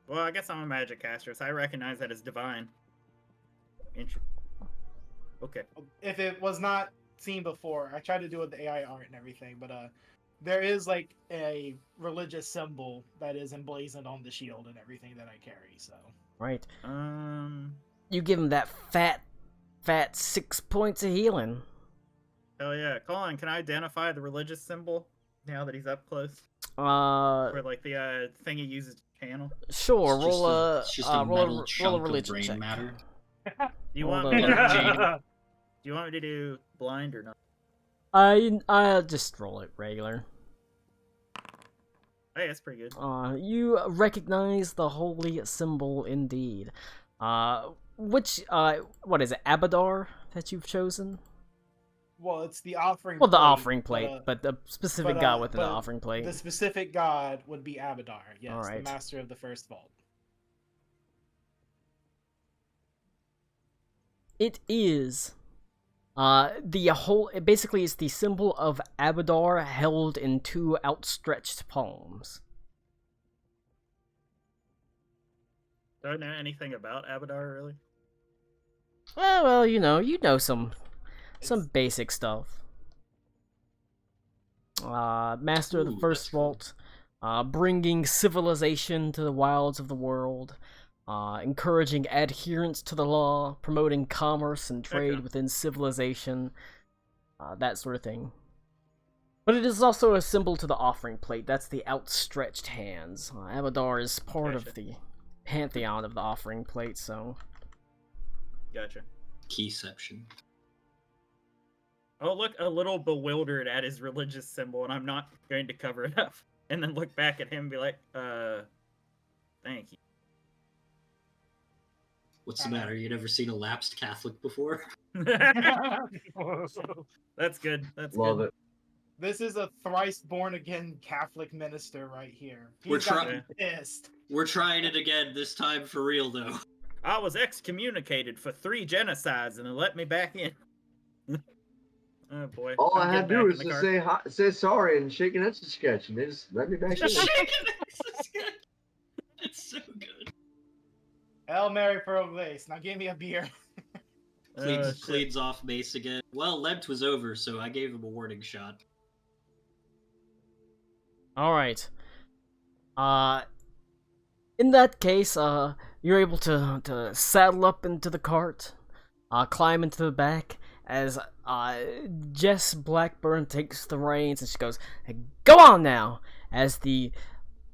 well, I guess I'm a magic caster, so I recognize that as divine. Okay. If it was not seen before, I tried to do it with the AI art and everything, but there is like a religious symbol that is emblazoned on the shield and everything that I carry. So Right. Um. You give him that fat 6 points of healing. Hell yeah, Colin. Can I identify the religious symbol now that he's up close? Uh, Or like the thing he uses to channel? sure. It's Roll a it's just a metal chunk roll a of religion brain check. matter. Do you Hold want me on. to? Do you want me to do blind or not? I just roll it regular. Hey, that's pretty good. You recognize the holy symbol indeed. What is it, Abadar that you've chosen? well, it's the offering. Well, the plate, offering plate, but the specific but, god within the but offering plate. The specific god would be Abadar. Yes, Alright. the master of the first vault. It is. It basically is the symbol of Abadar held in two outstretched palms. Do I know anything about Abadar, really? Well, you know some It's- basic stuff. Master of the Ooh, First that's cool. Vault, bringing civilization to the wilds of the world, encouraging adherence to the law, promoting commerce and trade Okay. within civilization, that sort of thing. But it is also a symbol to the offering plate. That's the outstretched hands. Abadar is part Gotcha. of the pantheon of the offering plate, so... Gotcha. Keyception. I'll look a little bewildered at his religious symbol, and I'm not going to cover it up. And then look back at him and be like, thank you. What's the matter? You never seen a lapsed Catholic before? That's good. That's Love good. it. This is a thrice born again Catholic minister right here. We're He's got trying- me pissed. We're trying it again, this time for real though. I was excommunicated for 3 genocides, and they let me back in. Oh boy. All I'm I had to getting do back was in the to car. say hi, say sorry and shake an extra sketch, and they just let me back in. It's so good. Hail Mary for Oblace. Now give me a beer. Cleans, Shit. cleans off Mace again. Well, Lent was over, so I gave him a warning shot. Alright. In that case, you're able to saddle up into the cart, climb into the back, as Jess Blackburn takes the reins and she goes, "Hey, go on now!" As the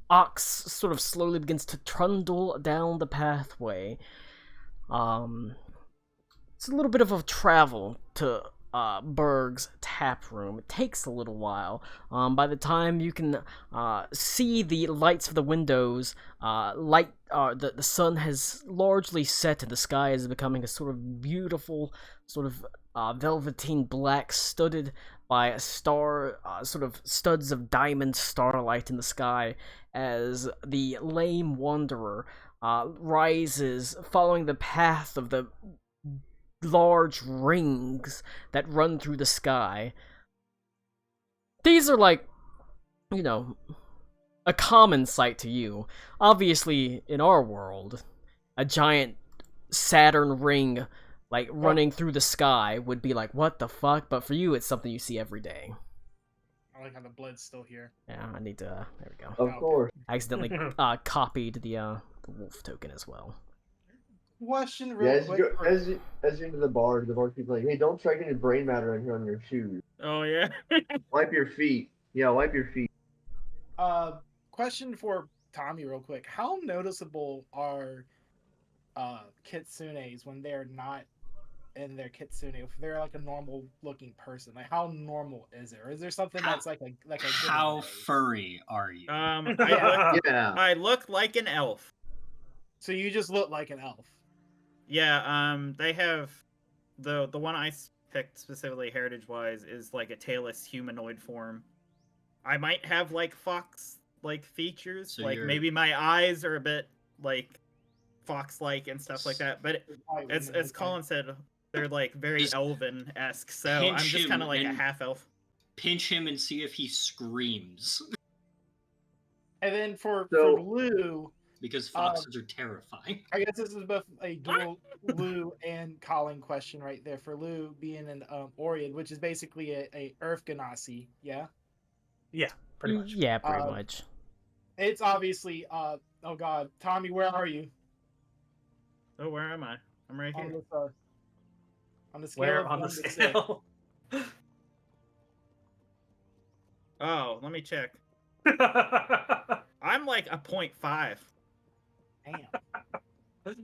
ox sort of slowly begins to trundle down the pathway. It's a little bit of a travel to Berg's tap room. It takes a little while. By the time you can see the lights of the windows, the sun has largely set and the sky is becoming a sort of beautiful, sort of velveteen black, studded by a star, sort of studs of diamond starlight in the sky, as the lame wanderer rises, following the path of the large rings that run through the sky. These are like, you know, a common sight to you. Obviously, in our world, a giant Saturn ring, like, running through the sky would be like, what the fuck? But for you, it's something you see every day. I like how the blood's still here. Yeah, I need to, there we go. Of course. I accidentally copied the wolf token as well. Question Yeah, real as quick. you, as you as you enter the bar keeps like, hey, don't strike any brain matter on your shoes. Oh yeah. Wipe your feet. Yeah, wipe your feet. Question for Tommy real quick. How noticeable are kitsunes when they're not in their kitsune? If they're like a normal looking person, like how normal is it? Or is there something that's like a How giveaway? furry are you? Yeah. I look like an elf. So you just look like an elf. Yeah, they have the one I picked specifically heritage wise is like a tailless humanoid form. I might have like fox like features, So like you're- maybe my eyes are a bit like fox like and stuff like that. But as Colin said, they're like very Just elven esque. So I'm pinch just him kind of like a and- half elf. Pinch him and see if he screams. And then for So- Lou, Because foxes are terrifying. I guess this is both a dual Lou and Colin question right there. For Lou being an Oread, which is basically a Earth Ganassi, yeah. Pretty much. Yeah, pretty Uh, much. It's obviously oh god, Tommy, where are you Oh, where am I? I'm right on here. this on the scale Where of on the 1 to 6? scale? Oh, let me check. I'm like a 0.5. Damn.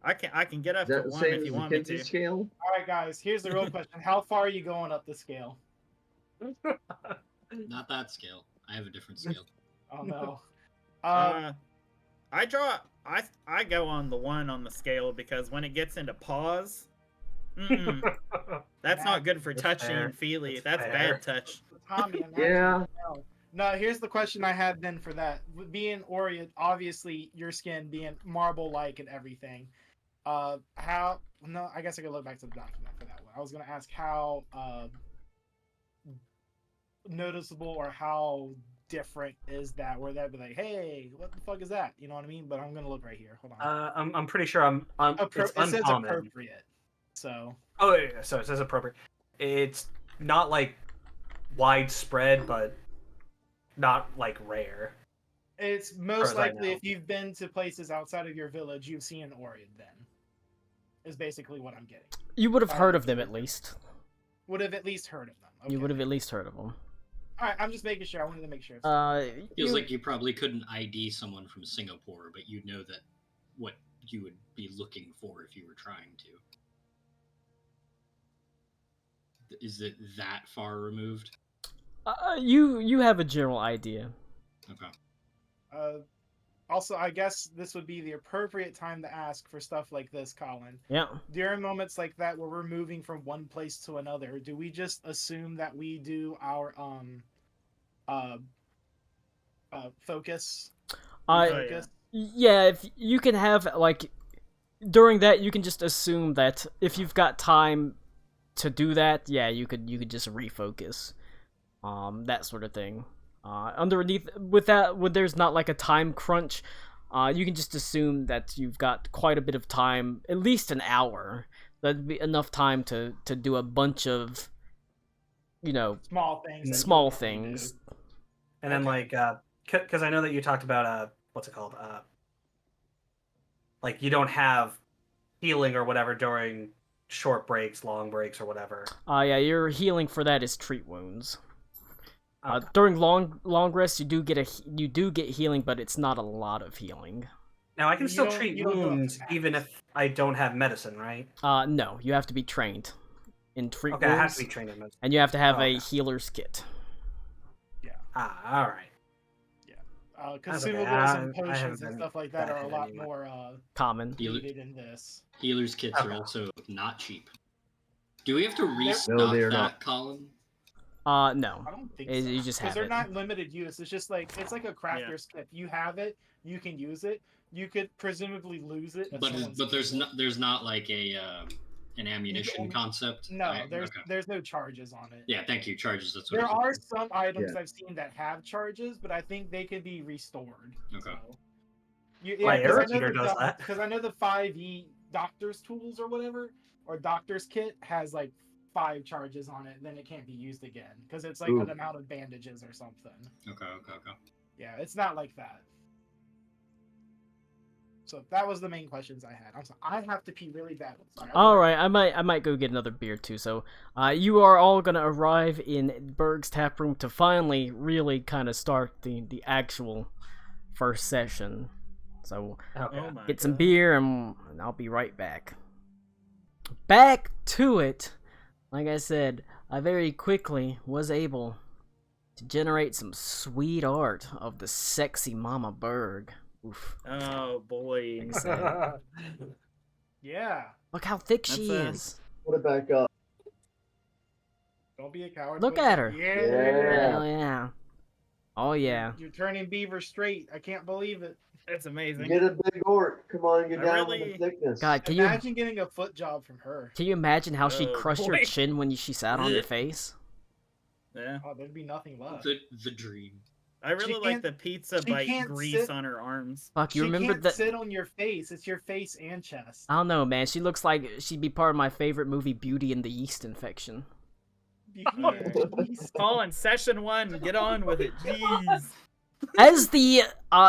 I can get up Is to that the 1 same if as you the want me Kinsey to. scale? All right, guys. Here's the real question: how far are you going up the scale? Not that scale. I have a different scale. Oh no. I go on the 1 on the scale because when it gets into pause, that's not good for That's touchy fair. and feely. That's That's fair. bad touch. Tommy, I'm Yeah. actually- No, here's the question I had then for that. With being Orient, obviously your skin being marble-like and everything. How? No, I guess I could look back to the document for that one. I was gonna ask how noticeable or how different is that? Where that'd be like, hey, what the fuck is that? You know what I mean? But I'm gonna look right here. Hold on. I'm pretty sure it's It says uncommon. appropriate. So Oh yeah, so it says appropriate. It's not like widespread, but not like rare. it's as most I likely know. if you've been to places outside of your village, you've seen an Orient then. Is basically what I'm getting. You would have heard of them at least. Would have at least heard of them. Okay. You would have at least heard of them. Alright, I'm just making sure. I wanted to make sure. Feels like you probably couldn't ID someone from Singapore, but you'd know that what you would be looking for if you were trying to. Is it that far removed? You have a general idea. Okay. Also, I guess this would be the appropriate time to ask for stuff like this, Colin. Yeah. During moments like that where we're moving from one place to another, do we just assume that we do our focus? Focus? Yeah, if you can have like during that you can just assume that if you've got time to do that, yeah, you could just refocus. That sort of thing. Underneath with that, when there's not like a time crunch, you can just assume that you've got quite a bit of time, at least an hour. That'd be enough time to do a bunch of, Small things. that you small normally things. do. And then like because I know that you talked about what's it called? Like you don't have healing or whatever during short breaks, long breaks, or whatever. Yeah, your healing for that is treat wounds. Okay. During long rests, you do get healing, but it's not a lot of healing. Now I can You still don't- treat you don't go up to wounds max. even if I don't have medicine, right? No, you have to be trained in treat Okay, I wounds, have to be trained in medicine. and you have to have Oh, a okay. healer's kit. All right. That's okay. Consumables and I potions haven't and been stuff like that are a bad lot anymore. more Common. needed in this. Healer's kits are Okay. also not cheap. Do we have to restock No, they are that, not. Colin? No. I don't think You so. just Because have they're it. not limited use. It's just like it's like a crafter's kit. You have it, you can use it. You could presumably lose it. If someone But steals it. there's not like a an ammunition only- concept. No, Right? there's Okay. there's no charges on it. Yeah, thank you. Charges. That's what. There I was are looking some items Yeah. I've seen that have charges, but I think they could be restored. Okay. So. You, My because I arrow know eater does that. Because I know the 5e doctor's tools or whatever, or doctor's kit has like 5 charges on it, then it can't be used again because it's like Ooh. an amount of bandages or something. Okay. Yeah, it's not like that. So that was the main questions I had. I'm sorry, I have to pee really bad. Sorry, All right, I might go get another beer too. So, you are all gonna arrive in Berg's tap room to finally really kind of start the actual first session. So, Okay. Oh my get some God. beer and I'll be right back. Back to it. Like I said, I very quickly was able to generate some sweet art of the sexy Mama Berg. Oof. Oh boy. Like I said, Yeah, look how thick she That's, is. Put it back up. don't be a coward. Look put- at her. Yeah. Hell yeah. Oh yeah. You're turning Beaver straight. I can't believe it. That's amazing. Get a big orc. Come on, get I down really- with the thickness. God, can you Imagine getting a foot job from her. imagine how she'd Oh, crush your boy. chin when she sat on your face? Yeah. Oh, there'd be nothing left. the dream. I really like can't- the pizza she bite can't grease sit- on her arms. Fuck, you She remember can't that? sit on your face. It's your face and chest. I don't know, man. She looks like she'd be part of my favorite movie, Beauty and the Yeast Infection. Jeez. Colin, session 1, get on with it. Jeez. As the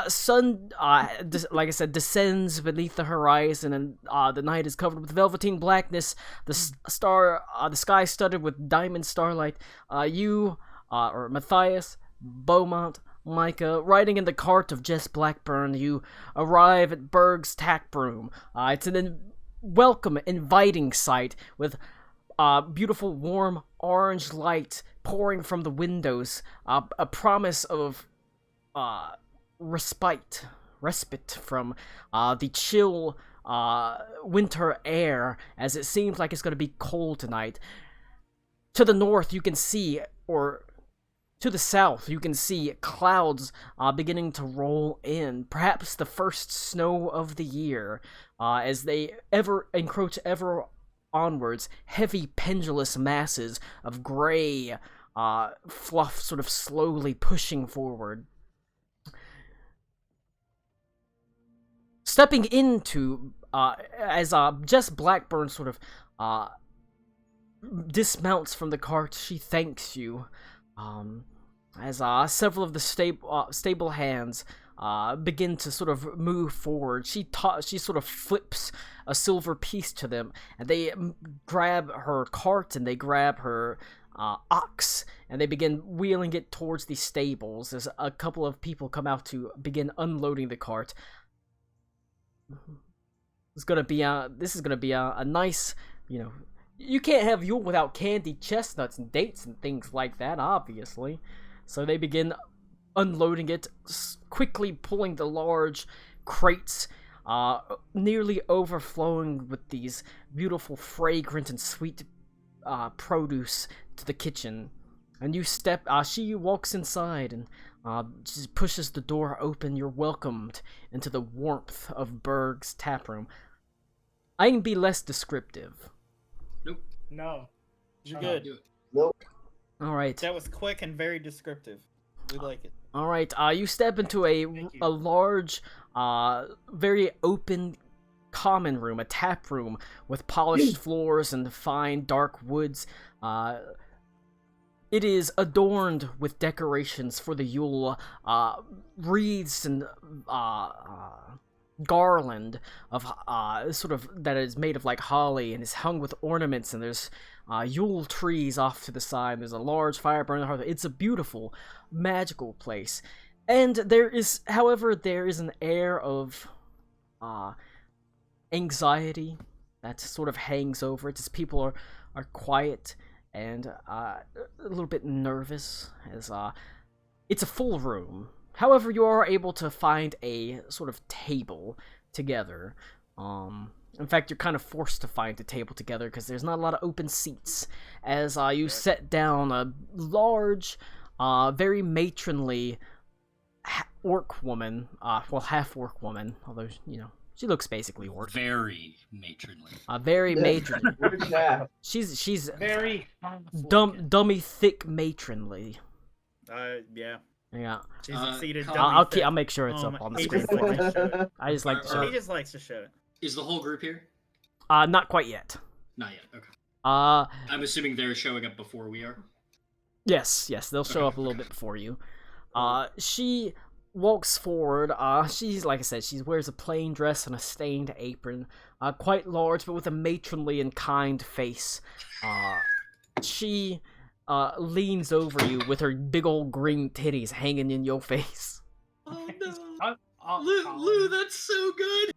sun, like I said, descends beneath the horizon, and the night is covered with velveteen blackness, the sky studded with diamond starlight. You, or Matthias, Beaumont, Micah, riding in the cart of Jess Blackburn, you arrive at Berg's Tack Room. It's an welcome, inviting sight with beautiful, warm orange light pouring from the windows. A promise of respite from the chill winter air, as it seems like it's going to be cold tonight. To the north, you can see, or to the south, you can see clouds beginning to roll in, perhaps the first snow of the year, as they encroach ever onwards. Heavy pendulous masses of gray fluff sort of slowly pushing forward. Stepping into, as Jess Blackburn sort of dismounts from the cart, she thanks you. As several of the stable hands begin to sort of move forward, she sort of flips a silver piece to them, and they grab her cart and they grab her ox, and they begin wheeling it towards the stables as a couple of people come out to begin unloading the cart. This is gonna be a nice, you can't have Yule without candied chestnuts and dates and things like that, obviously. So they begin unloading it, quickly pulling the large crates, nearly overflowing with these beautiful, fragrant, and sweet produce to the kitchen. And you she walks inside and just pushes the door open. You're welcomed into the warmth of Berg's taproom. I can be less descriptive. No. You're good. Nope. All right. That was quick and very descriptive. We like it. All right. You step into a large, very open common room, a tap room with polished floors and fine dark woods. It is adorned with decorations for the Yule, wreaths and garland of sort of that is made of like holly and is hung with ornaments, and there's Yule trees off to the side. There's a large fire burning hearth. It's a beautiful, magical place, and there is an air of anxiety that sort of hangs over it as people are quiet and a little bit nervous, as it's a full room. However, you are able to find a sort of table together. In fact, you're kind of forced to find a table together because there's not a lot of open seats. As you set down a large, very matronly orc woman, well, half-orc woman, although, you know, she looks basically orc. Very matronly. Very matronly. Which half? She's Very dummy thick matronly. Yeah. Yeah. She's exceeded. I'll make sure it's up on the screen for you. I just like to show He it. just likes to show it. Is the whole group here? Not quite yet. Not yet. Okay. I'm assuming they're showing up before we are. Yes, they'll show up a little bit before you. She walks forward. She's, like I said, she wears a plain dress and a stained apron. Quite large, but with a matronly and kind face. She leans over you with her big old green titties hanging in your face. Oh no! Lou, that's so good.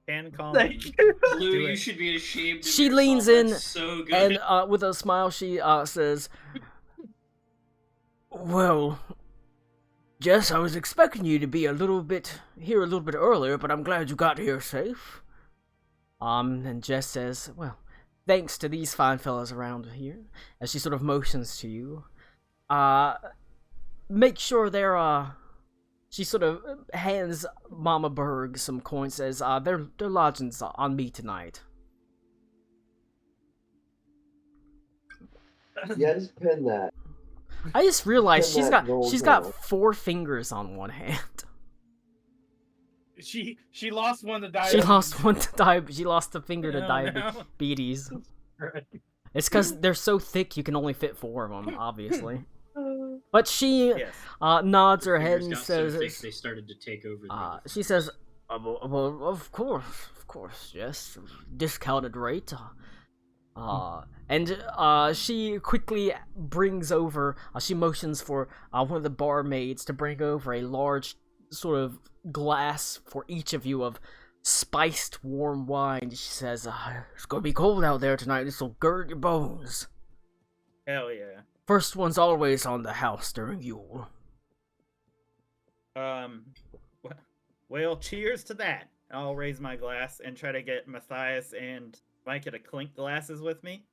And calm. Thank you. Lou, you should be ashamed of She yourself. leans in That's so good. and with a smile she says, "Well, Jess, I was expecting you to be here a little bit earlier, but I'm glad you got here safe." And Jess says, "Well, thanks to these fine fellas around here," as she sort of motions to you. Make sure they're she sort of hands Mama Berg some coins, says, their lodging's on me tonight. Yeah, just pin that. I just realized Pin that gold she's got medal. 4 fingers on one hand. She lost one to diabetes. She lost one to She lost a finger to Oh, diabetes. It's because they're so thick you can only fit 4 of them, obviously. But she Yes. nods her head Fingers and got so says, thick they started to take over. The she says, well, of course, yes, discounted rate. And she quickly brings over, she motions for one of the barmaids to bring over a large sort of glass for each of you of spiced warm wine. She says, it's gonna be cold out there tonight, this'll gird your bones. Hell yeah. First one's always on the house during Yule. Well, cheers to that. I'll raise my glass and try to get Matthias and Micah to clink glasses with me.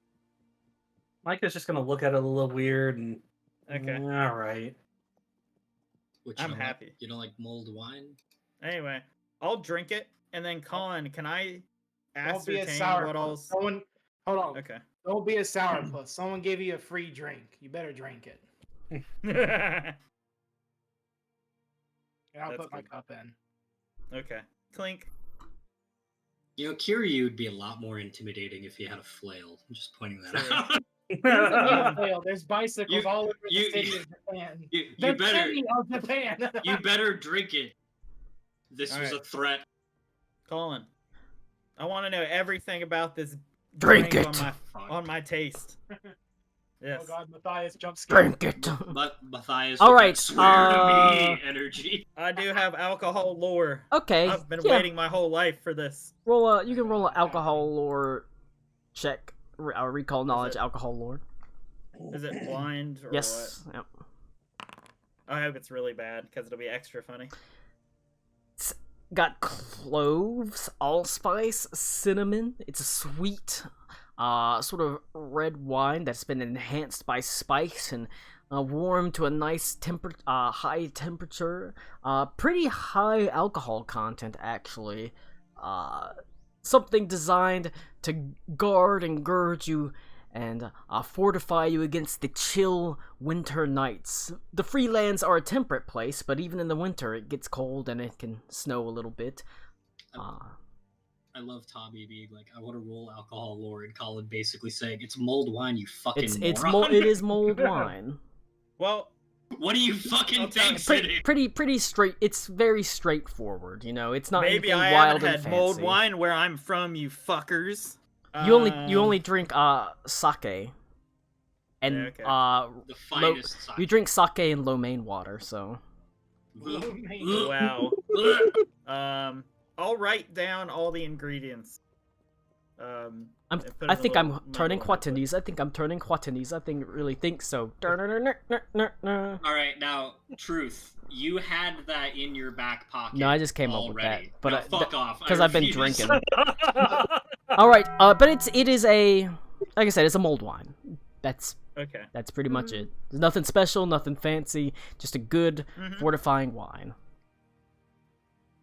Micah's just gonna look at it a little weird and. Okay. All right. Which I'm you don't like- happy. You don't like mulled wine? Anyway, I'll drink it, and then Colin, can I Don't be a ascertain sour. what else? Someone, hold on. Okay. Don't be a sourpuss. Someone gave you a free drink. You better drink it. Okay. And I'll That's put my good. cup in. Clink. You know, Kiryu would be a lot more intimidating if he had a flail. I'm just pointing that True. out. There's bicycles You- all over you- the city of Japan. You The better city of Japan. you better drink it. This was Alright. a threat. Colin, I want to know everything about this Drink drink it. on my taste. Yes. Oh God, Matthias jump scared. Drink it. But Matthias, All with that right, swear to me energy. I do have alcohol lore. Okay, I've been yeah. waiting my whole life for this. You can roll an alcohol lore check, recall knowledge, it- alcohol lore. Is it blind or Yes. Yep. what? I hope it's really bad because it'll be extra funny. It's got cloves, allspice, cinnamon. It's a sweet, sort of red wine that's been enhanced by spice and warmed to a nice high temperature. Pretty high alcohol content, actually. Something designed to guard and gird you and fortify you against the chill winter nights. The Freelands are a temperate place, but even in the winter it gets cold and it can snow a little bit. I love Tommy being like, I want to roll alcohol lore, and Colin basically saying, it's mulled wine, you fucking moron. It is mulled wine. Well, What do you fucking Okay. think, City? Pretty straight. It's very straightforward. You know, it's not maybe anything I wild haven't and had mulled fancy. wine where I'm from, you fuckers. You only drink sake, and Okay. The finest side. you drink sake and lo mein water. So Wow. I'll write down all the ingredients. I think I'm turning Quatinese. I think I'm turning Quatinese. I think really think so. All right, now, Truth, you had that in your back pocket. No, I just came up with that, already. but now, fuck off. because I've been refuse. drinking. All right, but it is a, like I said, it's a mulled wine. That's pretty much it. There's nothing special, nothing fancy, just a good fortifying wine.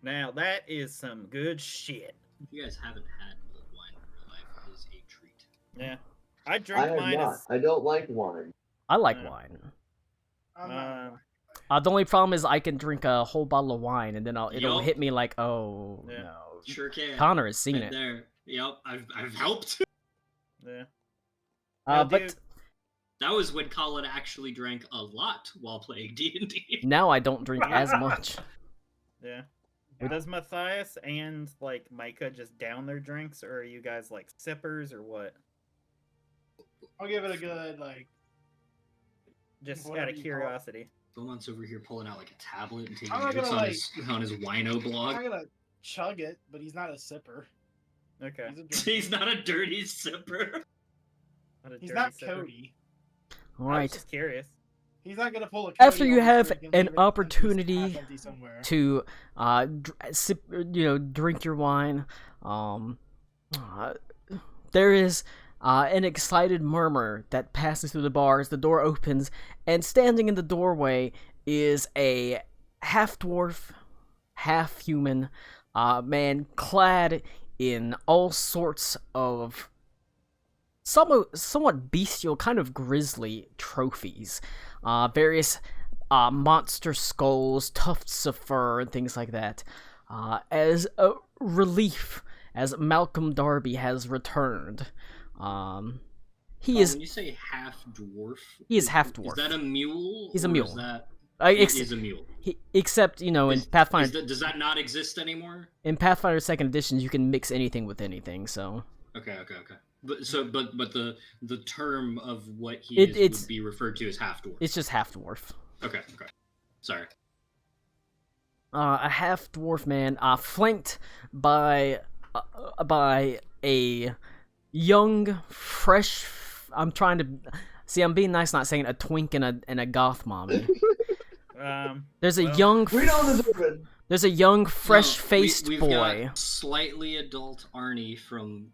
Now that is some good shit. If you guys haven't had mulled wine in real life, it is a treat. Yeah, I I drink have mine. not. I don't like wine. I like Yeah. wine. I'm not- The only problem is I can drink a whole bottle of wine and then it'll Yup. hit me like, oh Yeah. no. Sure can. Connor has seen Right it. there. Yep, I've helped. Yeah. But dude, That was when Colin actually drank a lot while playing D&D. now I don't drink as much. yeah. Does Matthias and like Micah just down their drinks, or are you guys like sippers or what? I'll give it a good like. Just Whatever out of you call it. curiosity. Beaumont's over here pulling out like a tablet and taking I'm not notes gonna, on his wino I'm blog. not gonna chug it, but he's not a sipper. Okay. He's a drinker. He's not a dirty sipper. Not a He's dirty not sipper. Cody. All I was right. just curious. He's not gonna pull a. After Cody you on have the street and an leave it half opportunity empty somewhere. to drink your wine, there is an excited murmur that passes through the bar as the door opens, and standing in the doorway is a half-dwarf, half-human man clad in all sorts of somewhat bestial, kind of grisly trophies. Various monster skulls, tufts of fur, and things like that. As a relief, as Malcolm Darby has returned. He is. When you say half dwarf, He is half dwarf. Is that a mule? He's a or mule. Is that Ex- is a mule? except in Pathfinder. Does that not exist anymore? In Pathfinder Second Edition, you can mix anything with anything. So. Okay. But the term of what he It's- would be referred to as half dwarf. It's just half dwarf. Okay. Sorry. A half dwarf man, flanked by a young, fresh. I'm trying to see. I'm being nice, not saying a twink and a goth mommy. There's a well, young. We know the difference. There's a young, fresh-faced we've boy. got slightly adult Arnie from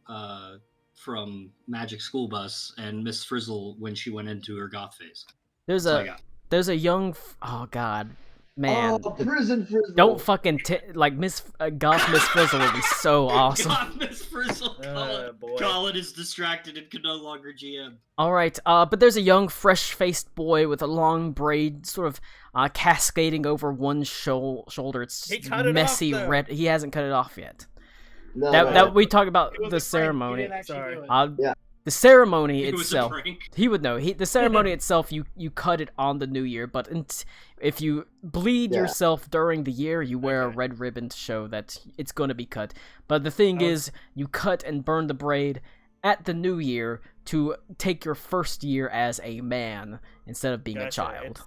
Magic School Bus and Miss Frizzle when she went into her goth phase. There's That's all I a got. there's a young. Oh God, man. Oh, prison frizzle. Don't fucking like goth Miss Frizzle would be so awesome. God, Miss Frizzle. boy. Colin is distracted and can no longer GM. All right, but there's a young, fresh-faced boy with a long braid, sort of cascading over one shoulder. It's He cut it off, messy though. red. He hasn't cut it off yet. No, That we talk about It was the a prank. He ceremony. didn't actually Sorry. do it. Yeah. The ceremony It was a itself. prank. He would know. The ceremony itself, you cut it on the new year, but if you bleed Yeah. yourself during the year, you wear a Okay. red ribbon to show that it's going to be cut. But the thing is, you cut and burn the braid at the new year to take your first year as a man instead of being a Gotcha. child.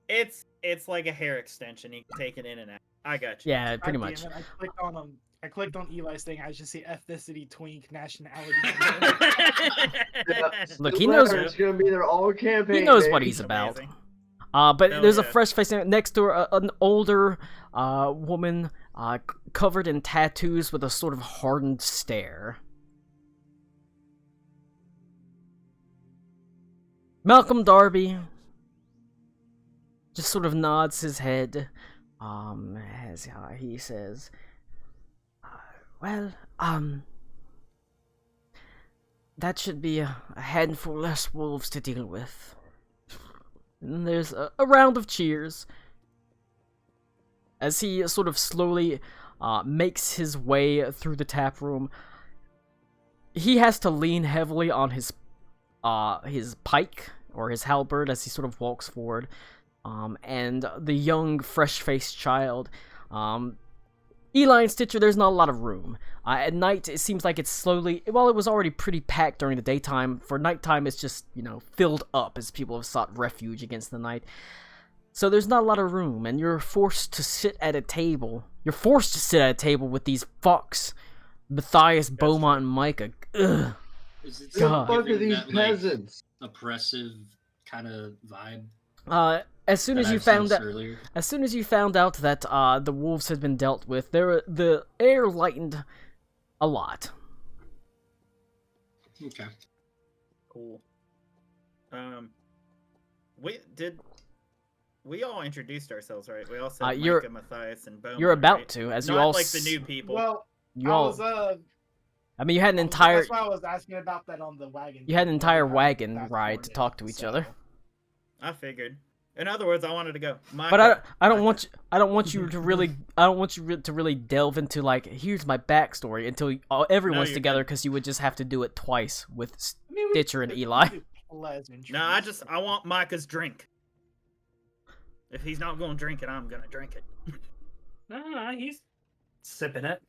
It's like a hair extension. You can take it in and out. I got you. Yeah, pretty God much. damn it, I clicked on Eli's thing. I just see ethnicity, twink, nationality. Look, he knows. It's gonna be their all campaign. He knows name. what he's about. Amazing. But Hell there's a yeah. fresh face next to her, an older woman covered in tattoos with a sort of hardened stare. Malcolm Darby just sort of nods his head as he says, well, that should be a handful less wolves to deal with. And there's a round of cheers as he sort of slowly makes his way through the tap room. He has to lean heavily on his pike or his halberd as he sort of walks forward. And the young, fresh-faced child, Eli and Stitcher, there's not a lot of room. At night, it seems like it's slowly, while it was already pretty packed during the daytime, for nighttime it's just, filled up as people have sought refuge against the night. So there's not a lot of room, and you're forced to sit at a table. You're forced to sit at a table with these fucks, Matthias, Beaumont, and Micah. Ugh. Is it Who the God. fuck are giving these that, like, peasants? oppressive kind of vibe As soon that as you I've found sensed that, earlier? as soon as you found out that the wolves had been dealt with, the air lightened a lot. Okay. Cool. We all introduced ourselves, right? We all said You're- Micah, Matthias, and Bowman. You're about right? to, as Not you all like the new people. Well, you I all. was I mean, you had an entire That's why I was asking about that on the wagon. you had an trip, entire but we wagon haven't ride to fast-forwarded, talk to each so- other. I figured. In other words, I wanted to go. But Micah, I don't Micah. want you. I don't want you to really. I don't want you to really delve into like here's my backstory until everyone's you're together good. because you would just have to do it twice with I mean, we Stitcher and could Eli. do pleasantries. No, I want Micah's drink. If he's not going to drink it, I'm going to drink it. Nah, he's sipping it.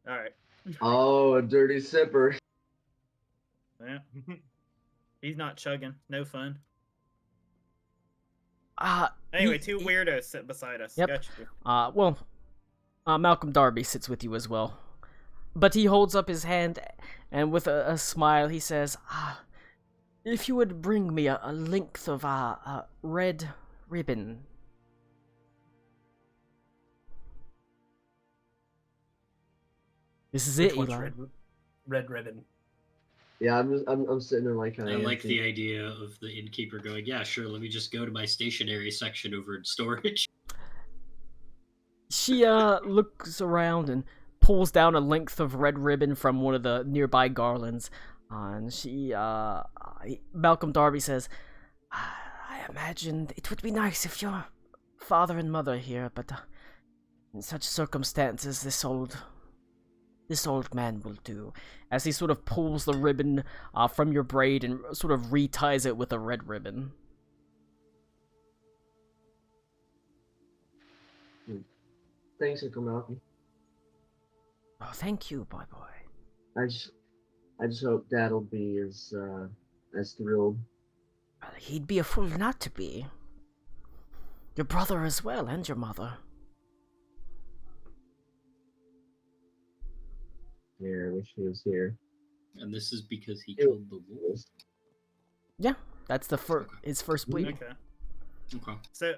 All right. Oh, a dirty sipper. Yeah. He's not chugging. No fun. Anyway, two weirdos sit beside us. Yep. Gotcha. Malcolm Darby sits with you as well, but he holds up his hand, and with a smile, he says, "If you would bring me a length of red ribbon." This is Which it, one's Eli. red ribbon. Yeah, I'm sitting there like I like the idea of the innkeeper going, yeah, sure, let me just go to my stationery section over in storage. She looks around and pulls down a length of red ribbon from one of the nearby garlands, and Malcolm Darby says, "I imagined it would be nice if your father and mother here, but in such circumstances, this old man will do." As he sort of pulls the ribbon from your braid and sort of reties it with a red ribbon. Thanks, Uncle Malcolm. Oh, thank you, boy. I just hope Dad'll be as thrilled. Well, he'd be a fool not to be. Your brother as well, and your mother. Yeah, I wish he was here. And this is because he killed the wolves. Yeah, that's his first bleed. Okay. Okay.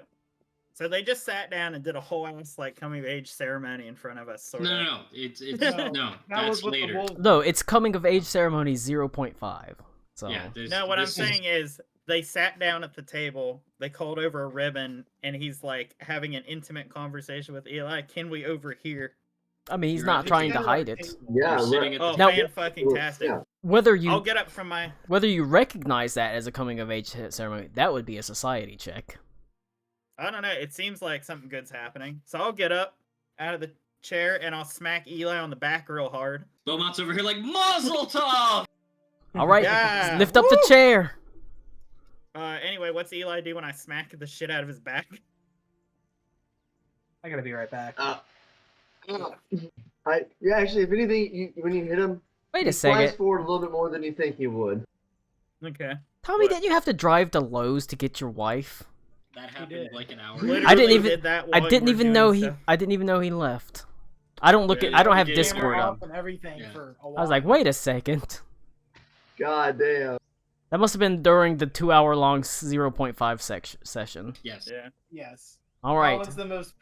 So they just sat down and did a whole ass like coming of age ceremony in front of us. Sort of. No. It's No, no. that That's was with the later. wolf. No, it's coming of age ceremony 0.5. So Yeah. No, what I'm saying is they sat down at the table, they called over a ribbon, and he's like having an intimate conversation with Eli. Can we overhear? I mean, he's You're not right. trying to Together hide at it. table. Yeah, You're sitting right. at Oh, the Now- fan-fucking-tastic. Yeah. Whether I'll you get up from my... recognize that as a coming of age ceremony, that would be a society check. I don't know, it seems like something good's happening. So I'll get up out of the chair, and I'll smack Eli on the back real hard. Beaumont's over here like, Mazel Tov! All right, Yeah, lift up the chair. Anyway, what's Eli do when I smack the shit out of his back? I gotta be right back. Actually, if anything, when you hit him, Wait he a flies second, forward a little bit more than you think he would. Okay. Tommy, What? didn't you have to drive to Lowe's to get your wife? That happened did. like an hour Literally ago. I didn't even- did that I while you didn't were even doing know stuff. I didn't even know he left. I don't look Yeah, at. I don't have yeah, Discord Camera up. off and everything Yeah. for a while. I was like, wait a second. God damn. That must have been during the 2-hour-long 0.5 session. Yes. Yeah. Yes. All That right. was the most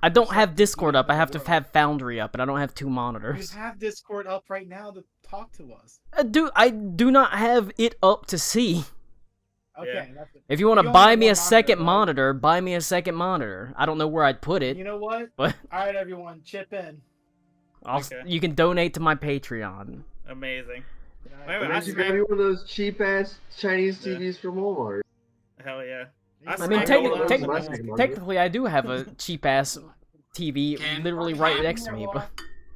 I don't have perceptive Discord game up. I in have the to world. have Foundry up, and I don't have 2 You monitors. have Discord up right now to talk to us. I do not have it up to see. Okay, that's it. If you want You to only buy have me a one second monitor, right? monitor, buy me a second monitor. I don't know where I'd put it, You know what? but All right, everyone, chip in. Okay. you can donate to my Patreon. Amazing. All Wait, right. wait, I Unless you grab smacked... me one of those cheap ass Chinese Yeah. TVs from Walmart. Hell yeah. I I mean, smacked techni- Eli on techni- the my back. second monitor. Technically, I do have a cheap ass TV Can- literally right next to me, but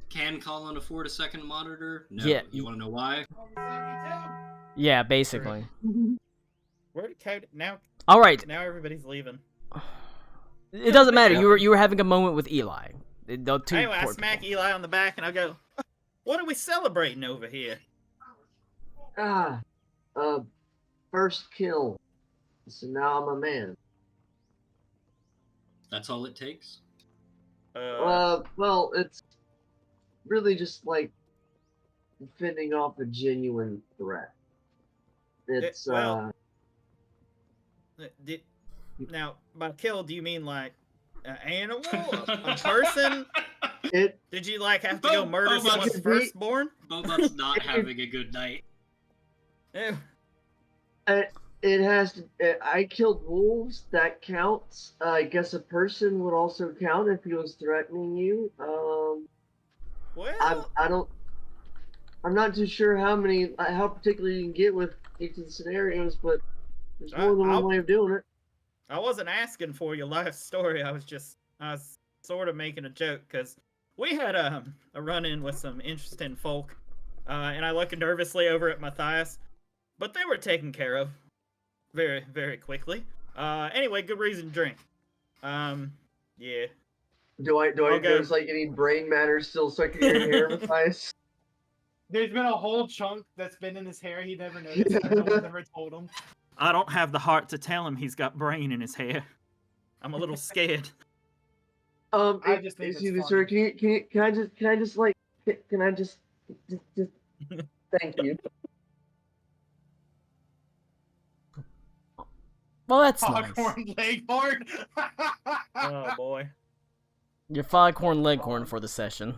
Can Colin afford a second monitor? No. Yeah. You want to know why? yeah, basically. Where did Cody... Now All right, everybody's leaving. it doesn't matter. You were having a moment with Eli. The two Anyway, I poor smack people. Eli on the back, and I go, what are we celebrating over here? First kill. So now I'm a man. That's all it takes? Well, it's really just like fending off a genuine threat. It's well- Now, by kill, do you mean like an animal, a person? it Did you like have to go murder Boba's- someone's Could be- firstborn? Boba's not having a good night. Ew. it has to. I killed wolves. That counts. I guess a person would also count if he was threatening you. Well, I don't. I'm not too sure how particular you can get with each of the scenarios, but there's more than one way of doing it. I wasn't asking for your life story. I was sort of making a joke because we had a run-in with some interesting folk, and I looked nervously over at Matthias, but they were taken care of very, very quickly. Anyway, good reason to drink. Yeah. Do I Okay. notice like any brain matter still stuck in your hair, Matthias? There's been a whole chunk that's been in his hair he never noticed. And no one's ever told him. I don't have the heart to tell him he's got brain in his hair. I'm a little scared. I just think it's excuse me, funny. sir. Can I just thank you. Well, that's nice. Foghorn Leghorn. Oh boy. You're Foghorn Leghorn for the session.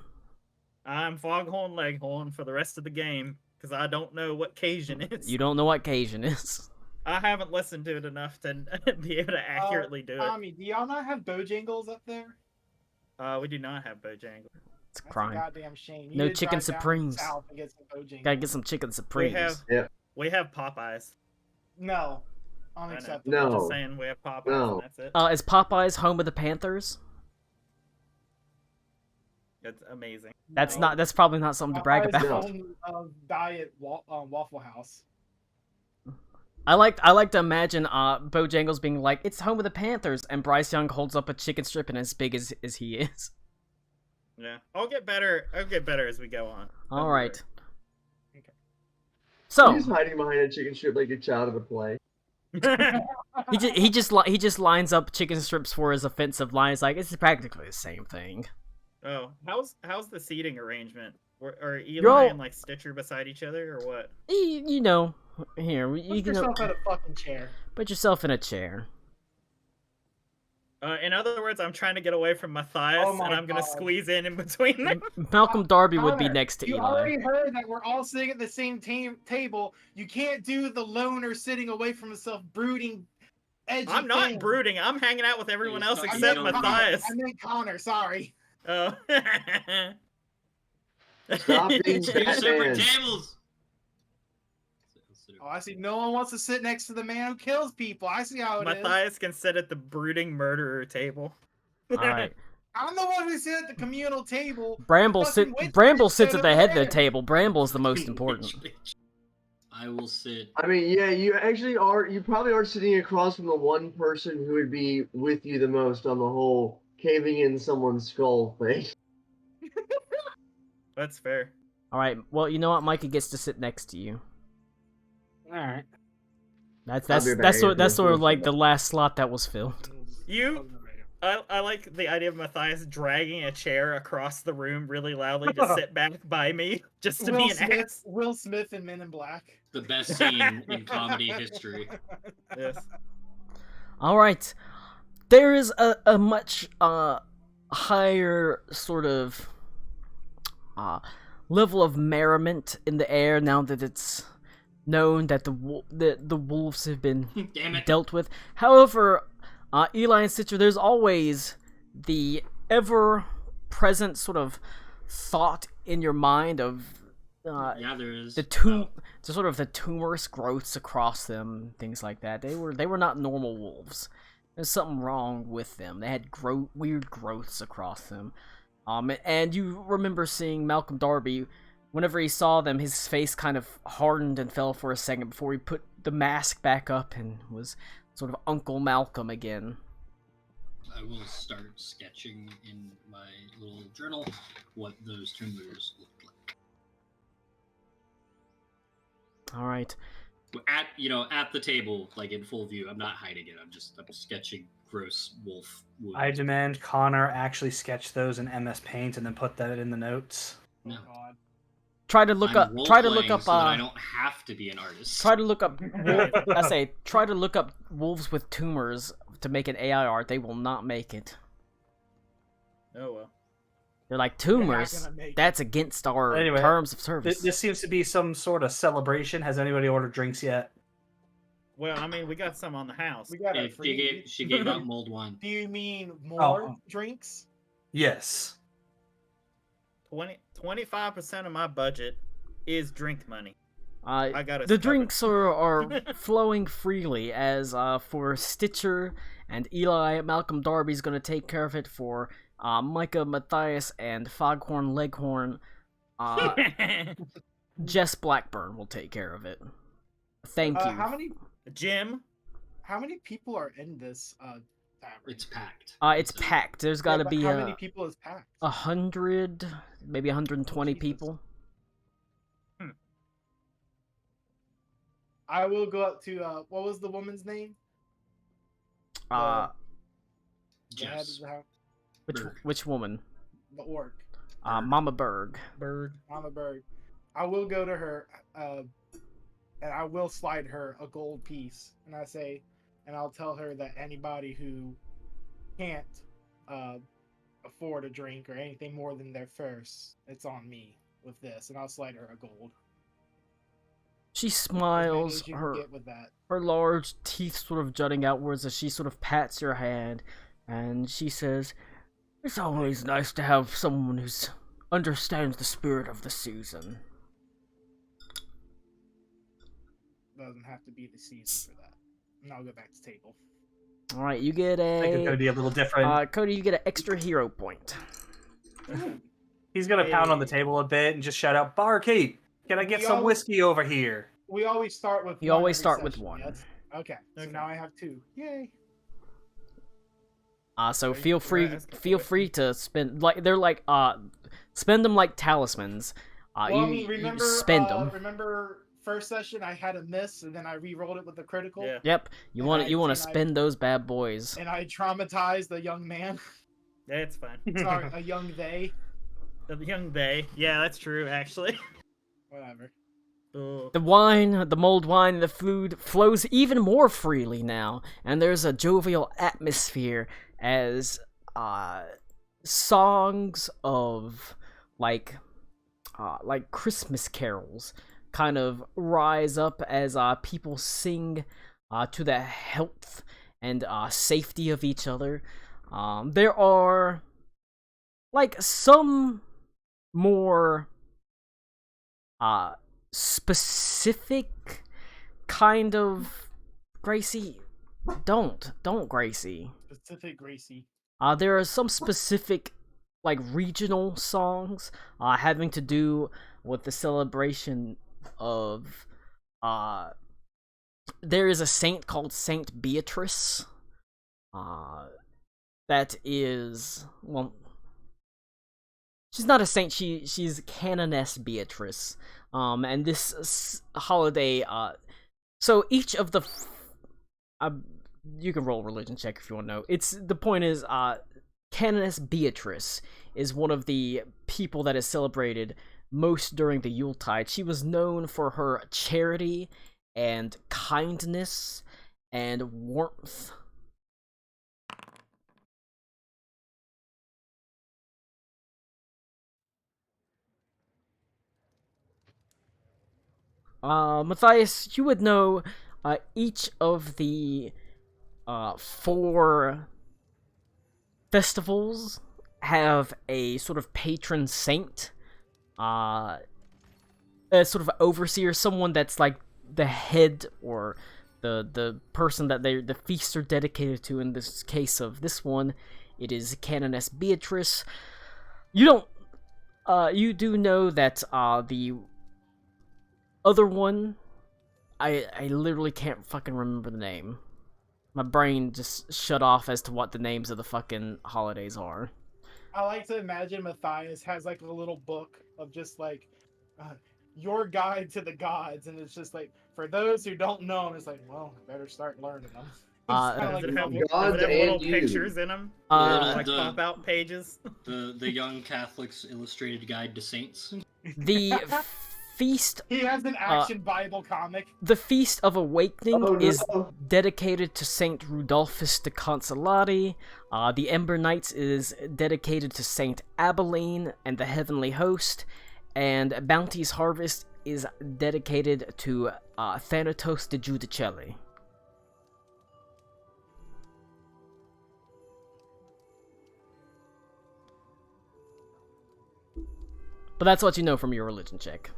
I'm Foghorn Leghorn for the rest of the game because I don't know what Cajun is. You don't know what Cajun is. I haven't listened to it enough to be able to accurately do it. Tommy, do y'all not have Bojangles up there? We do not have Bojangles. It's a That's a crime. goddamn shame. You No need to chicken drive down supremes. south and get some Bojangles. Gotta get some chicken supremes. We have Popeyes. No, I know. unacceptable. I'm No. just saying we have Popeyes No. and that's it. Is Popeyes home of the Panthers? It's amazing. That's No. that's probably not something to brag Popeyes about. home of Diet Waffle House. I like to imagine Bojangles being like, it's home of the Panthers, and Bryce Young holds up a chicken strip and as big as he is. Yeah. I'll get better as we go on. Don't All right. Okay. So He's hiding behind a chicken strip like a child of a play. worry. he just lines up chicken strips for his offensive line. It's like it's practically the same thing. Oh, how's the seating arrangement? Are Eli Yo. and like Stitcher beside each other or what? You know, here you Put can yourself at a fucking chair. put yourself in a chair. In other words, I'm trying to get away from Matthias, Oh my and I'm gonna God. squeeze in between them. Malcolm Darby would be Connor, next to You Eli. already heard that we're all sitting at the same table. You can't do the loner sitting away from himself, brooding, edgy. I'm not thing. brooding. I'm hanging out with everyone He's else talking except about Matthias. I meant Connor. Sorry. Oh. Stop being Two separate Batman. tables. Oh, I see. No one wants to sit next to the man who kills people. I see how it is. Matthias can sit at the brooding murderer table. All right. I'm the one who sit at the communal table. Bramble Fucking witch Bramble bitch sits stood at the over head of the there. table. Bramble's the most important. I will sit. I mean, yeah, you actually are. You probably are sitting across from the one person who would be with you the most on the whole caving in someone's skull thing. That's fair. All right. Well, you know what? Micah gets to sit next to you. All right. That's I'll be back that's here sort of for like the last slot that was filled. I like the idea of Matthias dragging a chair across the room really loudly to sit back by me, just to be an ass. Will Smith and Men in Black. The best scene in comedy history. Yes. All right. There is a much higher sort of level of merriment in the air now that it's known that the wolves have been Damn it. dealt with. However, Eli and Stitcher, there's always the ever-present sort of thought in your mind of Yeah, there is. the sort of the tumorous growths across them, things like that. They were not normal wolves. There's something wrong with them. They had weird growths across them. And you remember seeing Malcolm Darby. Whenever he saw them, his face kind of hardened and fell for a second before he put the mask back up and was sort of Uncle Malcolm again. I will start sketching in my little journal what those tumors looked like. All right. At the table, like in full view. I'm not hiding it. I'm sketching gross wolf wounds. I demand Connor actually sketch those in MS Paint and then put that in the notes. Oh No. God. Try to look I'm up. Try to look role-playing up. so that I don't have to be an artist. Try to look up. I say, try to look up wolves with tumors to make an AI art. They will not make it. Oh well. They're like You're not tumors. gonna make it. That's against our Anyway, terms of service. This seems to be some sort of celebration. Has anybody ordered drinks yet? Well, I mean, we got some on the house. We got Yeah, a free. she gave out mulled wine. Do you mean more Oh. drinks? Yes. 25% of my budget is drink money. I got The drinks are flowing freely as for Stitcher and Eli, Malcolm Darby's gonna take care of it for Micah, Matthias, and Foghorn Leghorn. Jess Blackburn will take care of it. Thank you. Jim. How many people are in this tavern? It's packed. It's packed. There's got to but be how many people is packed? 100, maybe 120 Jesus. people. I will go up to what was the woman's name? Uh, The head of Jess. the house? which woman? The orc. Mama Berg. Bird. Mama Berg. I will go to her, and I will slide her a gold piece, and I'll tell her that anybody who can't afford a drink or anything more than their first, it's on me with this, and I'll slide her a gold. She As many smiles, as you can her get with that. large teeth sort of jutting outwards as she sort of pats your hand, and she says, "It's always nice to have someone who understands the spirit of the season." Doesn't have to be the season for that. And I'll go back to table. All right, you get I think it's gonna a be a little different. Cody. You get an extra hero point. He's gonna pound on the table a bit and just shout out, "Barkeep, can I get some whiskey over here?" We always start with You one always every start with session, one. yes? Okay, so Okay. now I have two. Yay! So Okay, feel free, let's get feel the free to spend spend them like talismans. Well, You, I mean, remember, you spend them. remember first session I had a miss and then I re-rolled it with a critical, Yeah. Yep, you and want I- you want to and I- spend those bad boys. and I traumatized a young man. That's fine. Sorry, a young they. The young they. Yeah, that's true, actually. Whatever. Oh. The wine, the mulled wine, and the food flows even more freely now, and there's a jovial atmosphere as songs of like Christmas carols kind of rise up as people sing to the health and safety of each other. There are like some more specific kind of Gracie. Don't Gracie. Specific Gracie. There are some specific like regional songs having to do with the celebration of there is a saint called Saint Beatrice that is, well, she's not a saint, she's Canoness Beatrice, and this holiday so each of the you can roll a religion check if you want to know. The point is Canoness Beatrice is one of the people that is celebrated most during the Yuletide. She was known for her charity and kindness and warmth. Matthias, you would know each of the 4 festivals have a sort of patron saint, a sort of overseer, someone that's like the head or the person that the feasts are dedicated to. In this case of this one, it is Canoness Beatrice. You do know that the other one, I literally can't fucking remember the name. My brain just shut off as to what the names of the fucking holidays are. I like to imagine Matthias has like a little book of just like your guide to the gods, and it's just like for those who don't know them, it's like, well, I better start learning them. It's kinda Does it have, like, Gods does it have little and you. pictures in them? Uh, Like the- pop out pages? The Young Catholics Illustrated Guide to Saints. The feast He has an action Bible comic. The Feast of Awakening Oh, no. is dedicated to Saint Rudolphus de Consolati. The Ember Knights is dedicated to Saint Abilene and the Heavenly Host. And Bounty's Harvest is dedicated to Thanatos de Giudicelli. But that's what you know from your religion check.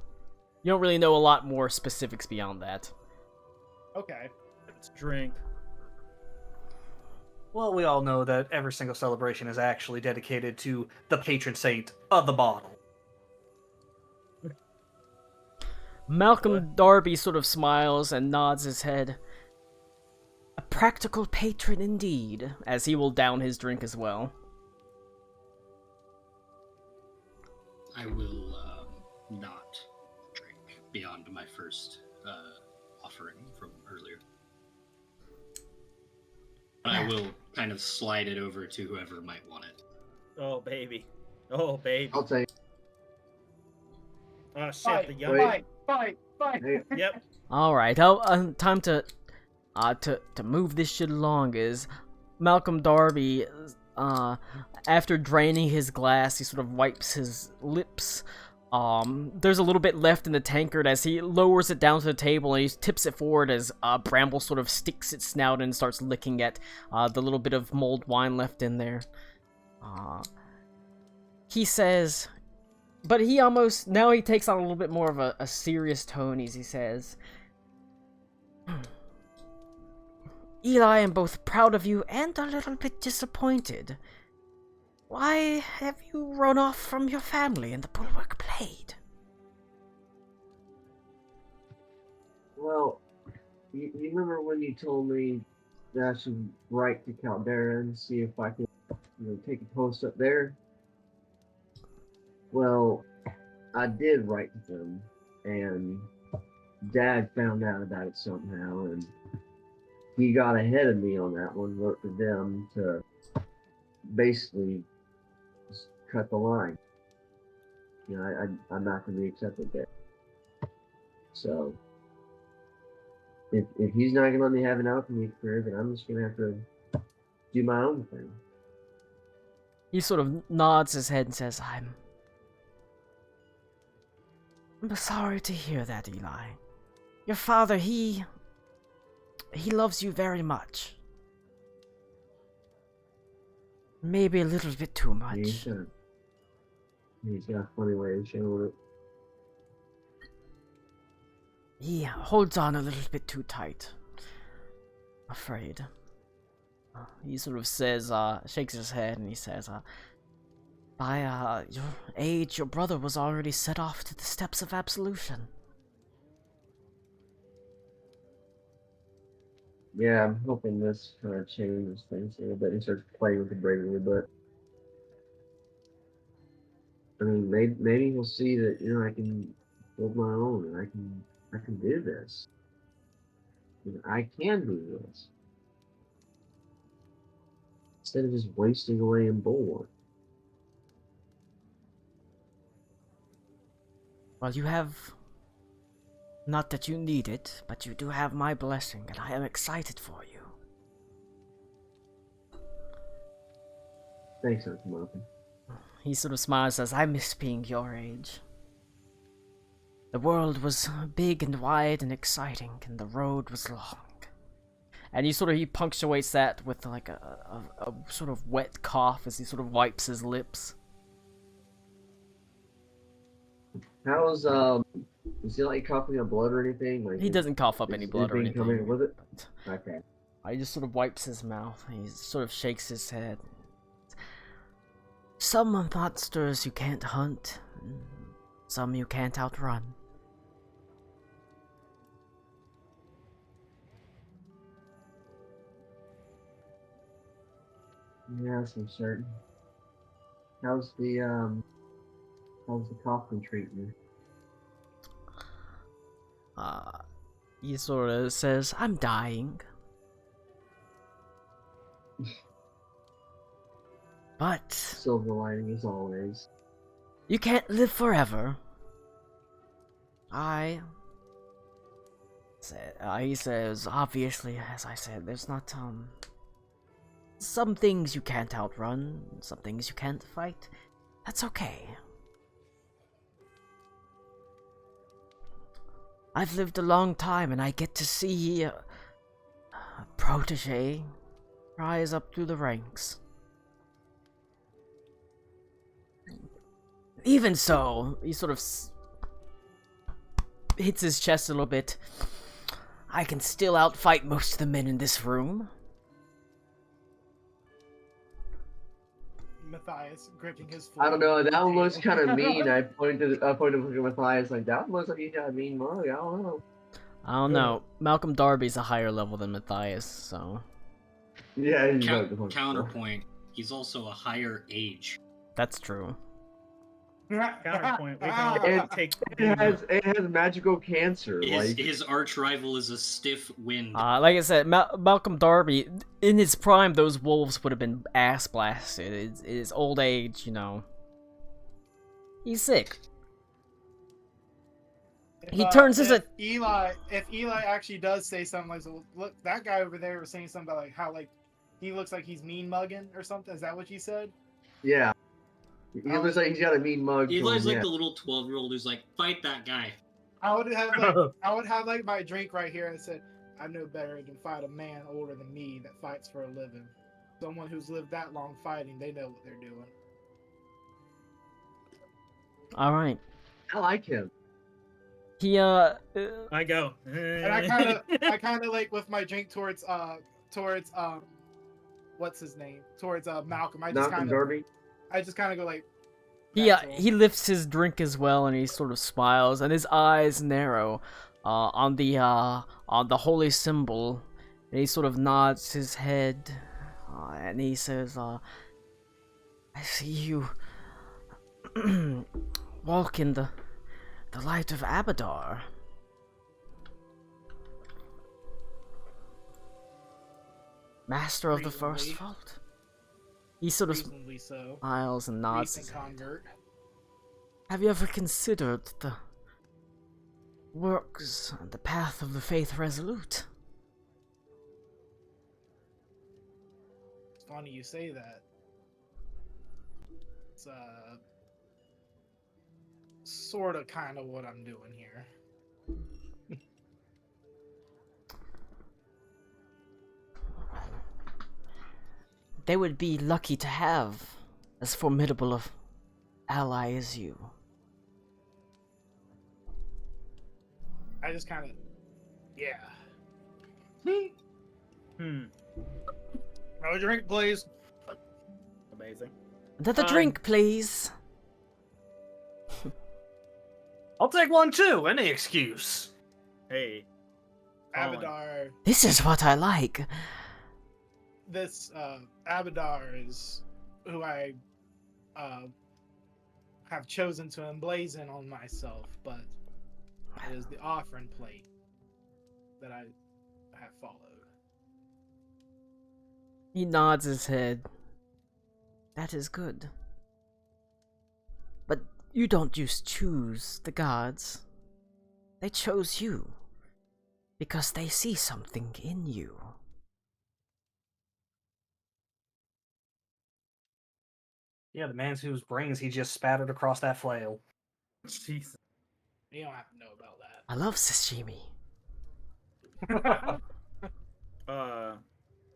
You don't really know a lot more specifics beyond that. Okay. Let's drink. Well, we all know that every single celebration is actually dedicated to the patron saint of the bottle. Malcolm Darby sort of smiles and nods his head. A practical patron indeed, as he will down his drink as well. I will not drink beyond my first offering from earlier. But I will kind of slide it over to whoever might want it. Oh baby. Oh baby. I'll take. Oh shit, Fight, the young. fight. Hey, Yep. All right, time to move this shit along. Is Malcolm Darby, after draining his glass, he sort of wipes his lips. There's a little bit left in the tankard as he lowers it down to the table and he tips it forward as Bramble sort of sticks its snout and starts licking at the little bit of mulled wine left in there. He says, but now he takes on a little bit more of a serious tone as he says, Eli, I'm both proud of you and a little bit disappointed. Why have you run off from your family in the Bulwark Blade? well, you remember when you told me that I should write to Caldera and see if I could, take a post up there? Well, I did write to them, and Dad found out about it somehow, and he got ahead of me on that one, wrote to them to basically just cut the line. I'm not going to be accepted there. So, if he's not going to let me have an alchemy career, then I'm just going to have to do my own thing. He sort of nods his head and says, I'm sorry to hear that, Eli. Your father, he loves you very much. Maybe a little bit too much. He's got a funny way of showing it. He holds on a little bit too tight. Afraid. He sort of says, shakes his head and he says, by your age, your brother was already set off to the steps of absolution. Yeah, I'm hoping this kind of changes things a little bit. He starts playing with the brain a little bit. I mean, maybe he'll see that I can build my own, and I can do this. I can do this instead of just wasting away in Bulwark. Well, you have, not that you need it, but you do have my blessing, and I am excited for you. Thanks, Uncle Malcolm. He sort of smiles and says, I miss being your age. The world was big and wide and exciting, and the road was long. And he punctuates that with like a sort of wet cough as he sort of wipes his lips. How's is he like coughing up blood or anything? Like He doesn't cough up any blood or anything coming anything. with it? Okay. He just sort of wipes his mouth. He sort of shakes his head. Some monsters you can't hunt, some you can't outrun. Yes, I'm certain. How's the coffin treatment? He sort of says, I'm dying. But Silver lining as always. you can't live forever. He says, obviously, as I said, there's not, some things you can't outrun, some things you can't fight. That's okay. I've lived a long time and I get to see a protege rise up through the ranks. Even so, he sort of hits his chest a little bit. I can still outfight most of the men in this room. Matthias gripping his foot. I don't know. That one looks table. kind of mean. I pointed to Matthias like that one looks like he's got a mean mug. I don't know. I don't know. Malcolm Darby's a higher level than Matthias, so Yeah. He's got the Counterpoint, he's also a higher age. that's true. Counterpoint. We can all take. It has magical cancer. His arch rival is a stiff wind. Like I said, Malcolm Darby, in his prime, those wolves would have been ass blasted. His old age, you know. He's sick. He turns his. If Eli actually does say something like, "Look, that guy over there was saying something about like how like he looks like he's mean mugging or something." Is that what you said? Yeah. He looks like he's got a mean mug. He to looks him, like yeah. the little 12-year-old who's like, fight that guy. I would have like my drink right here and said, "I know better than fight a man older than me that fights for a living. Someone who's lived that long fighting, they know what they're doing." All right. I like him. He I go. And I kind of like with my drink towards what's his name? Towards Malcolm. Malcolm Darby. I just kind of go like. he lifts his drink as well, and he sort of smiles, and his eyes narrow on the holy symbol, and he sort of nods his head, and he says, "I see you walk in the light of Abadar. Master of the First Reasonably. Fault." He sort of Reasonably so. smiles and nods his Recent head. convert. Have you ever considered the works and the path of the Faith Resolute? It's funny you say that. It's sort of kind of what I'm doing here. They would be lucky to have as formidable of ally as you. I just kind of, yeah. Another drink, please. Amazing. Another drink, please. I'll take one too. Any excuse. Hey. Colin. Abadar. This is what I like. This Abadar is who I have chosen to emblazon on myself, but it is the offering plate that I have followed. He nods his head. That is good. But you don't just choose the gods. They chose you. Because they see something in you. Yeah, the man whose brains he just spattered across that flail. Jesus. You don't have to know about that. I love sashimi. Oh.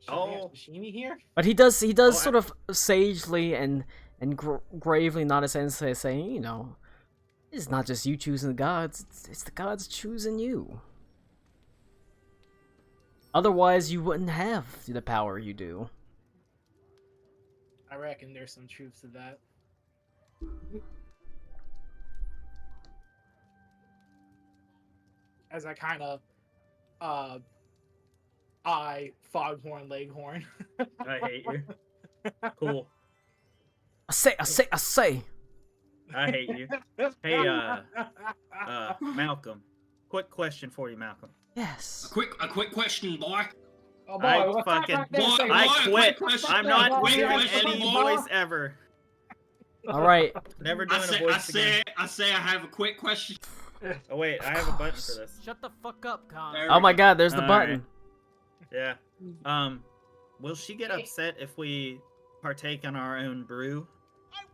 Sashimi here? But he does Oh, sort of sagely and gravely nod his head, saying, you know, it's not just you choosing the gods, it's the gods choosing you. Otherwise, you wouldn't have the power you do. I reckon there's some truth to that. As I kind of, Foghorn Leghorn. I hate you. Cool. I say. I hate you. Hey, Malcolm. Quick question for you, Malcolm. Yes. A quick question, boy. Oh boy, I what's fucking, that right there? boy, I boy, quit. quick question. I'm not Boy, doing quick any question, voice boy. ever. All right. Never doing a voice again. I say I have a quick question. Oh wait, I have a button for this. Shut the fuck up, Con. There Oh we my go. god, there's the Alright. button. Yeah. Will she get upset if we partake in our own brew?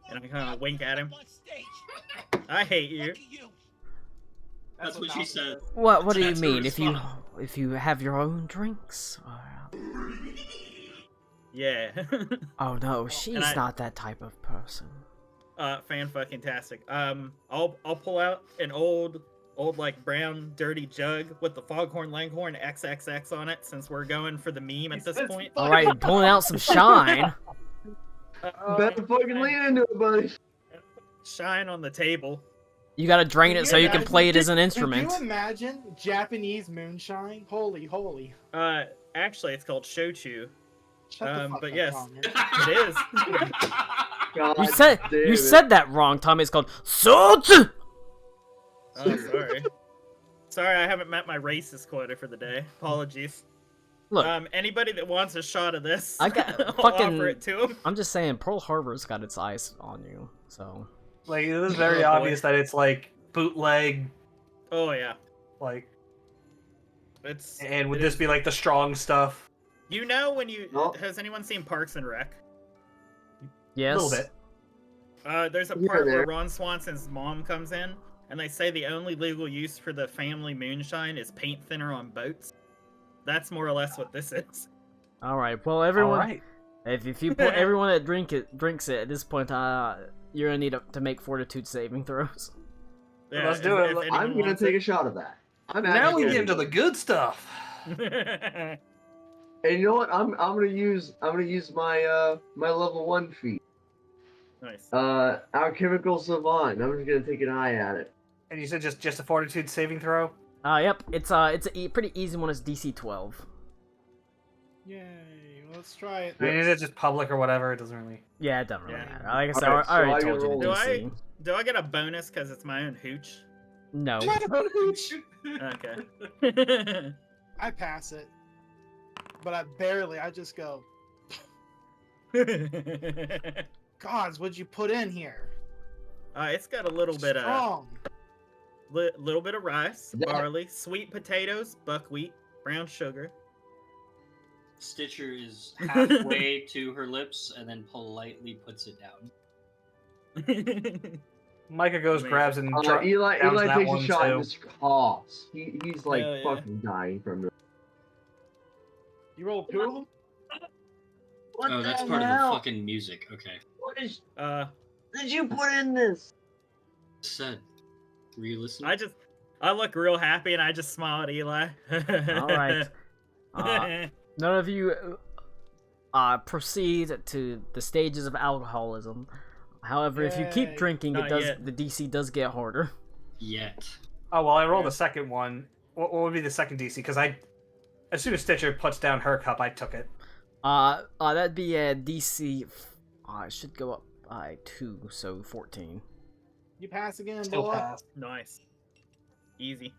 And I kind of wink at him. I hate you. That's what she said. What do you That's her mean? response. If you have your own drinks? Yeah. Oh no, she's I- not that type of person. Fan fucking tastic. I'll pull out an old like brown dirty jug with the Foghorn Leghorn XXX on it, since we're going for the meme at this point. All right, pulling out some shine. Better fucking lean into it, buddy. Shine on the table. You gotta drain Can it so you can imagine- play it as an Can instrument. you imagine Japanese moonshine? Holy. Actually, it's called shochu. Shut the fuck But up, yes. Connor. It is. God You said damn you it. said that wrong, Tommy. It's called soju. Oh, sorry. Sorry, I haven't met my racist quota for the day. Apologies. Look, Anybody that wants a shot of this, I got I'll fucking- offer it to him. I'm just saying, Pearl Harbor's got its eyes on you. So Like, it is very Oh, boy. obvious that it's like bootleg, Oh yeah, like, it's. and would it this is- be like the strong stuff? You know when you No. has anyone seen Parks and Rec? yes, A little bit. There's a Yeah, part where there. Ron Swanson's mom comes in, and they say the only legal use for the family moonshine is paint thinner on boats. That's more or less what this is. All right. Well, everyone, All right. if you put everyone that drinks it at this point, you're gonna need to make fortitude saving throws. Yeah, Let's do it. anyone I'm gonna wants take it. a shot of that. I'm Now actually we get gonna into do the it. good stuff. And you know what? I'm gonna use my my level 1 feat. Nice. Alchemical Savant. I'm just gonna take an eye at it. And you said just a fortitude saving throw? Yep. It's a pretty easy one. It's DC 12. Yay, let's try it. I mean, is it just public or whatever? It doesn't really. Yeah, it doesn't really Yeah. matter. Like I said, Alright, I already so I told you roll- the Do DC. Do I get a bonus because it's my own hooch? No. Okay. I pass it. But I just go, gods, what'd you put in here? It's got a little bit of Strong. little bit of rice, Yeah. barley, sweet potatoes, buckwheat, brown sugar. Stitcher is halfway to her lips and then politely puts it down. Micah goes, Amazing. grabs, and Eli downs Eli that takes a one, shot too. and just coughs. He's like Hell yeah. fucking dying from it. You roll 2 of them? What Oh, that's the part hell? of the fucking music. Okay. What Uh, did you put in this? Said. Were you listening? I look real happy and I just smile at Eli. All right. None of you proceed to the stages of alcoholism. However, if you keep Yay. drinking, Not yet. the DC does get harder. Yet. Oh well, I rolled Yeah. the second one. What would be the second DC? Because as soon as Stitcher puts down her cup, I took it. That'd be a DC. It should go up by 2, so 14. You pass again, Still boy. pass. Nice. Easy.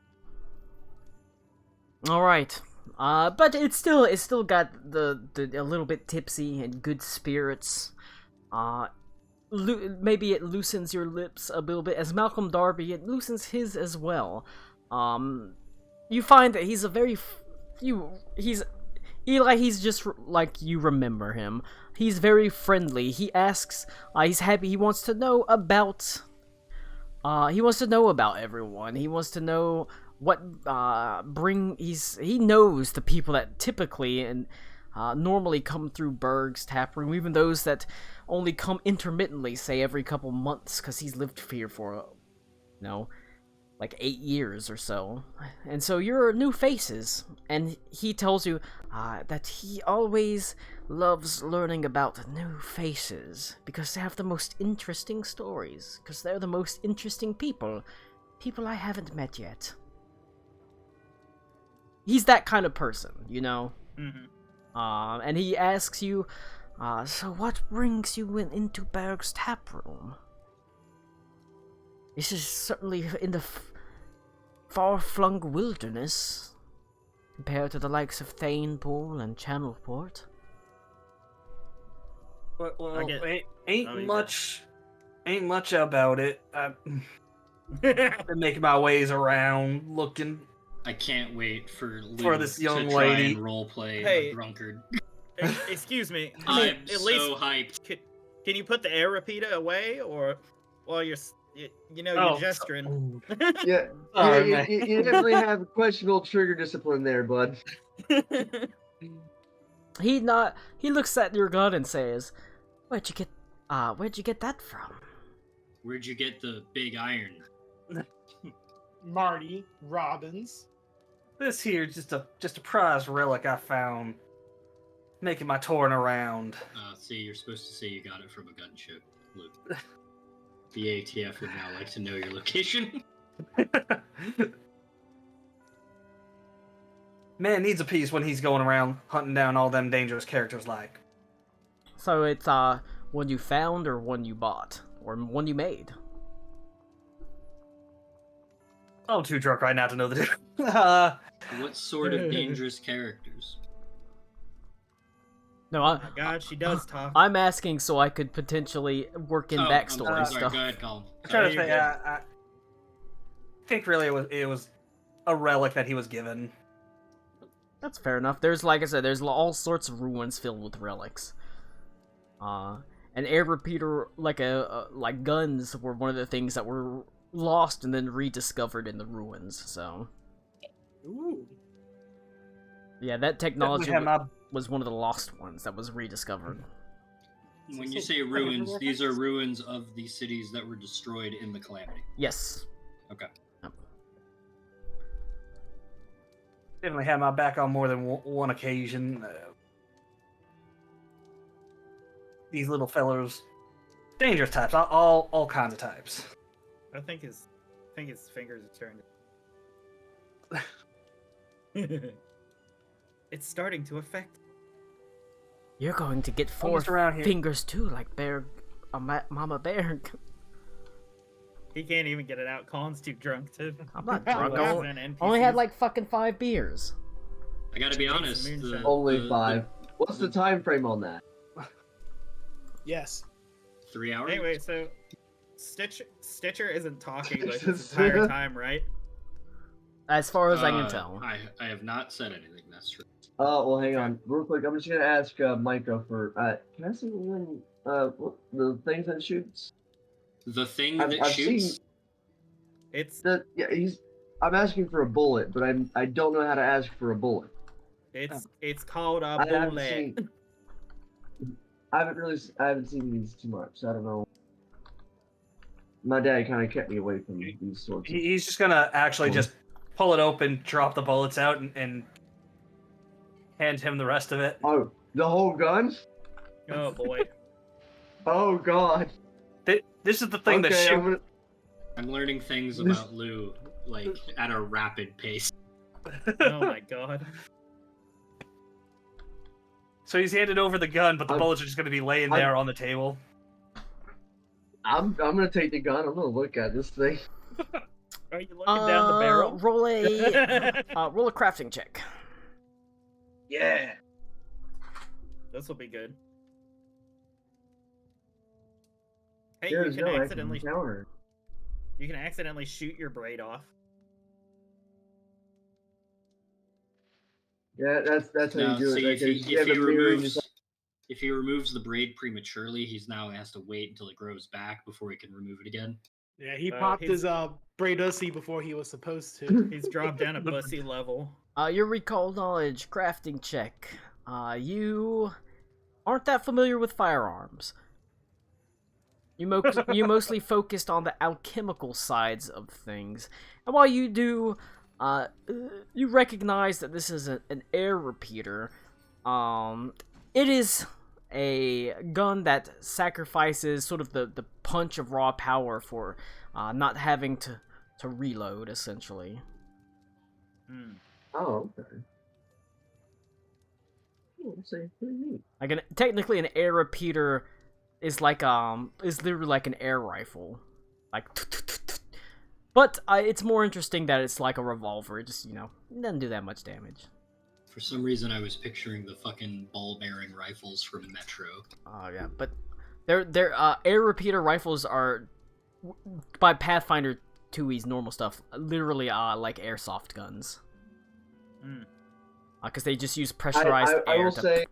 All right. But it's still got the a little bit tipsy and good spirits. Maybe it loosens your lips a little bit. As Malcolm Darby, it loosens his as well. You find that he's a very he's Eli. He's just like you remember him. He's very friendly. He asks. He's happy. He wants to know about. He wants to know about everyone. He wants to know what he knows the people that typically and normally come through Berg's tap room, even those that only come intermittently, say every couple months, because he's lived here for like 8 years or so. And so you're new faces, and he tells you that he always loves learning about new faces because they have the most interesting stories, because they're the most interesting people I haven't met yet. He's that kind of person, you know? Mm-hmm. And he asks you, so what brings you into Berg's tap room? This is certainly in the far-flung wilderness, compared to the likes of Thanepool and Channelport. Well, I get- ain't Oh, you much about it. Been making my ways around, looking. I can't wait for For Lou this to young try lady. and roleplay Hey. a drunkard. Excuse me. I'm At so least hyped. can you put the air repeater away, or while you're you're Oh, gesturing? Yeah, Sorry, you, man. you definitely have questionable trigger discipline there, bud. He looks at your gun and says, where'd you get that from? Where'd you get the big iron? Marty Robbins. This here just a prized relic I found. Making my touring around. See, you're supposed to say you got it from a gunship, Luke. The ATF would now like to know your location. Man needs a piece when he's going around hunting down all them dangerous characters like. So it's one you found or one you bought or one you made. I'm too drunk right now to know the difference. What sort of dangerous characters? No, Oh my god, she does talk. I'm asking so I could potentially work in I'm backstory sorry, stuff. Go ahead, Colin. I'm trying to you're think. I think really it was a relic that he was given. That's fair enough. There's, like I said, there's all sorts of ruins filled with relics. An air repeater, like guns, were one of the things that were lost and then rediscovered in the ruins. So, Ooh. yeah, that technology Definitely had my- was one of the lost ones that was rediscovered. When you say ruins, these are ruins of the cities that were destroyed in the Calamity. Yes. Okay. Definitely had my back on more than one occasion. These little fellows, dangerous types, all kinds of types. I think his fingers are turned. It's starting to affect. You're going to get four Almost around here. fingers too, like Mama Bear. He can't even get it out. Colin's too drunk to. I'm not drunk. Well, I then NPCs. only had like fucking 5 beers. I gotta be Make some honest. moonshine. Only 5. What's the time frame on that? Yes. 3 hours? Anyway, so Stitcher isn't talking like this entire time, right? As far as I can tell. I have not said anything. That's true. Oh, well, hang on. Real quick, I'm just going to ask Micah for... can I see the things that it shoots? The thing I've that shoots. seen... It's I'm asking for a bullet, but I don't know how to ask for a bullet. it's called a I haven't bullet. seen... I haven't seen these too much, so I don't know. My dad kind of kept me away from these sorts of... He's just gonna actually just pull it open, drop the bullets out, and hand him the rest of it. Oh, the whole gun? Oh boy. Oh, God. This is the thing that shoots. I'm learning things about Lou, like, at a rapid pace. Oh my god. So he's handed over the gun, but the I'm- bullets are just gonna be laying there on the table. I'm gonna take the gun. I'm gonna look at this thing. Are you looking down the barrel? Roll a crafting check. Yeah. This will be good. Hey, There's you can no accidentally counter. shoot your braid off. Yeah, that's how Now, you do see, it. Like, you have if a mirror and if he removes the braid prematurely, he's now has to wait until it grows back before he can remove it again. Yeah, he Oh, popped he's- his Bradosi before he was supposed to. He's dropped down a bussy level. Your recall knowledge crafting check. You aren't that familiar with firearms. You mostly focused on the alchemical sides of things, and while you do, you recognize that this is an air repeater. It is a gun that sacrifices sort of the punch of raw power for not having to reload, essentially. Hmm. Oh, okay. Oh, that's pretty neat. Like technically, an air repeater is like is literally like an air rifle, like. But it's more interesting that it's like a revolver. It just doesn't do that much damage. For some reason, I was picturing the fucking ball-bearing rifles from Metro. Oh yeah, but their air repeater rifles are by Pathfinder Tui's normal stuff, literally like airsoft guns. Hmm. Because they just use pressurized I air will to say-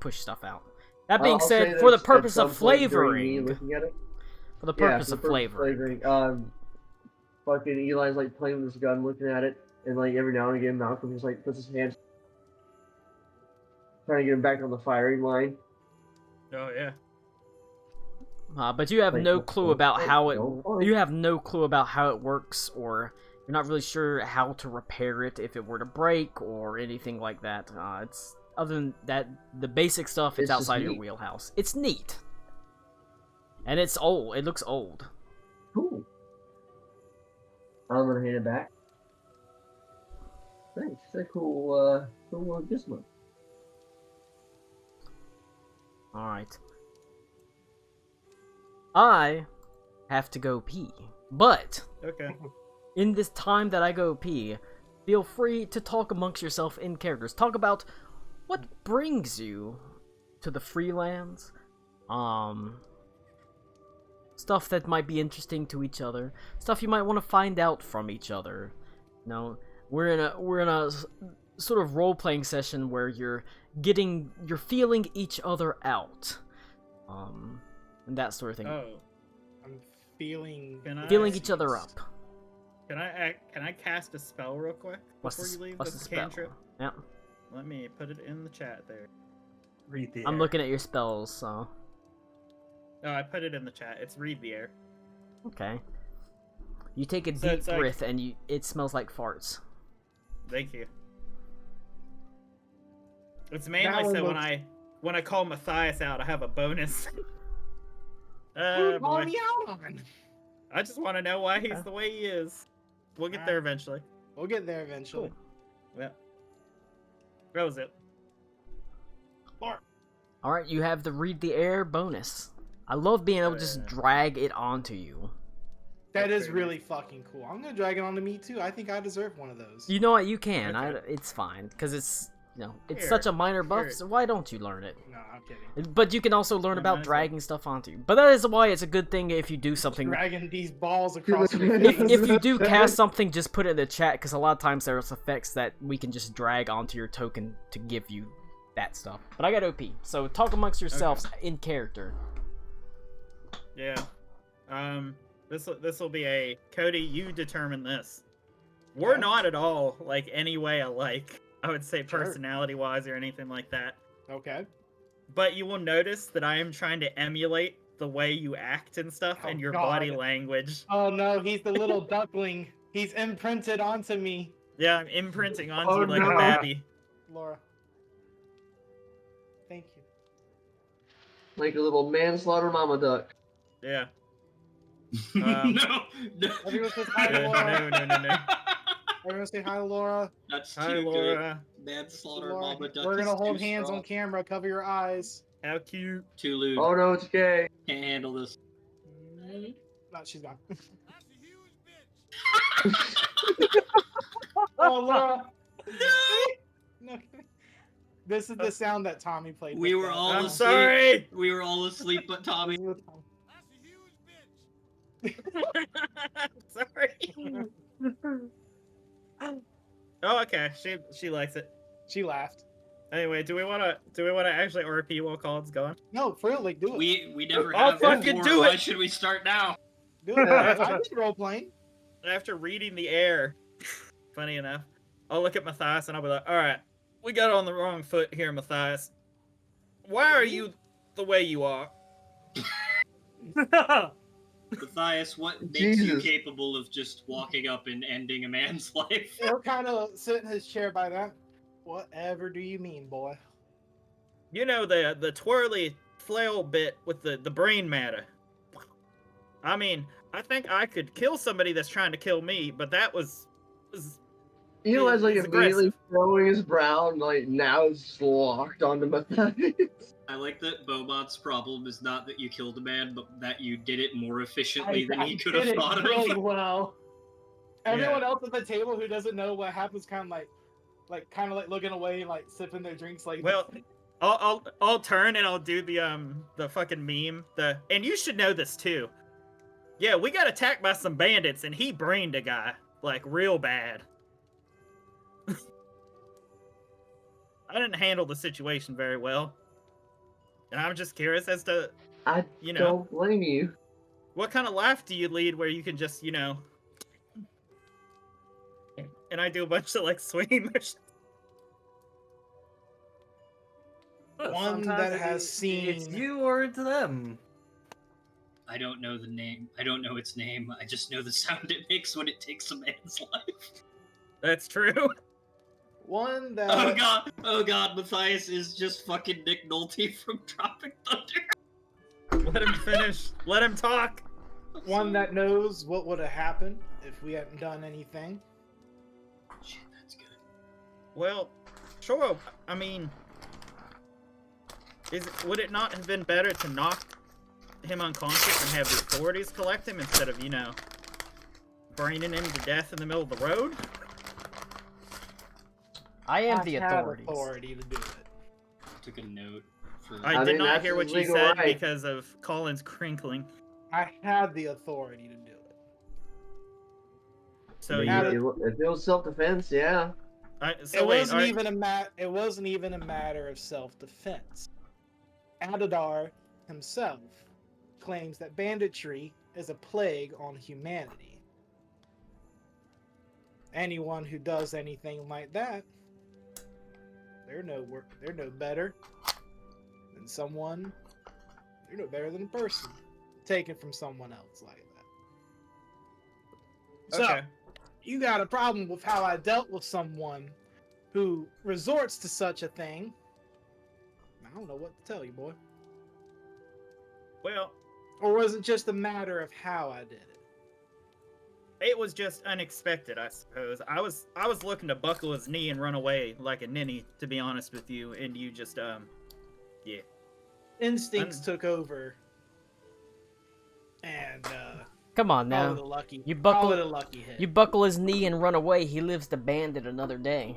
push stuff out. That being I'll say said, that for the at purpose some of point during me flavoring, looking at it, for the yeah, purpose for of the purpose flavoring, fucking Eli's like playing with his gun, looking at it, and like every now and again, Malcolm just like puts his hands, trying to get him back on the firing line. Oh yeah. but you have Like, no clue about how it. don't worry. You have no clue about how it works, or you're not really sure how to repair it if it were to break or anything like that. It's other than that, the basic stuff is It's just outside your neat. wheelhouse. It's neat, and it's old. It looks old. Cool. I'm gonna hand it back. Thanks. It's a cool gizmo. All right. I have to go pee, but Okay. in this time that I go pee, feel free to talk amongst yourself in characters. Talk about what brings you to the Freelands, stuff that might be interesting to each other, stuff you might want to find out from each other. You know, we're in a sort of role playing session where you're feeling each other out, and that sort of thing. Oh, I'm feeling. can I Feeling each other up. Can I cast a spell real quick before you leave? What's That's the a spell? cantrip. Yeah, Let me put it in the chat there. Read the I'm air. looking at your spells, so No, I put it in the chat. It's read the air. okay. You take a So deep it's like- breath, and it smells like farts. Thank you. It's mainly That one so looks- when I call Matthias out, I have a bonus. Who boy. called me out on? I just want to know why he's the way he is. We'll get there eventually. We'll get there eventually. Yeah. That was it. All right, you have the read the air bonus. I love being able to just Yeah. drag it onto you. That That's is very really fucking cool. I'm gonna drag it onto me too. I think I deserve one of those. You know what? You can. Okay. It's fine because it's it's Here, such a minor buff. here. So why don't you learn it? No, I'm kidding. But you can also learn Yeah, about nice. dragging stuff onto you. But that is why it's a good thing if you do something. Dragging these balls across your If, face. if you do cast something, just put it in the chat because a lot of times there's effects that we can just drag onto your token to give you that stuff. But I got OP, so talk amongst yourselves in character. Yeah. This will be a Cody. You determine this. We're Okay. not at all like any way alike. I would say Sure. personality wise or anything like that. Okay. But you will notice that I am trying to emulate the way you act and stuff Oh, and your God. body language. Oh no, he's the little duckling. He's imprinted onto me, Yeah, I'm imprinting onto Oh, you like no. a babby. Laura. Thank you. Like a little manslaughter mama duck. Yeah. no, no. Everyone says hi to No, Laura. no. Everyone say hi to Laura. That's Hi, too Laura. good. Manslaughter, Laura. Mama Duck. We're gonna is hold too hands strong. on camera. Cover your eyes. How cute. Too lewd. Oh no, it's gay. Can't handle this. No, she's gone. Oh, Laura. No. This is the sound that Tommy played. We with were that. all I'm asleep. sorry. We were all asleep, but Tommy. This is Sorry. Oh, okay. She likes it. She laughed. Anyway, do we wanna actually RP while Colin's gone? No, for real, like do it. We never I'll have fucking before. do Why it. should we start now? Do it. I did role playing. After reading the air, funny enough, I'll look at Matthias and I'll be like, all right, we got on the wrong foot here, Matthias. Why are you the way you are? Matthias, what makes you Jesus. capable of just walking up and ending a man's life? He'll kind of sit in his chair by that. Whatever do you mean, boy? You know, the twirly flail bit with the brain matter. I mean, I think I could kill somebody that's trying to kill me, but that was Eli's like It's immediately aggressive. throwing his brow, and like now it's locked onto Matthias. I like that Beaumont's problem is not that you killed a man, but that you did it more efficiently than he could have did it thought really of. well. Everyone else at the table who doesn't know what happens, kind of like looking away and like sipping their drinks. Like, well. I'll turn and I'll do the fucking meme. And you should know this too. Yeah, we got attacked by some bandits, and he brained a guy, like, real bad. I didn't handle the situation very well. And I'm just curious as to, I you know, don't blame you. what kind of life do you lead where you can just, you know... And I do a bunch of, like, swinging motions. One Sometimes that has it's seen. you or it's them. I don't know the name. I don't know its name. I just know the sound it makes when it takes a man's life. That's true. One that. Oh god! Oh god! Matthias is just fucking Nick Nolte from Tropic Thunder. Let him finish. Let him talk. One that knows what would have happened if we hadn't done anything. Shit, that's good. Well, sure. I mean, would it not have been better to knock him unconscious and have the authorities collect him instead of, you know, braining him to death in the middle of the road? I am I the have authorities. authority to do it. Took a note for. I I did mean, not that's hear what his you legal said right. because of Colin's crinkling. I have the authority to do it. So I mean, you, if it was self-defense, yeah. so wait, It wasn't even a matter of self-defense. Adadar himself claims that banditry is a plague on humanity. Anyone who does anything like that, they're no better than someone. They're no better than a person taken from someone else like that. So, okay. you got a problem with how I dealt with someone who resorts to such a thing. I don't know what to tell you, boy. Well, Or was it just a matter of how I did it? it was just unexpected, I suppose. I was looking to buckle his knee and run away like a ninny, to be honest with you, and you just yeah. Instincts took over, and Come on call it a now. lucky. You buckle- call it a lucky hit. You buckle his knee and run away, he lives to bandit another day.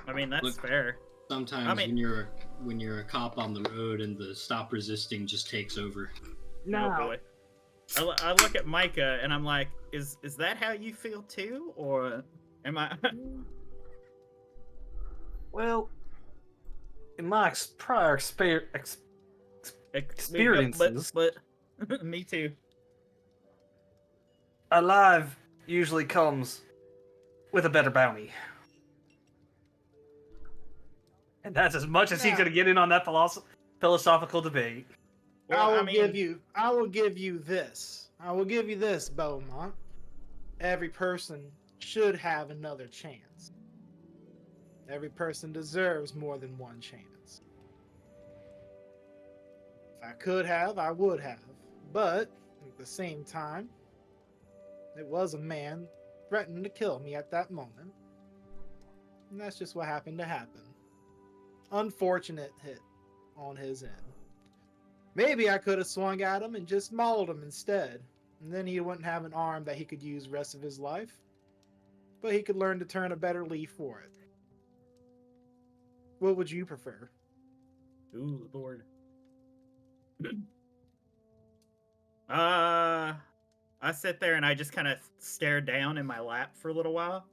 I mean, that's Look- fair. Sometimes I mean- when you're a cop on the road and the stop resisting just takes over. No, boy. I look at Micah and I'm like, is that how you feel too, or am I? Well, in my prior experiences, but me too. alive usually comes with a better bounty. And that's as much as he's Yeah. going to get in on that philosophical debate. Well, I will give you this. I will give you this, Beaumont. Every person should have another chance. Every person deserves more than one chance. If I could have, I would have. But at the same time, it was a man threatening to kill me at that moment. And that's just what happened to happen. Unfortunate hit on his end. Maybe I could have swung at him and just mauled him instead. And then he wouldn't have an arm that he could use the rest of his life. But he could learn to turn a better leaf for it. What would you prefer? Ooh, Lord. I sit there and I just kind of stare down in my lap for a little while.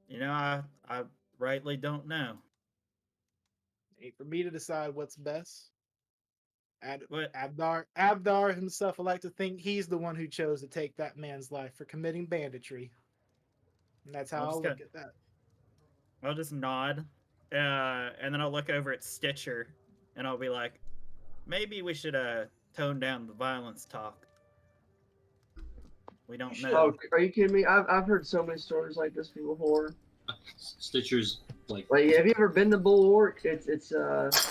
You know, I rightly don't know. Ain't for me to decide what's best. What? Abdar himself would like to think he's the one who chose to take that man's life for committing banditry. And that's how I'm I'll just look at that. I'll just nod, and then I'll look over at Stitcher, and I'll be like, maybe we should tone down the violence talk. We don't know. Oh, are you kidding me? I've heard so many stories like this before. Stitcher's like. Like, have you ever been to Bulwark? It's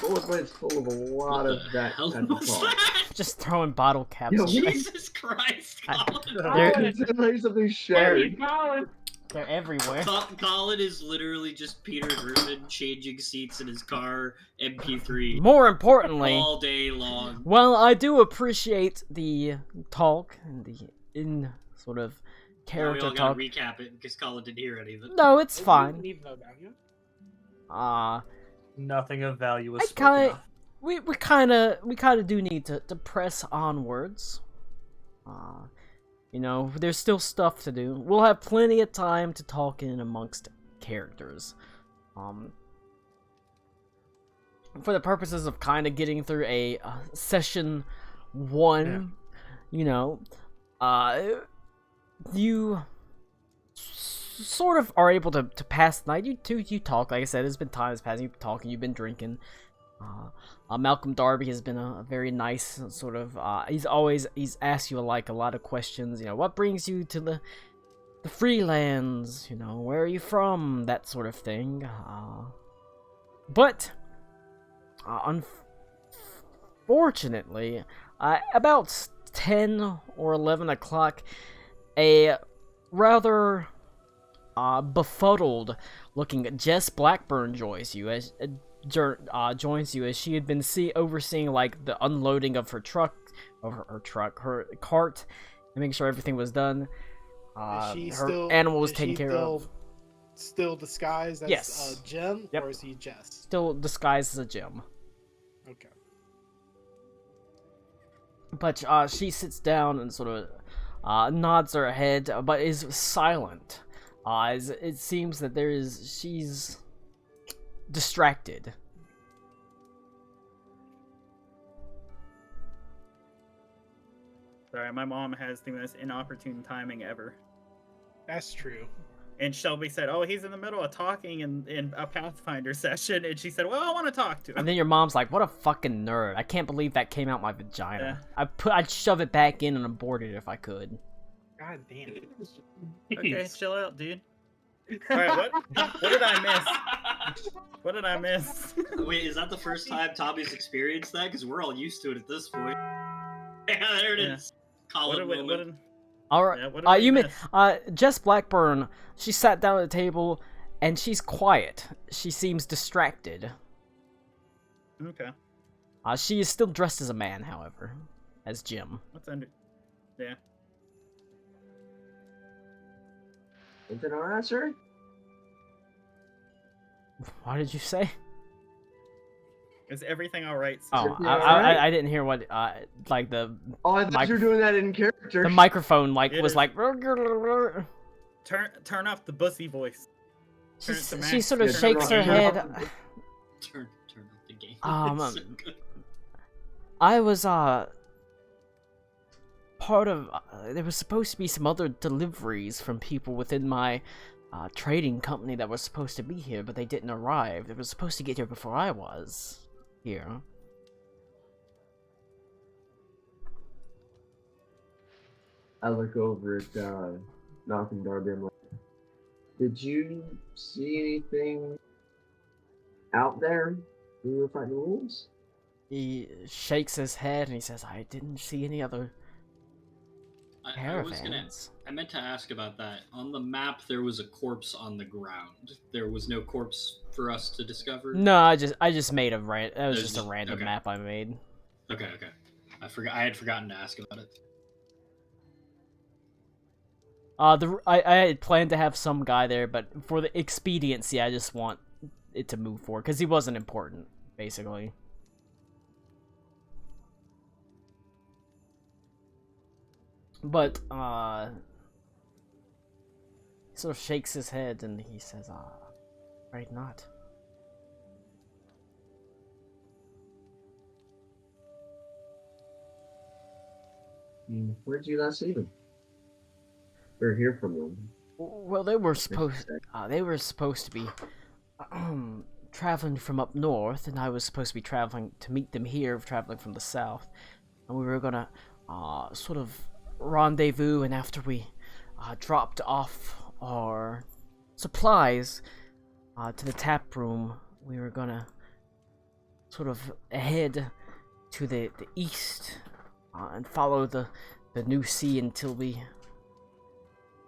Bulwark, but it's full of a lot What of the that hell type of was talk. that? Just throwing bottle caps. Yo, on Jesus Christ, Colin! They're- Like something shattered. They're everywhere. Colin is literally just Peter Griffin changing seats in his car, MP3, More importantly, all day long. well, I do appreciate the talk and the sort of Now we character all talk. gotta recap it because Colin didn't hear any of it. No, it's You fine. don't even know about you. Nothing of value is I spoken kinda- of. We kind of do need to press onwards. You know, there's still stuff to do. We'll have plenty of time to talk in amongst characters. For the purposes of kind of getting through a session 1, you know, you sort of are able to pass the night. You talk, like I said, there's been times passing, you've been talking, you've been drinking. Malcolm Darby has been a very nice sort of, he's asked you like a lot of questions, you know, what brings you to the Freelands, you know, where are you from, that sort of thing. But unfortunately, about 10 or 11 o'clock, a rather befuddled looking Jess Blackburn joins you as she had been overseeing like the unloading of her truck, her cart, and making sure everything was done. Her animal was taken care of. Still disguised as Yes. Jim, Yep. or is he Jess? Still disguised as a Jim. Okay. But she sits down and sort of nods her head, but is silent. As it seems that she's distracted. Sorry, my mom has the most inopportune timing ever. That's true. And Shelby said, "Oh, he's in the middle of talking in a Pathfinder session," and she said, "Well, I want to talk to him." And then your mom's like, "What a fucking nerd! I can't believe that came out my vagina. I'd shove it back in and abort it if I could." God damn it. Okay, chill out, dude. All right, what did I miss? What did I miss? Wait, is that the first time Tommy's experienced that? Because we're all used to it at this point. Yeah, there it is. Call it moment. All right. Yeah, what did we miss? Jess Blackburn. She sat down at the table, and she's quiet. She seems distracted. Okay. She is still dressed as a man, however, as Jim. What's under? Yeah. Anything on that, sir? What did you say? Is everything all right? Oh, everything all right? I didn't hear what like the Oh, I thought you were doing that in character. the microphone like It was is. like. Turn off the bussy voice. Turn it to She max. sort of Yeah, shakes her turn head. off- Turn off the game. Um, It's so good. I was part of. There was supposed to be some other deliveries from people within my trading company that were supposed to be here, but they didn't arrive. They were supposed to get here before I was here. I look over at Malcolm Darby. I'm like, did you see anything out there when you were fighting wolves? He shakes his head and he says, "I didn't see any other I was gonna. caravans." I meant to ask about that. On the map, there was a corpse on the ground. There was no corpse for us to discover. No, I just made a that was There's just a just- random okay. map I made. Okay. I had forgotten to ask about it. I had planned to have some guy there, but for the expediency, I just want it to move forward because he wasn't important, basically. But he sort of shakes his head and he says, "Right, not." Where'd you last see them? Or hear from them? Well, they were supposed to be traveling from up north, and I was supposed to be traveling to meet them here, traveling from the south, and we were gonna sort of rendezvous. And after we dropped off our supplies to the tap room, we were gonna sort of head to the east and follow the new sea until we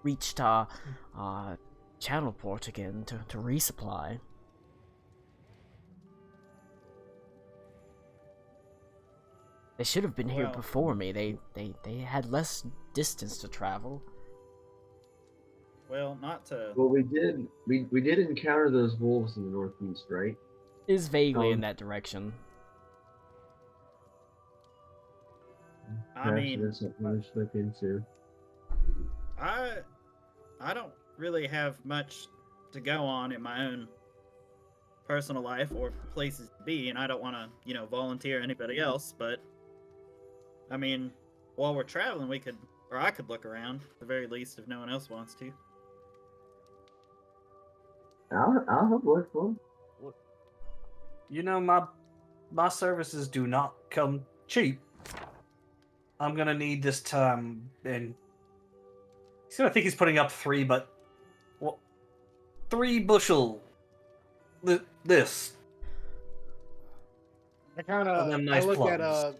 reached Channelport again to resupply. They should have been here Well- before me. They had less distance to travel. Well, not to. Well, we did encounter those wolves in the northeast, right? Is vaguely in Um, that direction. I Perhaps mean, it is something we should look into. I don't really have much to go on in my own personal life or places to be, and I don't want to, volunteer anybody else. But I mean, while we're traveling, I could look around at the very least if no one else wants to. I'll help look for 'em. You know, my services do not come cheap. I'm gonna need this time, and he's gonna think he's putting up 3, but 3 bushel. This. I kind Of of them nice look at plums.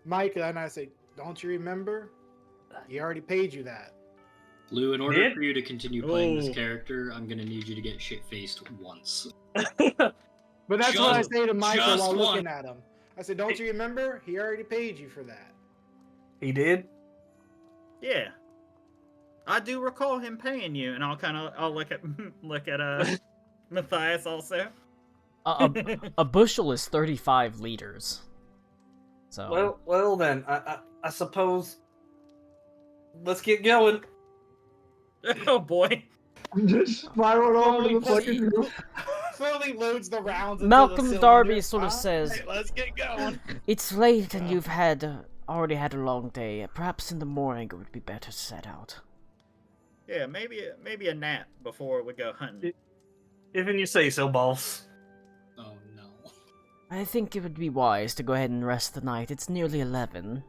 Mike and I say, "Don't you remember? He already paid you that." Lou, in order Did? for you to continue playing this Oh. character, I'm gonna need you to get shit-faced once. But that's what I Just- say to Michael just while looking one. at him. I said, "Don't you remember? He already paid you for that." He did? Yeah, I do recall him paying you, and I'll look at Matthias also. A bushel is 35 liters. So Well then, I suppose. Let's get going. Oh boy. Just spiral over the fucking roof. Slowly loads the rounds. Into Malcolm the Darby cylinder. sort of says, "Let's get going." it's late and you've already had a long day. Perhaps in the morning it would be better to set out. Yeah, maybe a nap before we go hunting. Even you say so, boss. Oh no. I think it would be wise to go ahead and rest the night. It's nearly 11.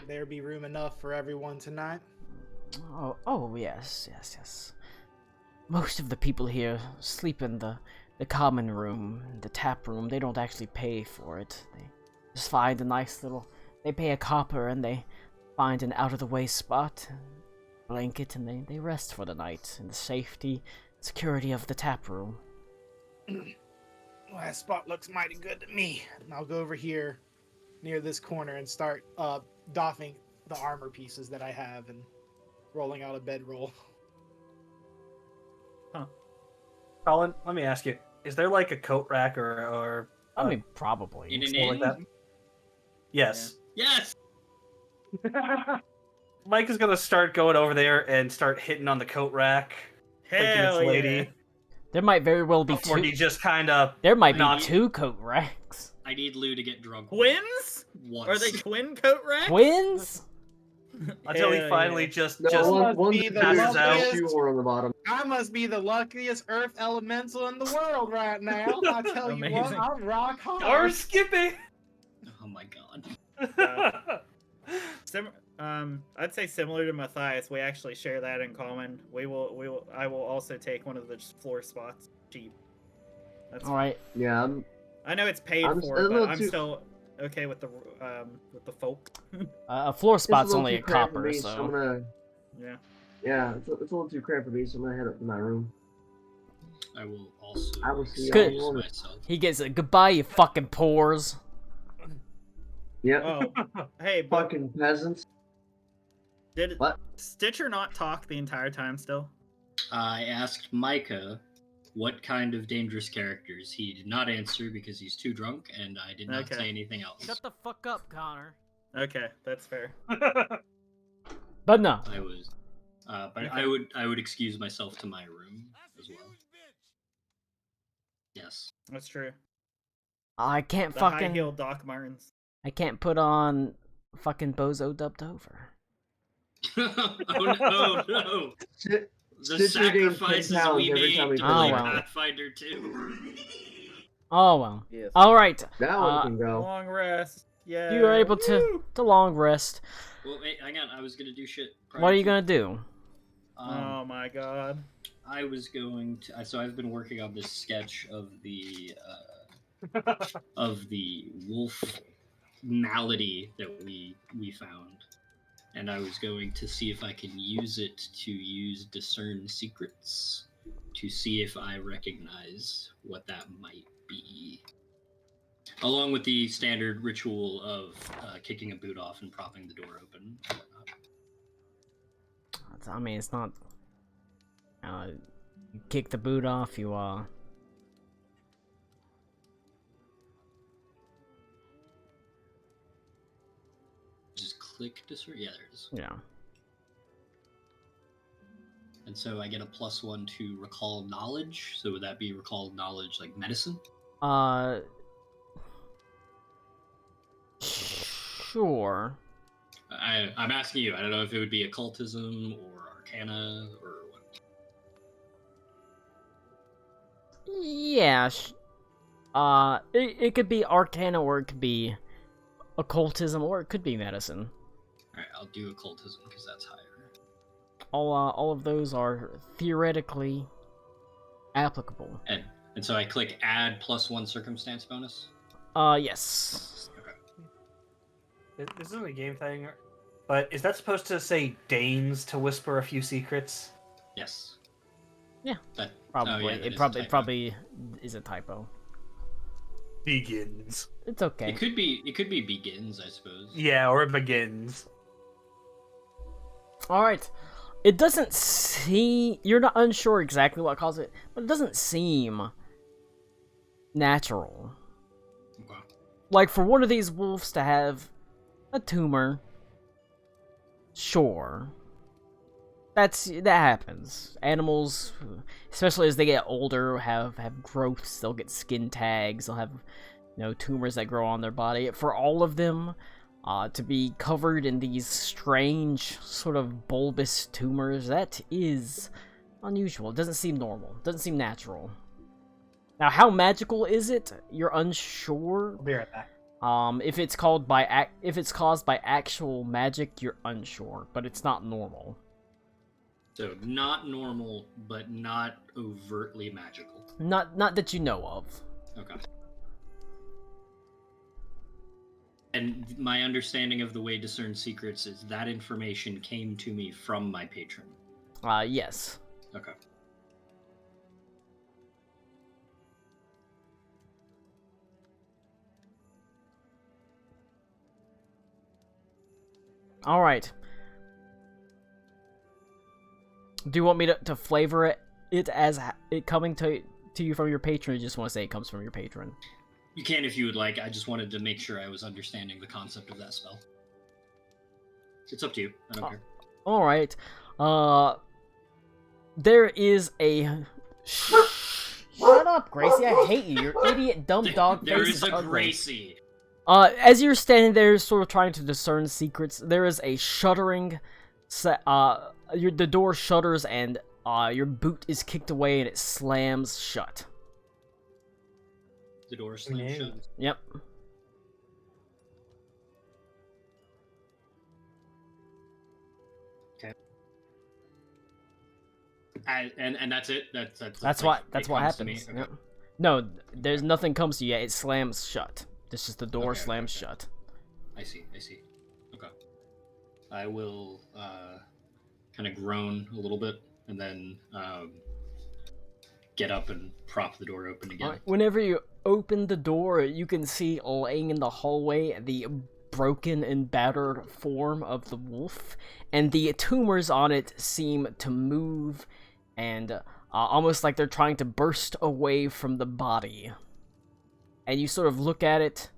There be room enough for everyone tonight. Oh yes. Most of the people here sleep in the common room, the tap room. They don't actually pay for it. They just find a nice little... They pay a copper and they find an out-of-the-way spot, blanket, and they rest for the night in the safety, security of the tap room. Well, that spot looks mighty good to me. And I'll go over here near this corner and start doffing the armor pieces that I have and rolling out a bedroll. Colin, let me ask you: is there like a coat rack or I mean, probably. In an something like inn? that? Yes. Yes! Mike is gonna start going over there and start hitting on the coat rack, thinking Hell it's yeah. lady. There might very well be Before he two. just kind of There might be not- 2 coat racks. I need Lou to get drunk. Twins? Once. Are they twin coat racks? Twins? until he Hell finally yeah. just No, must one be the passes out. luckiest- Two more on the bottom. I must be the luckiest earth elemental in the world right now. I tell you what, Amazing. I'm rock or hard. Skippy. Oh my god. I'd say similar to Matthias, we actually share that in common. I will also take one of the floor spots cheap. That's Alright. Yeah, I know it's paid I'm for, a but little I'm too- still okay with the folk. A floor it's spot's little only too a cramped for copper, me, so... I'm gonna. Yeah. Yeah, it's a little too cramped for me, so I'm gonna head up to my room. I will also I will see Good. excuse y'all. myself. He gets a goodbye, you fucking pores. Yep. Oh, hey, but Fucking peasants. did What? Stitcher not talk the entire time still? I asked Micah what kind of dangerous characters. He did not answer because he's too drunk, and I did not Okay. say anything else. Shut the fuck up, Connor. Okay, that's fair. But no. I was, but Okay. I would excuse myself to my room as well. Yes. That's true. I can't The high fucking... heel Doc Martens. I can't put on fucking Bozo dubbed over. Oh no! Shit. The Stitcher gains 10 sacrifices pounds we every made time we to play play it. Oh, well. Pathfinder 2. Oh well. Yes. Alright. That one can go. Long rest. Yeah. You were able to long rest. Well, wait, hang on. I was gonna do shit. What are you gonna do? Oh my god. I was going to. So I've been working on this sketch of the wolf malady that we found, and I was going to see if I can use it to use discern secrets to see if I recognize what that might be, along with the standard ritual of kicking a boot off and propping the door open. And whatnot. I mean, it's not... you kick the boot off, you, click discern? Yeah, there it is. Yeah. And so I get a +1 to recall knowledge. So would that be recall knowledge like medicine? Sure. I'm asking you. I don't know if it would be occultism or arcana or what. Yeah. It could be arcana, or it could be occultism, or it could be medicine. All right, I'll do occultism because that's higher. All of those are theoretically applicable. And so I click add +1 circumstance bonus. Yes. Okay. This isn't a game thing, but is that supposed to say deigns to whisper a few secrets? Yes. Yeah. That Probably. Oh, yeah, that it is a typo. probably is a typo. Begins. It's okay. It could be begins, I suppose. Yeah, or it begins. All right. It doesn't seem, you're not unsure exactly what caused it, but it doesn't seem natural. Okay. Like, for one of these wolves to have a tumor, sure. That happens. Animals, especially as they get older, have growths. They'll get skin tags. They'll have, tumors that grow on their body. For all of them, to be covered in these strange, sort of bulbous tumors, that is unusual. It doesn't seem normal. It doesn't seem natural. Now, how magical is it? You're unsure. I'll be right back. If it's caused by actual magic, you're unsure, but it's not normal. So not normal, but not overtly magical. Not that you know of. Okay. And my understanding of the way discern secrets is that information came to me from my patron. Yes. Okay. All right. Do you want me to flavor it as it coming to you from your patron, or you just want to say it comes from your patron? You can if you would like. I just wanted to make sure I was understanding the concept of that spell. It's up to you. I don't care. All right. There is a. Shut up, Gracie! I hate you. Your idiot, dumb dog face. There is is a ugly. Gracie. As you're standing there, sort of trying to discern secrets, there is a shuddering. The door shudders and your boot is kicked away and it slams shut. The door slams shut. Yep. Okay. And that's it. That's what happens. Okay. Yep. No, there's nothing comes to you yet. It slams shut. It's just the door Okay, slams okay. shut. I see. Okay. I will kind of groan a little bit and then get up and prop the door open again. Alright, whenever you open the door, you can see laying in the hallway the broken and battered form of the wolf, and the tumors on it seem to move and almost like they're trying to burst away from the body. And you sort of look at it,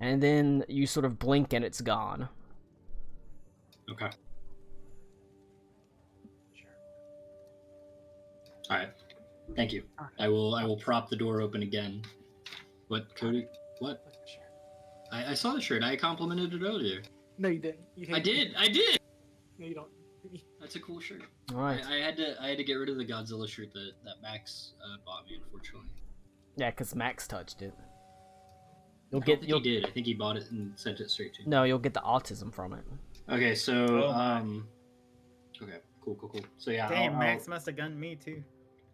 and then you sort of blink and it's gone. Okay. All right. Thank you. I will prop the door open again. What, Cody? What? I saw the shirt. I complimented it earlier. No, you didn't. I did. No, you don't. That's a cool shirt. All right. I had to get rid of the Godzilla shirt that Max bought me, unfortunately. Yeah, because Max touched it. I don't think he did. I think he bought it and sent it straight to me. No, you'll get the autism from it. Okay, so okay, cool. So yeah, Damn, Max must have gunned me too.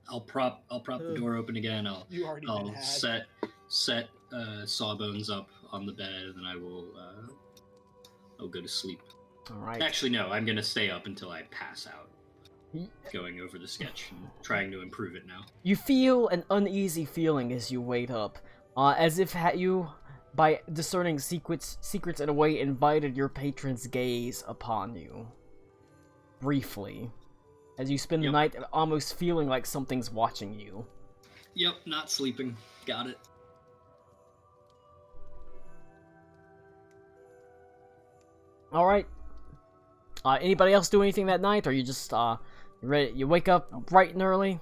I'll prop the door open again. You already been I'll had. set Sawbones up on the bed, and then I'll go to sleep. All right. Actually, no, I'm gonna stay up until I pass out. Going over the sketch and trying to improve it now. You feel an uneasy feeling as you wake up, as if you, by discerning secrets in a way, invited your patron's gaze upon you. Briefly. As you spend the night almost feeling like something's watching you. Yep, not sleeping. Got it. All right. Anybody else do anything that night, or you just ready? You wake up bright and early.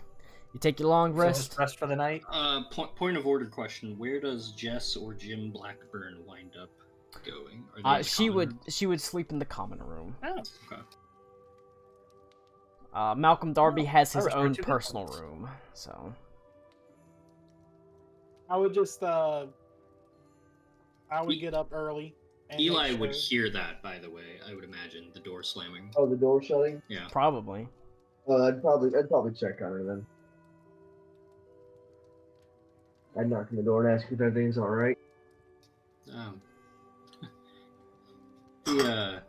You take your long So rest. just rest for the night. Point of order question: where does Jess or Jim Blackburn wind up going? Are they in the She common would room? she would sleep in the common room. Oh, Okay. Malcolm Darby has I his respect own your personal difference. room. So I would just I would get up early. And Eli make would sure- hear that, by the way. I would imagine the door slamming. Oh, the door shutting. Yeah. probably. I'd probably check on her then. I'd knock on the door and ask if everything's all right. The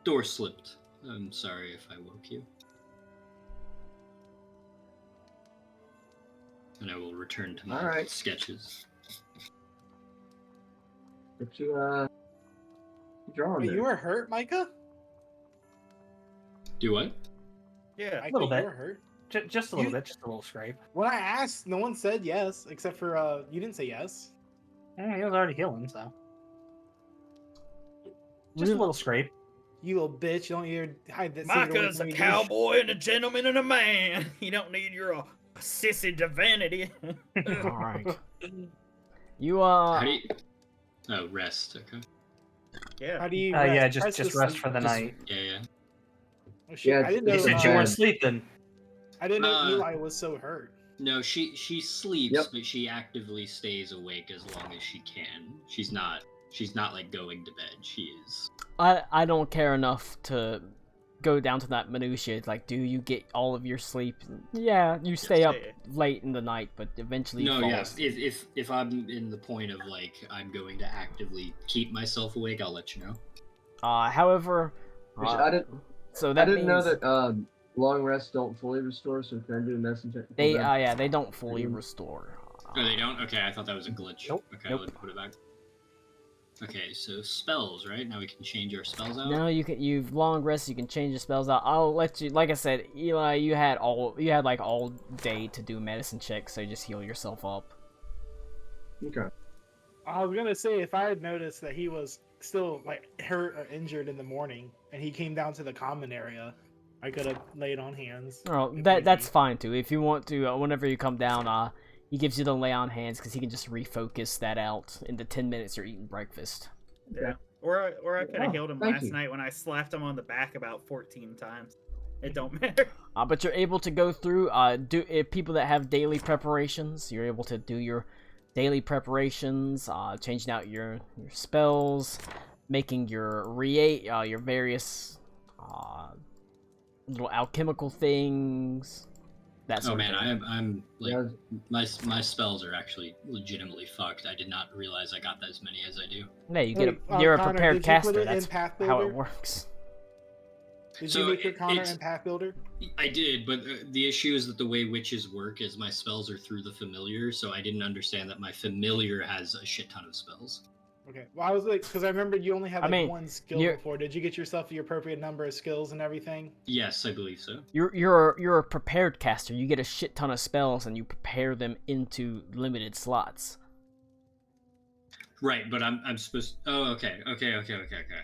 door slipped. I'm sorry if I woke you. And I will return to my Alright. sketches. What you drawing Wait, there? you were hurt, Micah? Do what? Yeah. I little thought bit. You were hurt. Just a little You- bit, just a little scrape. When I asked, no one said yes, except for you didn't say yes. He was already healing, so just Really? a little scrape. You little bitch! You don't even hide that. secret away Micah's from a me, cowboy and a gentleman and a man. You don't need your sissy divinity. All right. You How do you... Oh, rest. Okay. Yeah. How do you? Yeah, rest? Press just the rest sleep. for the Just- night. Yeah. Oh, shit. Yeah, I didn't he know. You said was you bad. weren't sleeping. I didn't know Uh, Eli was so hurt. No, she sleeps, Yep. but she actively stays awake as long as she can. She's not like going to bed. She is. I don't care enough to go down to that minutia. It's like, do you get all of your sleep? Yeah, you stay up yeah. late in the night, but eventually No, you fall yeah. asleep. If I'm in the point of like I'm going to actively keep myself awake, I'll let you know. However, Which I didn't. so that I didn't know means that long rests don't fully restore. So can I do a medicine check? they before bed? yeah, they don't fully Mhm. restore. Oh, they don't? Okay, I thought that was a glitch. Nope. Okay, Nope. I'll put it back. Okay, so spells, right? Now we can change our spells out. No, you've long rest. You can change your spells out. I'll let you. Like I said, Eli, you had like all day to do medicine checks, so just heal yourself up. Okay. I was gonna say if I had noticed that he was still like hurt or injured in the morning, and he came down to the common area, I could have laid on hands. Oh, if that need that's be. fine too. If you want to, whenever you come down, he gives you the lay on hands because he can just refocus that out in the 10 minutes you're eating breakfast. Yeah. Or I could have Oh, healed him thank last you. night when I slapped him on the back about 14 times. It don't matter. But you're able to go through. People that have daily preparations, you're able to do your daily preparations, changing out your spells, making your your various little alchemical things. That sort Oh man, of thing. I'm like Yeah, my spells are actually legitimately fucked. I did not realize I got as many as I do. Yeah, you get Wait, you're a Connor, prepared did you put caster. it in That's Path how it Builder? works. Did So you make your Connor it's- in Path Builder? I did, but the issue is that the way witches work is my spells are through the familiar, so I didn't understand that my familiar has a shit ton of spells. Okay. Well, I was like, because I remember you only had I like mean, one skill you're- before. Did you get yourself the appropriate number of skills and everything? Yes, I believe so. You're a prepared caster. You get a shit ton of spells and you prepare them into limited slots. Right, but I'm supposed. Oh, okay.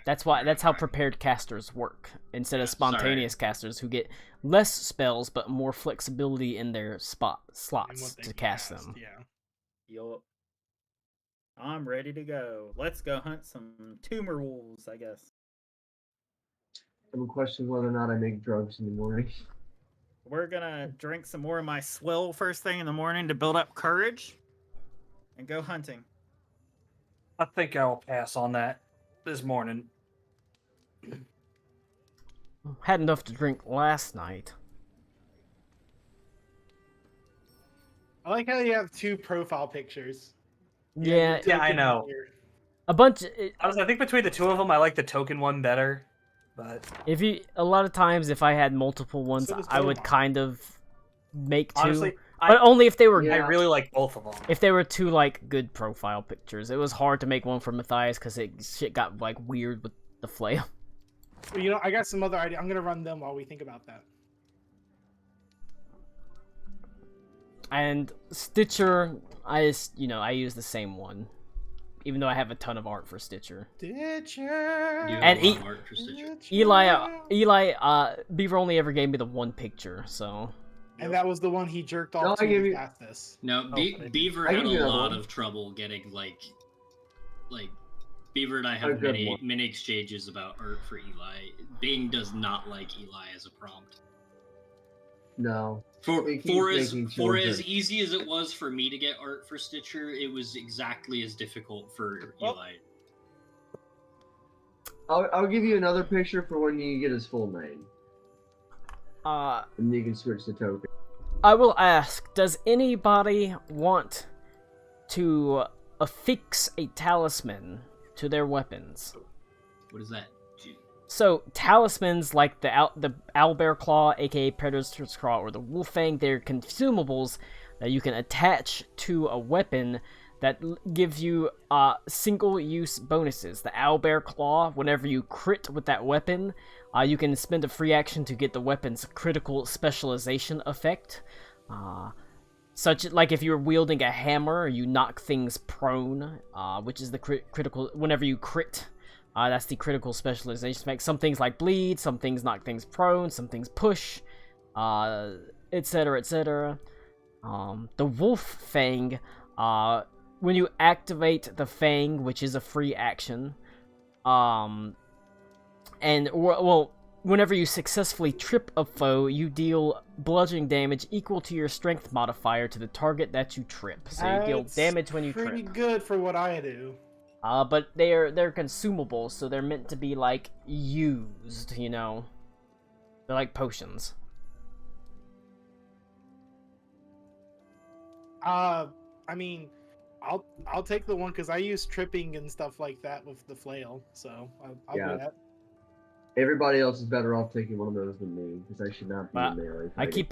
That's how prepared casters work. Instead of Sorry. spontaneous casters who get less spells but more flexibility in their And slots what they to can cast them. Yeah. Yup. I'm ready to go. Let's go hunt some tumor wolves, I guess. I'm questioning whether or not I make drugs in the morning. We're gonna drink some more of my swill first thing in the morning to build up courage and go hunting. I think I'll pass on that this morning. Had enough to drink last night. I like how you have two profile pictures. Yeah, Yeah, I Token know. here. a bunch. Honestly, I think between the two of them, I like the token one better. But A lot of times, if I had multiple ones, So does I would Beaumont. kind of make two, honestly, but only if they were Yeah. I really like both of them. if they were two like good profile pictures. It was hard to make one for Matthias because shit got like weird with the flail. Well, you know, I got some other idea. I'm gonna run them while we think about that. And Stitcher, I use the same one. even though I have a ton of art for Stitcher. Stitcher. You have And a lot he- of art for Stitcher. Beaver only ever gave me the one picture, so. And that was the one he jerked No, off I to give the you- fastest. No, Oh, Beaver I had give you a another lot one. of trouble getting like Beaver and I A have good many one. many exchanges about art for Eli. Bing does not like Eli as a prompt. No. For He keeps for as making for children. as easy as it was for me to get art for Stitcher, it was exactly as difficult for Oh. Eli. I'll give you another picture for when you get his full name. Uh, And you can switch the token. I will ask, does anybody want to affix a talisman to their weapons? What is that? Gee, So, talismans like the owlbear claw, aka predator's claw, or the wolf fang, they're consumables that you can attach to a weapon that gives you single-use bonuses. The owlbear claw, whenever you crit with that weapon, you can spend a free action to get the weapon's critical specialization effect. Such like if you're wielding a hammer, you knock things prone, which is the critical. Whenever you crit, that's the critical specialization effect. Some things like bleed, some things knock things prone, some things push, etc., etc. The wolf fang, when you activate the fang, which is a free action, whenever you successfully trip a foe, you deal bludgeoning damage equal to your strength modifier to the target that you trip. So you deal That's damage when you pretty trip. good for what I do. But they're consumable, so they're meant to be like used, you know. They're like potions. I mean, I'll take the one because I use tripping and stuff like that with the flail, so I'll Yeah. do that. Everybody else is better off taking one of those than me, because I should not be But in melee I fighting.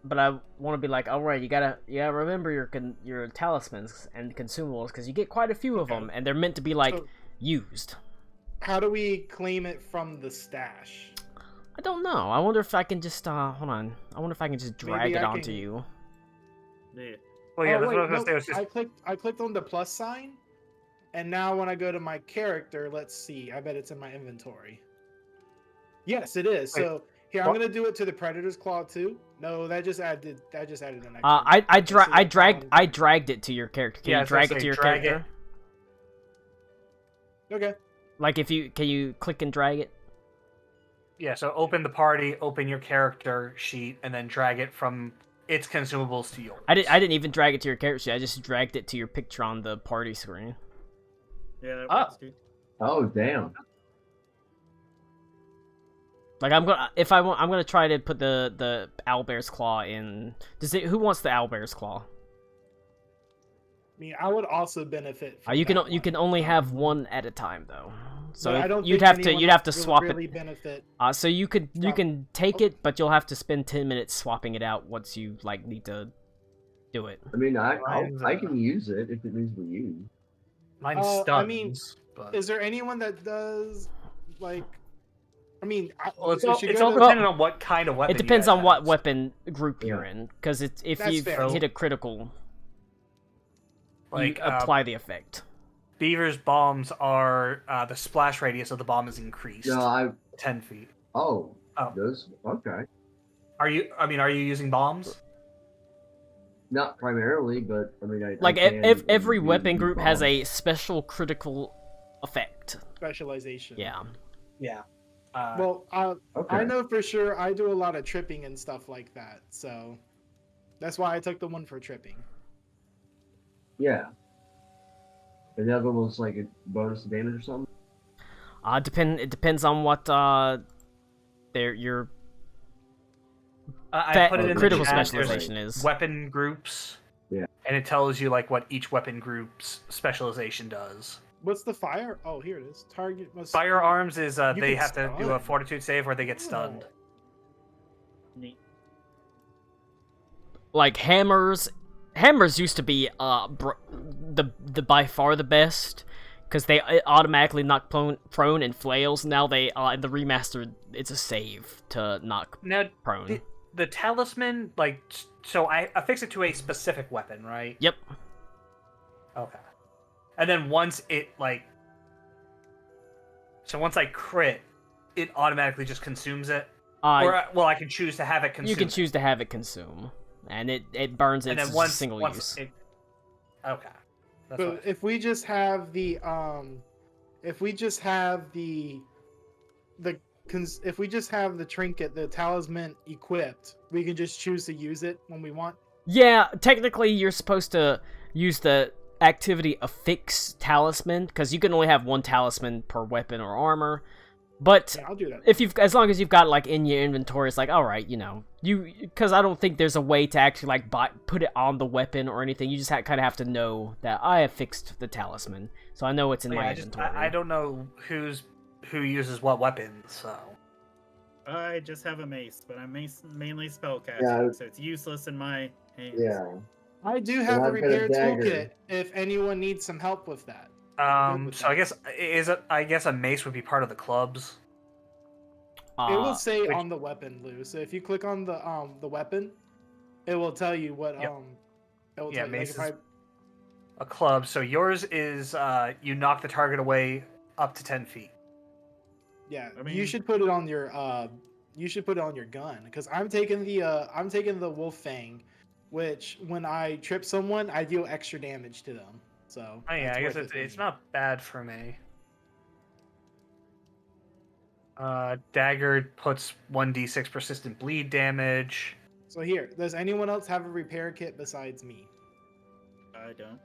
but I want to be like, all right, you gotta remember your talismans and consumables because you get quite a few of Okay. them, and they're meant to be like So- used. How do we claim it from the stash? I don't know. I wonder if I can just hold on. I wonder if I can just drag Maybe it I onto can- you. Yeah. Well, yeah, Oh, that's wait, what I was gonna no, say. Was just I clicked on the plus sign, and now when I go to my character, let's see. I bet it's in my inventory. Yes, it is. Wait, So here, I'm what? gonna do it to the Predator's Claw too. No, that just added an extra. I Okay, so that's how I'm dragged it to your character. Can Yeah, I you was gonna drag it say, to your drag it. character? Okay. Like can you click and drag it? Yeah, so open the party, open your character sheet, and then drag it from its consumables to yours. I didn't even drag it to your character sheet. I just dragged it to your picture on the party screen. Yeah, that Oh. works, dude. Oh, damn. Like I'm gonna try to put the owlbear's claw in. Who wants the owlbear's claw? I mean, I would also benefit. From You that can one. only have one at a time though. So But I if- don't you'd think have to anyone else will swap really it. benefit. So you Swap. can take Oh. it, but you'll have to spend 10 minutes swapping it out once you like need to do it. I mean, I Mine's, can use it if it needs to be used. Mine's stuns, I mean, but... Is there anyone that does like? I mean, Well, it's it all, should it's go all to- dependent on what kind of weapon. It depends you on guys what have. weapon group you're Yeah. in, because if That's you've fair. hit a critical, Like you apply the effect. Beaver's bombs are the splash radius of the bomb is increased No, 10 feet. Oh. Oh. Those. Okay. Are you using bombs? Not primarily, but I mean, Like I can if every use weapon group has bombs. a special critical effect. specialization. Yeah. Yeah. Well, Okay. I know for sure I do a lot of tripping and stuff like that, so that's why I took the one for tripping. Yeah. And the other one was like a bonus damage or something. It depends on what your I put it in the critical chat, there's specialization is. weapon groups. Yeah. And it tells you like what each weapon group's specialization does. What's the fire? Oh, here it is. Target must. Firearms is they can have to do a stun. fortitude save or they get stunned. Neat. Like hammers used to be the by far the best because they automatically knock prone and flails. Now they in the remastered it's a save to knock Now prone. the talisman, like, so I affix it to a specific weapon, right? Yep. Okay. And then once it once I crit, it automatically just consumes it. Well, I can choose to have it consume. You can choose to have it consume, and it burns it. And then It's once single use. okay. That's So what if we just have the if we just have the trinket, the talisman equipped, we can just choose to use it when we want. Yeah, technically you're supposed to use the activity affix talisman because you can only have one talisman per weapon or armor. But Yeah, I'll do that. as long as you've got like in your inventory, it's like all right, because I don't think there's a way to actually put it on the weapon or anything. You just kind of have to know that I have fixed the talisman, so I know it's in my inventory. I don't know who uses what weapons, so. I just have a mace, but I'm mainly spellcasting, Yeah. so it's useless in my hands. Yeah. I do have I've a got a repair dagger. toolkit if anyone needs some help with that. with So I that. guess a mace would be part of the clubs. It will say which- on the weapon, Lou. So if you click on the weapon, it will tell you what Yep. It will Yeah, tell you. mace Like, is a club. So yours is you knock the target away up to 10 feet. yeah, I mean- you should put it on your gun because I'm taking the wolf fang, which when I trip someone, I deal extra damage to them. So Oh yeah, that's I guess worth it for it's me. not bad for me. Dagger puts 1d6 persistent bleed damage. So here, does anyone else have a repair kit besides me? I don't.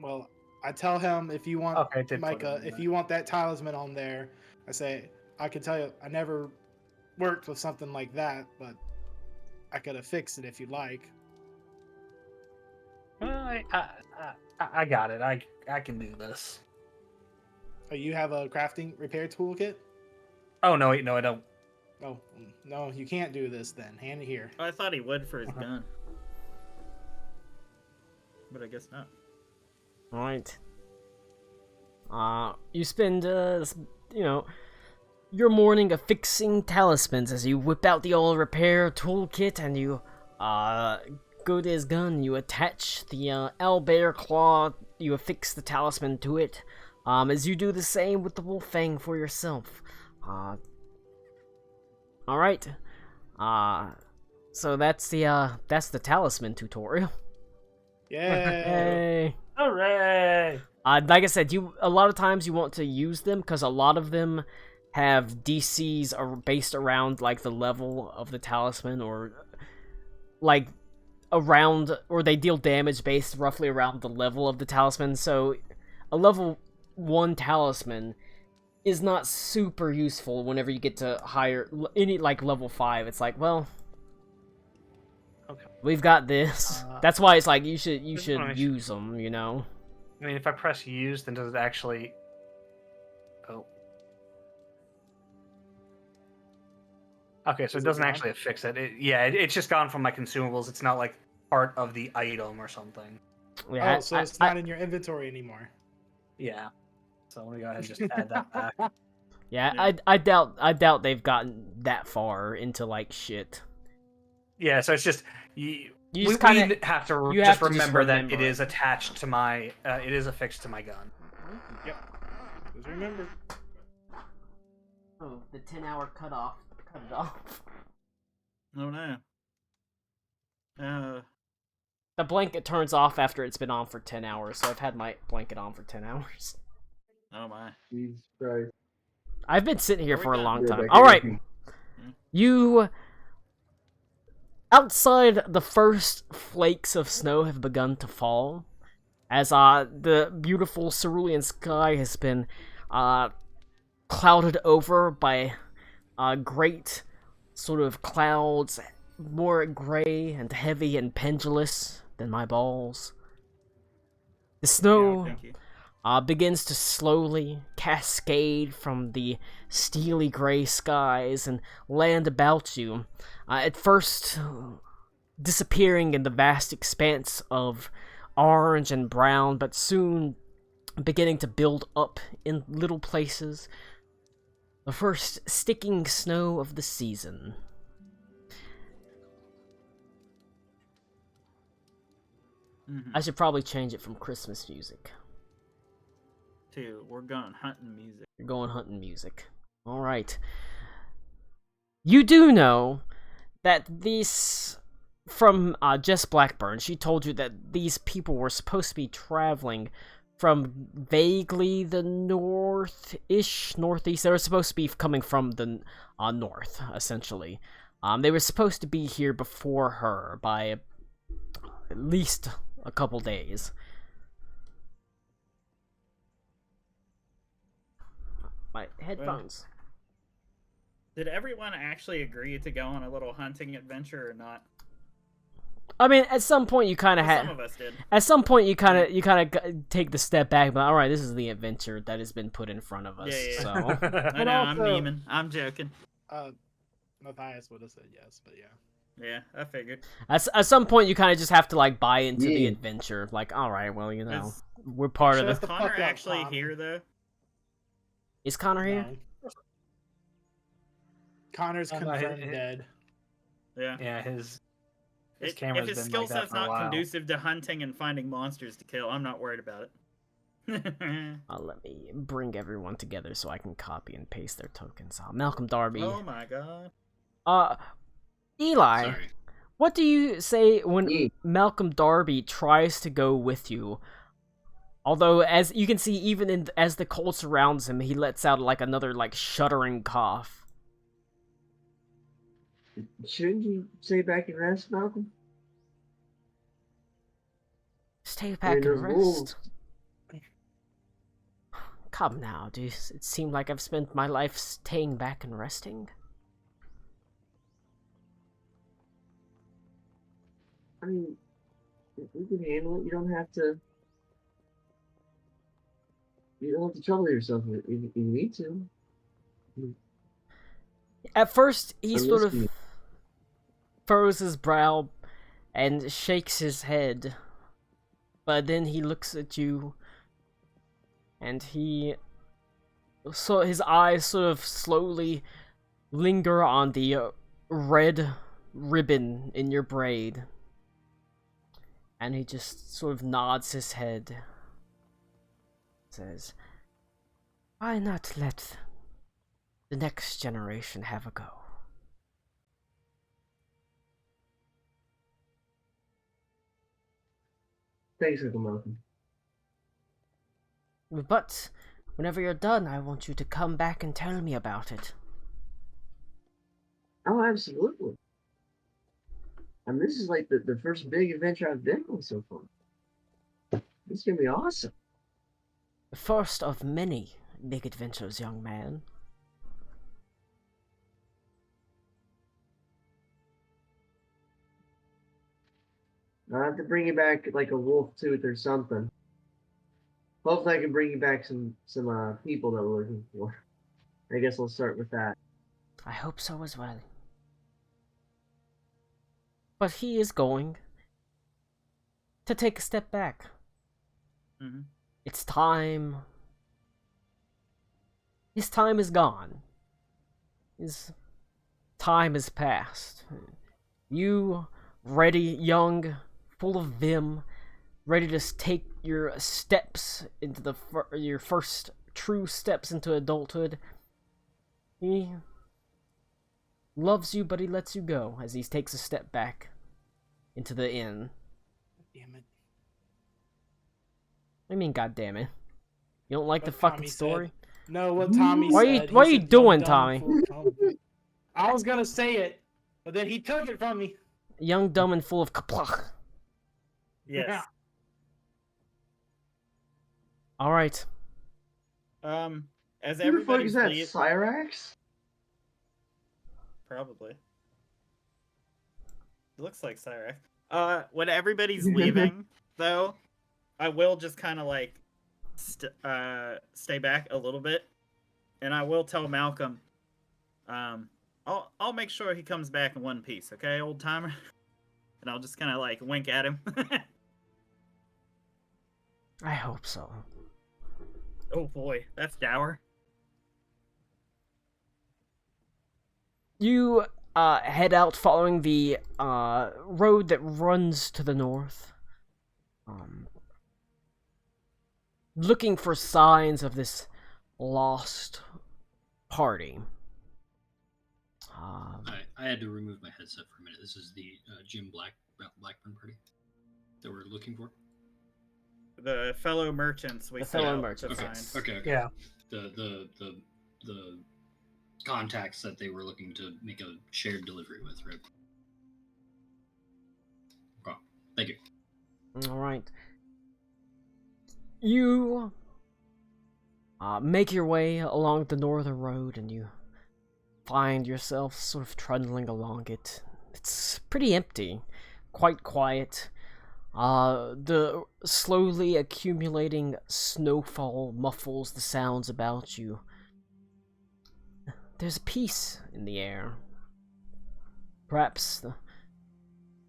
Well, I tell him if you want Okay, I did put it Micah, on if there. you want that talisman on there, I say I can tell you I never worked with something like that, but I could have fixed it if you like. I got it. I can do this. Oh, you have a crafting repair toolkit? Oh no, wait, no, I don't. Oh, no, you can't do this then. Hand it here. I thought he would for his gun. But I guess not. Alright. You spend, your morning affixing talismans as you whip out the old repair toolkit and you, go to his gun. You attach the, owlbear claw, you affix the talisman to it, as you do the same with the wolf fang for yourself. Alright. So that's the talisman tutorial. Yay! Hey. Hooray! Like I said, a lot of times you want to use them because a lot of them have DCs are based around like the level of the talisman, or like or they deal damage based roughly around the level of the talisman. So a level 1 talisman is not super useful whenever you get to like level 5. It's like, well, Okay. we've got this. That's why it's like you should wanna make use them, I mean, if I press use, then does it actually? Oh. Okay, so Is it it doesn't gone? actually affix it. It's just gone from my consumables. It's not like part of the item or something. Yeah, Oh, so it's not in your inventory anymore. Yeah. So let me go ahead and just add that back. Yeah, Yeah. I doubt they've gotten that far into like shit. Yeah, so it's just you You just we kinda- have to you just have to just remember that remember it it. is attached to my. It is affixed to my gun. Just remember. Oh, the 10-hour cutoff. Cut it off. Oh no. The blanket turns off after it's been on for 10 hours, so I've had my blanket on for 10 hours. Oh my. Jesus Christ. I've been sitting here Are we for a done? long Yeah, time. back Alright, here. you... Outside, the first flakes of snow have begun to fall, as the beautiful cerulean sky has been clouded over by great sort of clouds, more gray and heavy and pendulous than my balls. The snow Thank you. begins to slowly cascade from the steely gray skies and land about you, at first disappearing in the vast expanse of orange and brown, but soon beginning to build up in little places. The first sticking snow of the season. Mhm. I should probably change it from Christmas music. We're going hunting music. You're going hunting music. Alright. You do know that these... From Jess Blackburn, she told you that these people were supposed to be traveling from vaguely the northeast. They were supposed to be coming from the north, essentially. They were supposed to be here before her by at least a couple days. My headphones. Did everyone actually agree to go on a little hunting adventure or not? I mean, at some point you kind of Some had. of us did. At some point you kind of take the step back, but all right, this is the adventure that has been put in front of us. Yeah. So I know, I'm also- memeing. I'm joking. Matthias would have said yes, but yeah. Yeah, I figured. at some point you kind of just have to like buy into the Yeah. adventure. Like, all right, well, you know, Is- we're part of Shut the. the Connor fuck up, actually Connor. here though? Is Connor here? No. Connor's No, confirmed it- dead. Yeah. Yeah, his If camera's his been skill like that set's for a not while. conducive to hunting and finding monsters to kill, I'm not worried about it. Let me bring everyone together so I can copy and paste their tokens. Malcolm Darby. Oh my god. Eli. Sorry. What do you say when Yeah. Malcolm Darby tries to go with you? Although, as you can see, even as the cold surrounds him, he lets out like another like shuddering cough. Shouldn't you stay back and rest, Malcolm? Stay I back mean, those and rest. wolves. Come now, does it seem like I've spent my life staying back and resting? I mean, if we can handle it, you don't have to. You don't have to trouble yourself if you need to. At first, he I'm sort of listening. furrows his brow and shakes his head. But then he looks at you, and his eyes sort of slowly linger on the red ribbon in your braid. And he just sort of nods his head. Says, why not let the next generation have a go? Thanks, Uncle Malcolm. But whenever you're done, I want you to come back and tell me about it. Oh, absolutely. I mean, this is like the first big adventure I've been on so far. This is gonna be awesome. The first of many big adventures, young man. I'll have to bring you back like a wolf tooth or something. Hopefully, I can bring you back some people that we're looking for. I guess I'll start with that. I hope so as well. But he is going to take a step back. Mhm. It's time. His time is gone. His time has passed. You, ready, young, full of vim, ready to take your steps into your first true steps into adulthood. He loves you, but he lets you go as he takes a step back into the inn. Damn it. I mean, goddammit. You don't like the What fucking Tommy said. story? No, what Tommy Why are said. you- he what are you said, doing, "Young, dumb, Tommy?" full of cum." I was gonna say it, but then he took it from me. Young, dumb, and full of kaplach. Yes. Alright. As Who the fuck is everybody's that? leave, Cyrax? probably. It looks like Cyrax. When everybody's leaving, though, I will just kind of like stay back a little bit, and I will tell Malcolm, I'll make sure he comes back in one piece, okay, old timer? And I'll just kind of like wink at him. I hope so. Oh boy, that's dour. You head out following the road that runs to the north. looking for signs of this lost party. I had to remove my headset for a minute. This is the Jim Blackburn party that we're looking for. The fellow merchants we The set fellow out merchants, to yes. find. Okay. Yeah. The contacts that they were looking to make a shared delivery with, right? Okay. Thank you. All right. You make your way along the northern road, and you find yourself sort of trundling along it. It's pretty empty, quite quiet. The slowly accumulating snowfall muffles the sounds about you. There's peace in the air. Perhaps the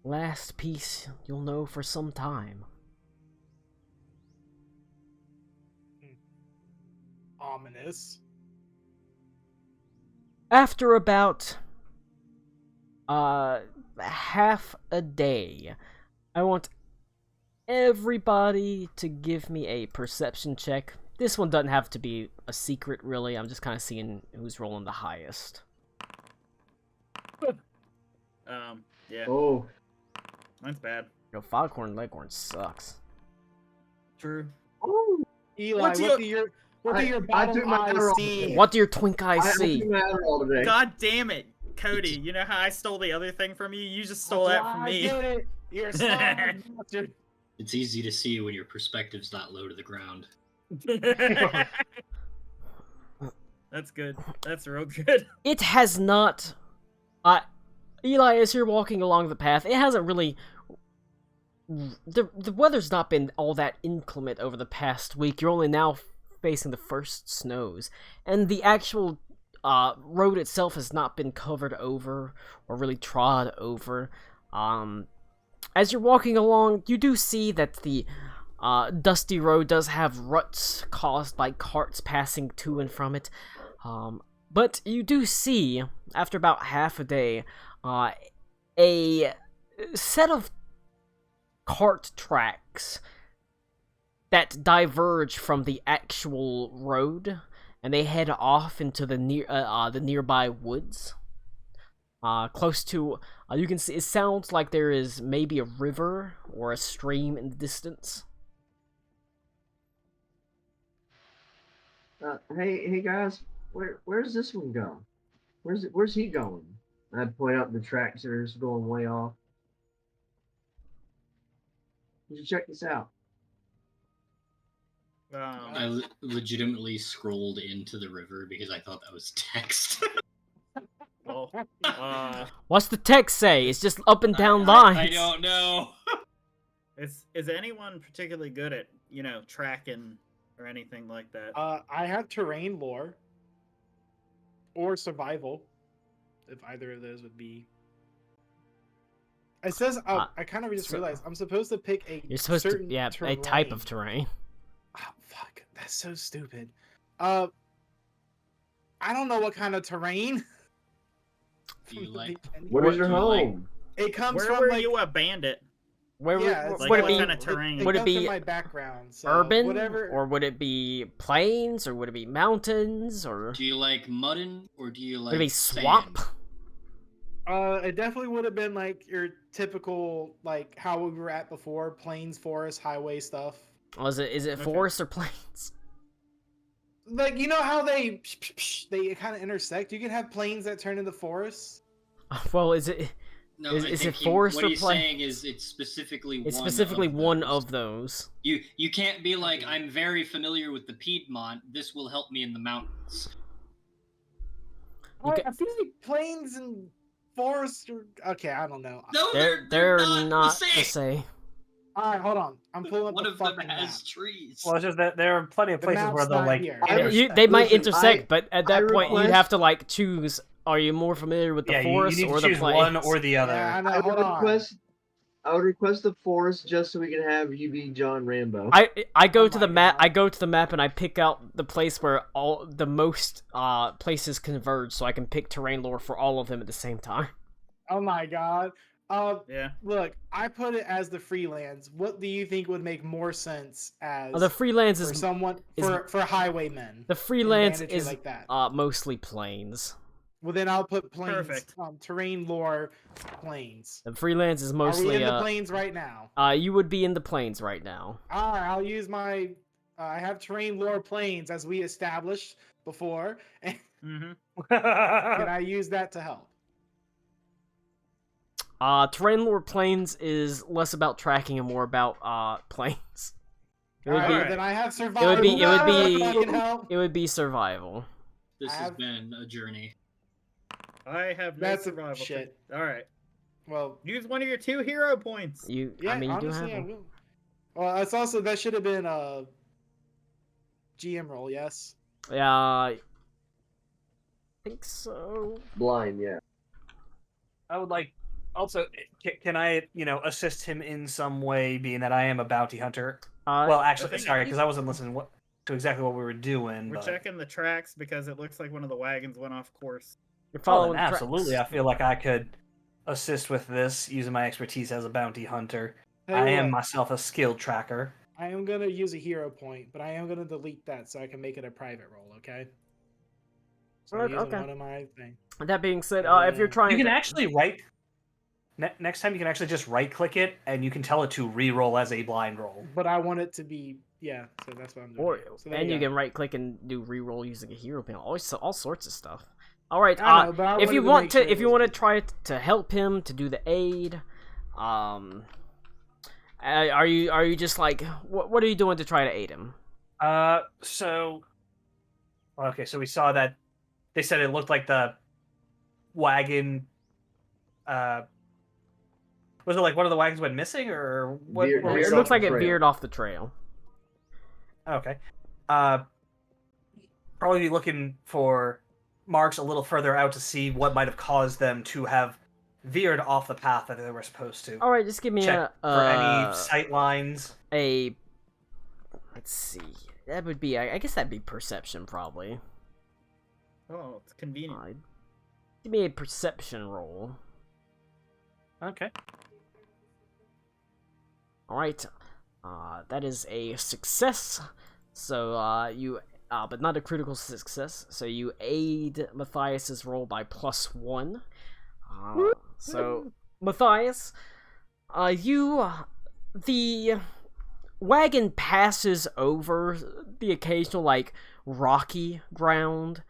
last peace you'll know for some time. Ominous. After about half a day, I want everybody to give me a perception check. This one doesn't have to be a secret, really. I'm just kind of seeing who's rolling the highest. Yeah, Oh, mine's bad. Yo, Foghorn Leghorn sucks. True. oh. Eli, What's what do your I bottom took my eyes Adderall see? today. What do your twink eyes I see? took my Adderall today. God damn it, Cody! You know how I stole the other thing from you? You just stole that from me. Get it. You're a son of a bastard. It's easy to see when your perspective's not low to the ground. That's good. That's real good. It has not... Eli, as you're walking along the path, it hasn't really... The weather's not been all that inclement over the past week. You're only now facing the first snows. And the actual road itself has not been covered over or really trod over. As you're walking along, you do see that the dusty road does have ruts caused by carts passing to and from it. But you do see, after about half a day, a set of cart tracks that diverge from the actual road, and they head off into the nearby woods. Close to, you can see, it sounds like there is maybe a river or a stream in the distance. Hey guys, where's this one going? Where's he going? I'd point out the tracks that are just going way off. You should check this out. I legitimately scrolled into the river because I thought that was text. Well, What's the text say? It's just up and down I lines. don't know. is anyone particularly good at, tracking or anything like that? I have terrain lore or survival, if either of those would be. It says I kind of just realized I'm supposed to pick a You're supposed to, certain yeah, terrain. a type of terrain. Oh, fuck, that's so stupid. I don't know what kind of terrain. Do you like- What is your do you like? home? It comes Where from were like you a bandit? Where yeah, would, it's like would it what be? kind of terrain? It Would it comes be from my background? So urban, whatever. or would it be plains, or would it be mountains, or Do you like muddin or do you like would it be swamp? sand? It definitely would have been like your typical, like how we were at before, plains, forest, highway stuff. Is it Okay. forest or plains? Like, you know how they kind of intersect. You can have plains that turn into forests. Well, is it? No, Is I it think forest what or he's plain? saying is it's specifically It's one specifically of one those. of those. You can't be like, I'm very familiar with the Piedmont. This will help me in the mountains. You I feel like plains and forests are okay. I don't know. No, They're not, not the the same. same. All right, hold on. I'm pulling up One the of them fucking has map. trees. Well, it's just that there are plenty of The places where map's they'll not like. here. I Yeah, respect- they might listen, intersect, but at that I point you request- have to like choose. Are you more familiar with the Yeah, you forest need or to the choose plains? one or the other. Yeah, I know. I Hold would on. request. I would request the forest just so we can have you be John Rambo. I go Oh to the my map. God. I go to the map and I pick out the place where all the most places converge, so I can pick terrain lore for all of them at the same time. Oh my god. Yeah. Look, I put it as the freelance. What do you think would make more sense as The freelance for is someone for highwaymen? the freelance banditry is like that. mostly plains. Well, then I'll put plains. Perfect. Terrain lore, plains. The freelance is Are we mostly in the plains right now? you would be in the plains right now. All right, I'll use my. I have terrain lore plains as we established before, and Mm-hmm. can I use that to help? Terrain lore plains is less about tracking and more about plains. It would All be right, then I have survival. it would be That can help. it would be survival. This I has have- been a journey. I have no That's a survival. shit. All right. Well, Use one of your 2 hero points. You yeah, I mean you do honestly, have I them. will. Well, it's also that should have been a GM roll, yes. Yeah, I think so. Blind, yeah. I would like. Also, can I, assist him in some way, being that I am a bounty hunter? Well, actually, think sorry, you- because I wasn't listening to exactly what we were doing. We're but... checking the tracks because it looks like one of the wagons went off course. You're Oh, following then tracks. absolutely. I feel like I could assist with this using my expertise as a bounty hunter. Tell you I am what, myself a skilled tracker. I am gonna use a hero point, but I am gonna delete that so I can make it a private roll. Okay. So I'm Okay, using okay. one of my things. That being said, And if you're then- trying You can to actually next time you can actually just right click it and you can tell it to re-roll as a blind roll. But I want it to be so that's what I'm doing. or here. So there and you go. can right click and do reroll using a hero pin. All sorts of stuff. All right. I know, but I if you wanted want make to, sure if it you was want to good. try to help him to do the aid, are you just like what are you doing to try to aid him? So we saw that they said it looked like the wagon. Was it like one of the wagons went missing, or what? Veered- what It was veered it? looks off like the it trail. veered off the trail. Okay. Probably be looking for marks a little further out to see what might have caused them to have veered off the path that they were supposed to. All right, just give me Check a for any sight lines. a. Let's see. That would be. I guess that'd be perception probably. Oh, it's convenient. Give me a perception roll. Okay. All right. That is a success. So you, but not a critical success. So you aid Matthias's roll by +1. So Matthias, the wagon passes over the occasional like rocky ground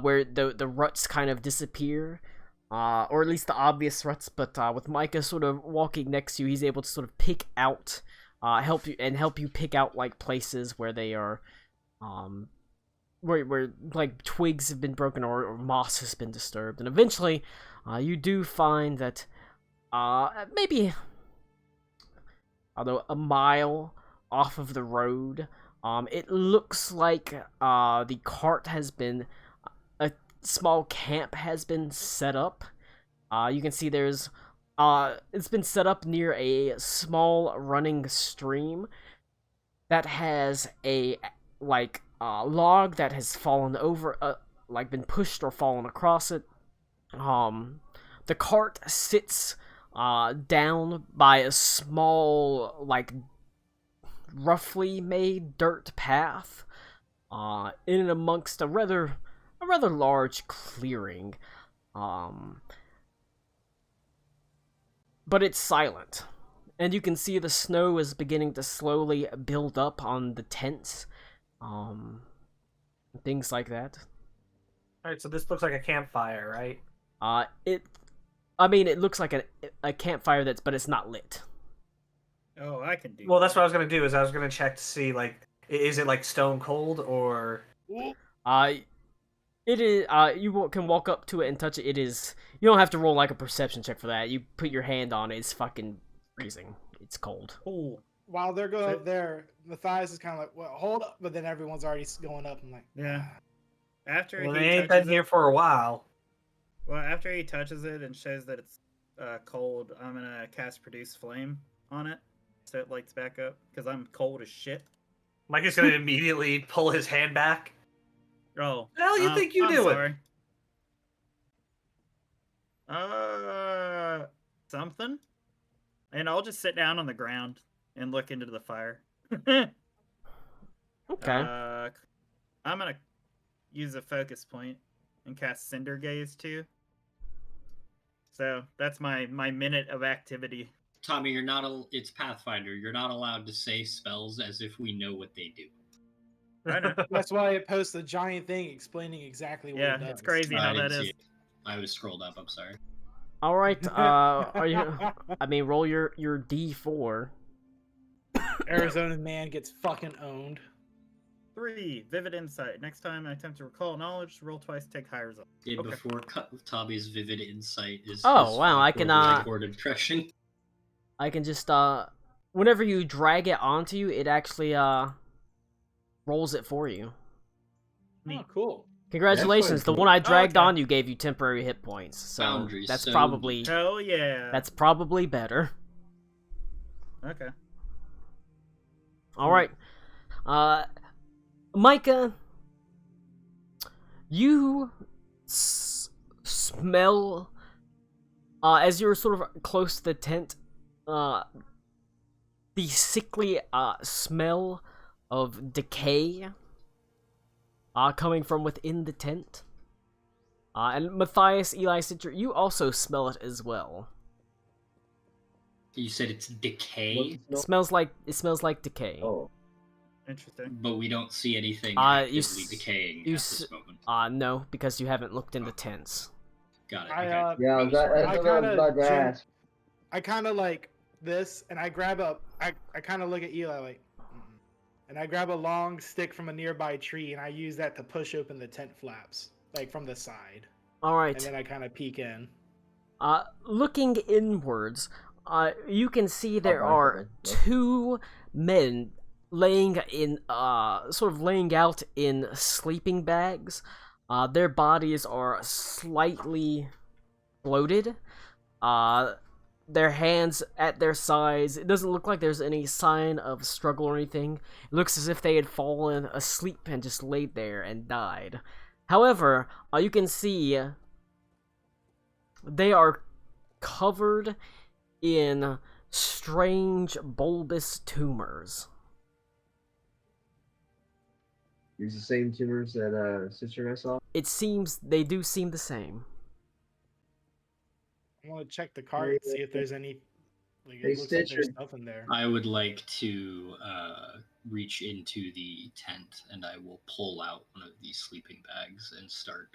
where the ruts kind of disappear. Or at least the obvious ruts, but with Micah sort of walking next to you, he's able to sort of pick out, help you pick out like places where they are, where like twigs have been broken or moss has been disturbed, and eventually, you do find that, maybe, although a mile off of the road, it looks like the cart has been. Small camp has been set up. You can see there's it's been set up near a small running stream that has a log that has fallen over, like been pushed or fallen across it. The cart sits down by a small, like roughly made dirt path in and amongst a rather large clearing, but it's silent, and you can see the snow is beginning to slowly build up on the tents, things like that. All right. So this looks like a campfire, right? It looks like a campfire but it's not lit. Oh, I can do. Well, that's what I was gonna do. Is I was gonna check to see like, is it like stone cold or? It is. You can walk up to it and touch it. It is. You don't have to roll like a perception check for that. You put your hand on it. It's fucking freezing. It's cold. Cool. While they're going So- up there, Matthias is kind of like, "Well, hold up," but then everyone's already going up. I'm like, Yeah. After Well, he they ain't touches been here it, for a while. well, after he touches it and shows that it's cold, I'm gonna cast Produce Flame on it, so it lights back up because I'm cold as shit. Mike is gonna immediately pull his hand back. Oh, The hell you think you I'm doing? sorry. something, and I'll just sit down on the ground and look into the fire. Okay. I'm gonna use a focus point and cast Cinder Gaze too. So that's my minute of activity. Tommy, you're not. It's Pathfinder. You're not allowed to say spells as if we know what they do. I know. That's why it posts a giant thing explaining exactly what Yeah, it does. it's crazy I how didn't that see is. it. I was scrolled up. I'm sorry. All right. Are you? I mean, roll your D4. Arizona man gets fucking owned. 3, Vivid Insight. Next time I attempt to recall knowledge, roll twice, take high result. And Okay. before Tommy's vivid insight is. Oh, his wow, I can, record impression. I can just whenever you drag it onto you, it actually rolls it for you. Oh, cool. Congratulations. The cool. one I dragged okay. on you gave you temporary hit points. So Boundaries, that's so probably Hell yeah. that's probably better. Okay. All right. Micah, you smell as you're sort of close to the tent, the sickly smell of decay coming from within the tent. And Matthias, Eli, Cinder, you also smell it as well. You said it's decay, What's the It smell? smells like decay. Oh, Interesting. but we don't see anything You actively s- decaying you at s- this moment. No, because you haven't looked in the tents. Got it. I, Okay. yeah, was that's wrong. I what I was kinda about to gen- ask. I kind of like this, and I grab a. I kind of look at Eli like, and I grab a long stick from a nearby tree, and I use that to push open the tent flaps, like from the side, All right. and then I kind of peek in. Looking inwards, you can see there back are up, yeah. two men laying out in sleeping bags. Their bodies are slightly bloated. Their hands at their sides. It doesn't look like there's any sign of struggle or anything. It looks as if they had fallen asleep and just laid there and died. However, you can see they are covered in strange bulbous tumors. Use the same tumors that sister and I saw. It seems they do seem the same. I want to check the cart, see if there's any. Like, Hey, it looks like there's Stitcher. stuff in there. I would like to reach into the tent and I will pull out one of these sleeping bags and start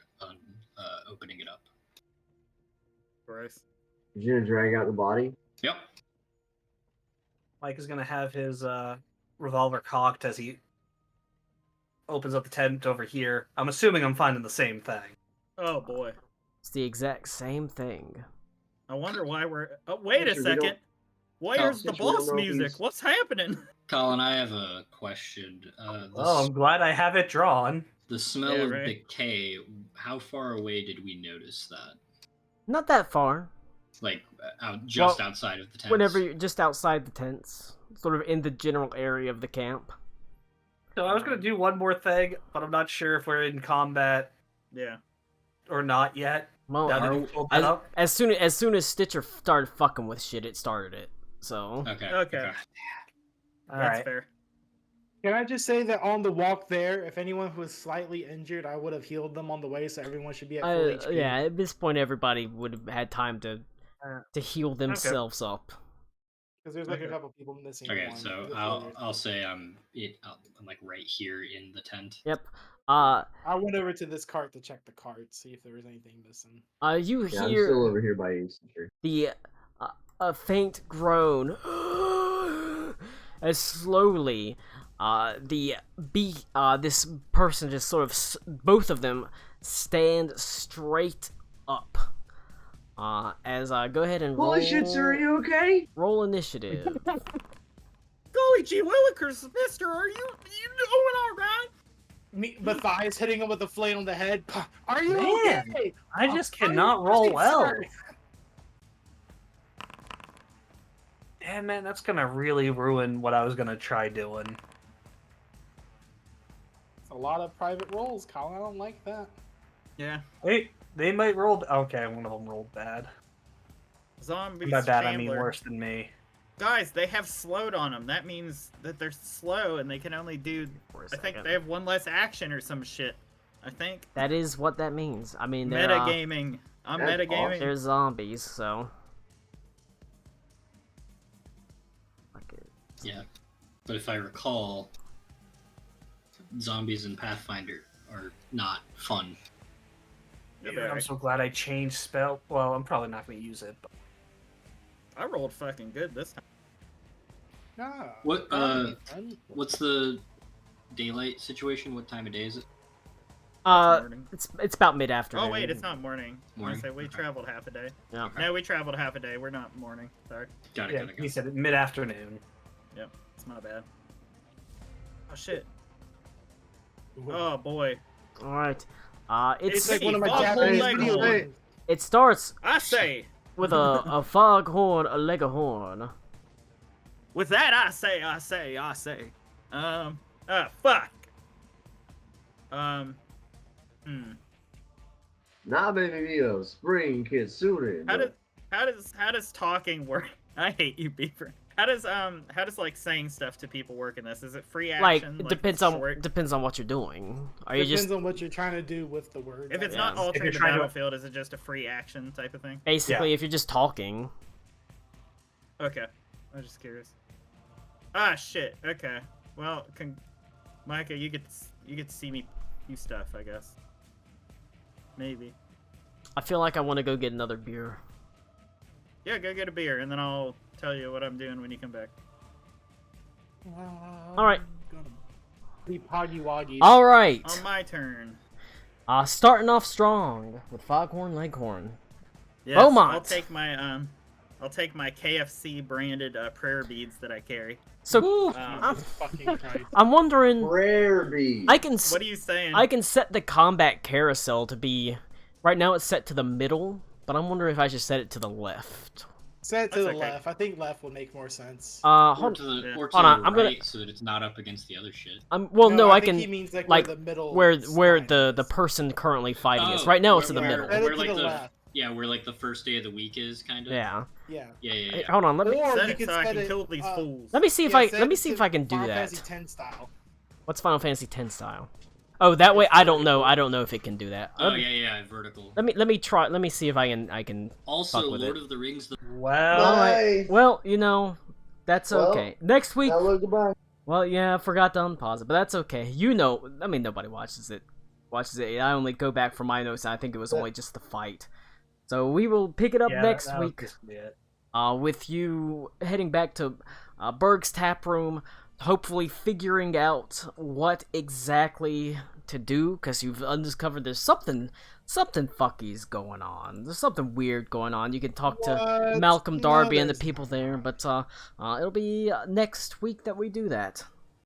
opening it up. Gross. You're gonna drag out the body. Yep. Mike is gonna have his revolver cocked as he opens up the tent over here. I'm assuming I'm finding the same thing. Oh boy. It's the exact same thing. I wonder why we're. Oh, wait a Stitcher, we don't- second. Where's the Stitcher, we don't boss know if music? he's- What's happening? Colin, I have a question. Oh, I'm glad I have it drawn. The smell Yeah, of right. decay, how far away did we notice that? Not that far. Like, Well, outside of the tent? Whenever you're just outside the tents, sort of in the general area of the camp. So I was gonna do one more thing, but I'm not sure if we're in combat Yeah. or not yet. Well, Now that you pulled that up. as soon as Stitcher started fucking with shit, it started it. So Okay. Okay. All That's right. fair. Can I just say that on the walk there, if anyone was slightly injured, I would have healed them on the way, so everyone should be at full HP. yeah, at this point, everybody would have had time to Uh, heal themselves up. Because there's like Okay. a couple people missing. Okay, one. so It's I'll weird. I'll say I'm like right here in the tent. Yep. I went over to this cart to check the cart, see if there was anything missing. You Yeah, I'm hear still over here by you, sister. the a faint groan as slowly this person just sort of both of them stand straight up. As go ahead and Holy shit, sir, are you okay? roll initiative. Golly gee willikers, mister, are you doing all right? Matthias hitting him with a flail on the head. Are you Man, okay? I just Are you cannot roll okay, well. sir? Damn, man, that's gonna really ruin what I was gonna try doing. It's a lot of private rolls, Colin. I don't like that. Yeah. They might roll. Okay, one of them rolled bad. Zombies. And by that I mean Chandler. worse than me. Guys, they have slowed on them. That means that they're slow and they can only do. I think they have one less action or some shit. I think. That is what that means. I mean, they're, Metagaming. I'm That's metagaming. they're zombies, so. Yeah, but if I recall, zombies in Pathfinder are not fun. They're Dude, I'm very- so glad I changed spell. Well, I'm probably not going to use it. But... I rolled fucking good this time. Ah, What that'd be fun. what's the daylight situation? What time of day is it? Morning. It's about mid-afternoon. Oh wait, it's not morning. Morning? I say we Okay. traveled half a day. Yeah. No, we traveled half a day. We're not morning. Sorry. Got it. Yeah, Got it. he Got it. said mid-afternoon. Yep, it's not bad. Oh shit. Oh boy. All right. It's like one of my Foghorn Japanese Leghorn. video Hey. games. It starts I say. with a foghorn, a leghorn. With that, I say. Fuck. Nah, baby Mio, spring kitsune. How does talking work? I hate you, Beaver. How does like saying stuff to people work in this? Is it free Like, action? it depends on short? what you're doing. Are you Depends just on what you're trying to do with the word. If it's Yeah. not If you're altering the trying to- battlefield, is it just a free action type of thing? basically if you're just talking? Okay, I'm just curious. Ah, shit. Okay. Well, Micah, you get to see me do stuff, I guess. Maybe. I feel like I want to go get another beer. Yeah, go get a beer, and then I'll tell you what I'm doing when you come back. All right. Keep Hoggy Woggy. All right. On my turn. Starting off strong with Foghorn Leghorn. Yes, Beaumont. I'll take my KFC branded prayer beads that I carry. So Jesus fucking Christ. I'm wondering. Rare bee. I can What are you saying? I can set the combat carousel to be. Right now it's set to the middle, but I'm wondering if I should set it to the left. Set it to That's the okay. left. I think left would make more sense. Or Hold, to the Yeah. or to Hold on, the I'm gonna- right, so that it's not up against the other shit. well, I I think can he means like, like, where the middle. where spine the is. person currently fighting is. Oh, Right now it's to where- the where- middle. Set it where, to like, the the- left. Yeah, where like the first day of the week is kind of. Yeah. Yeah. Yeah, yeah, Hey, yeah. hold on. Let me Or Set you it could so I set can it, kill these fools. let me see if Yeah, I set let me it see to if I can do Final that. Fantasy 10 style. What's Final Fantasy X style? Oh, that way I don't know. I don't know if it can do that. Oh yeah, vertical. Let me try. Let me see if I can. Also, fuck with Lord it. of the Rings. The Well, All right. Bye. Well, that's Well, okay. Next week. Hello, goodbye. Well, yeah, I forgot to unpause it, but that's okay. I mean, nobody watches it. I only go back for my notes, and I think it was only just the fight. So we will pick it up yeah, next that was week. basically it. With you heading back to Berg's Tap Room, hopefully figuring out what exactly to do, because you've undiscovered there's something fucky's going on. There's something weird going on. You can talk to What? Malcolm No, Darby and the there's people not. there, but it'll be next week that we do that.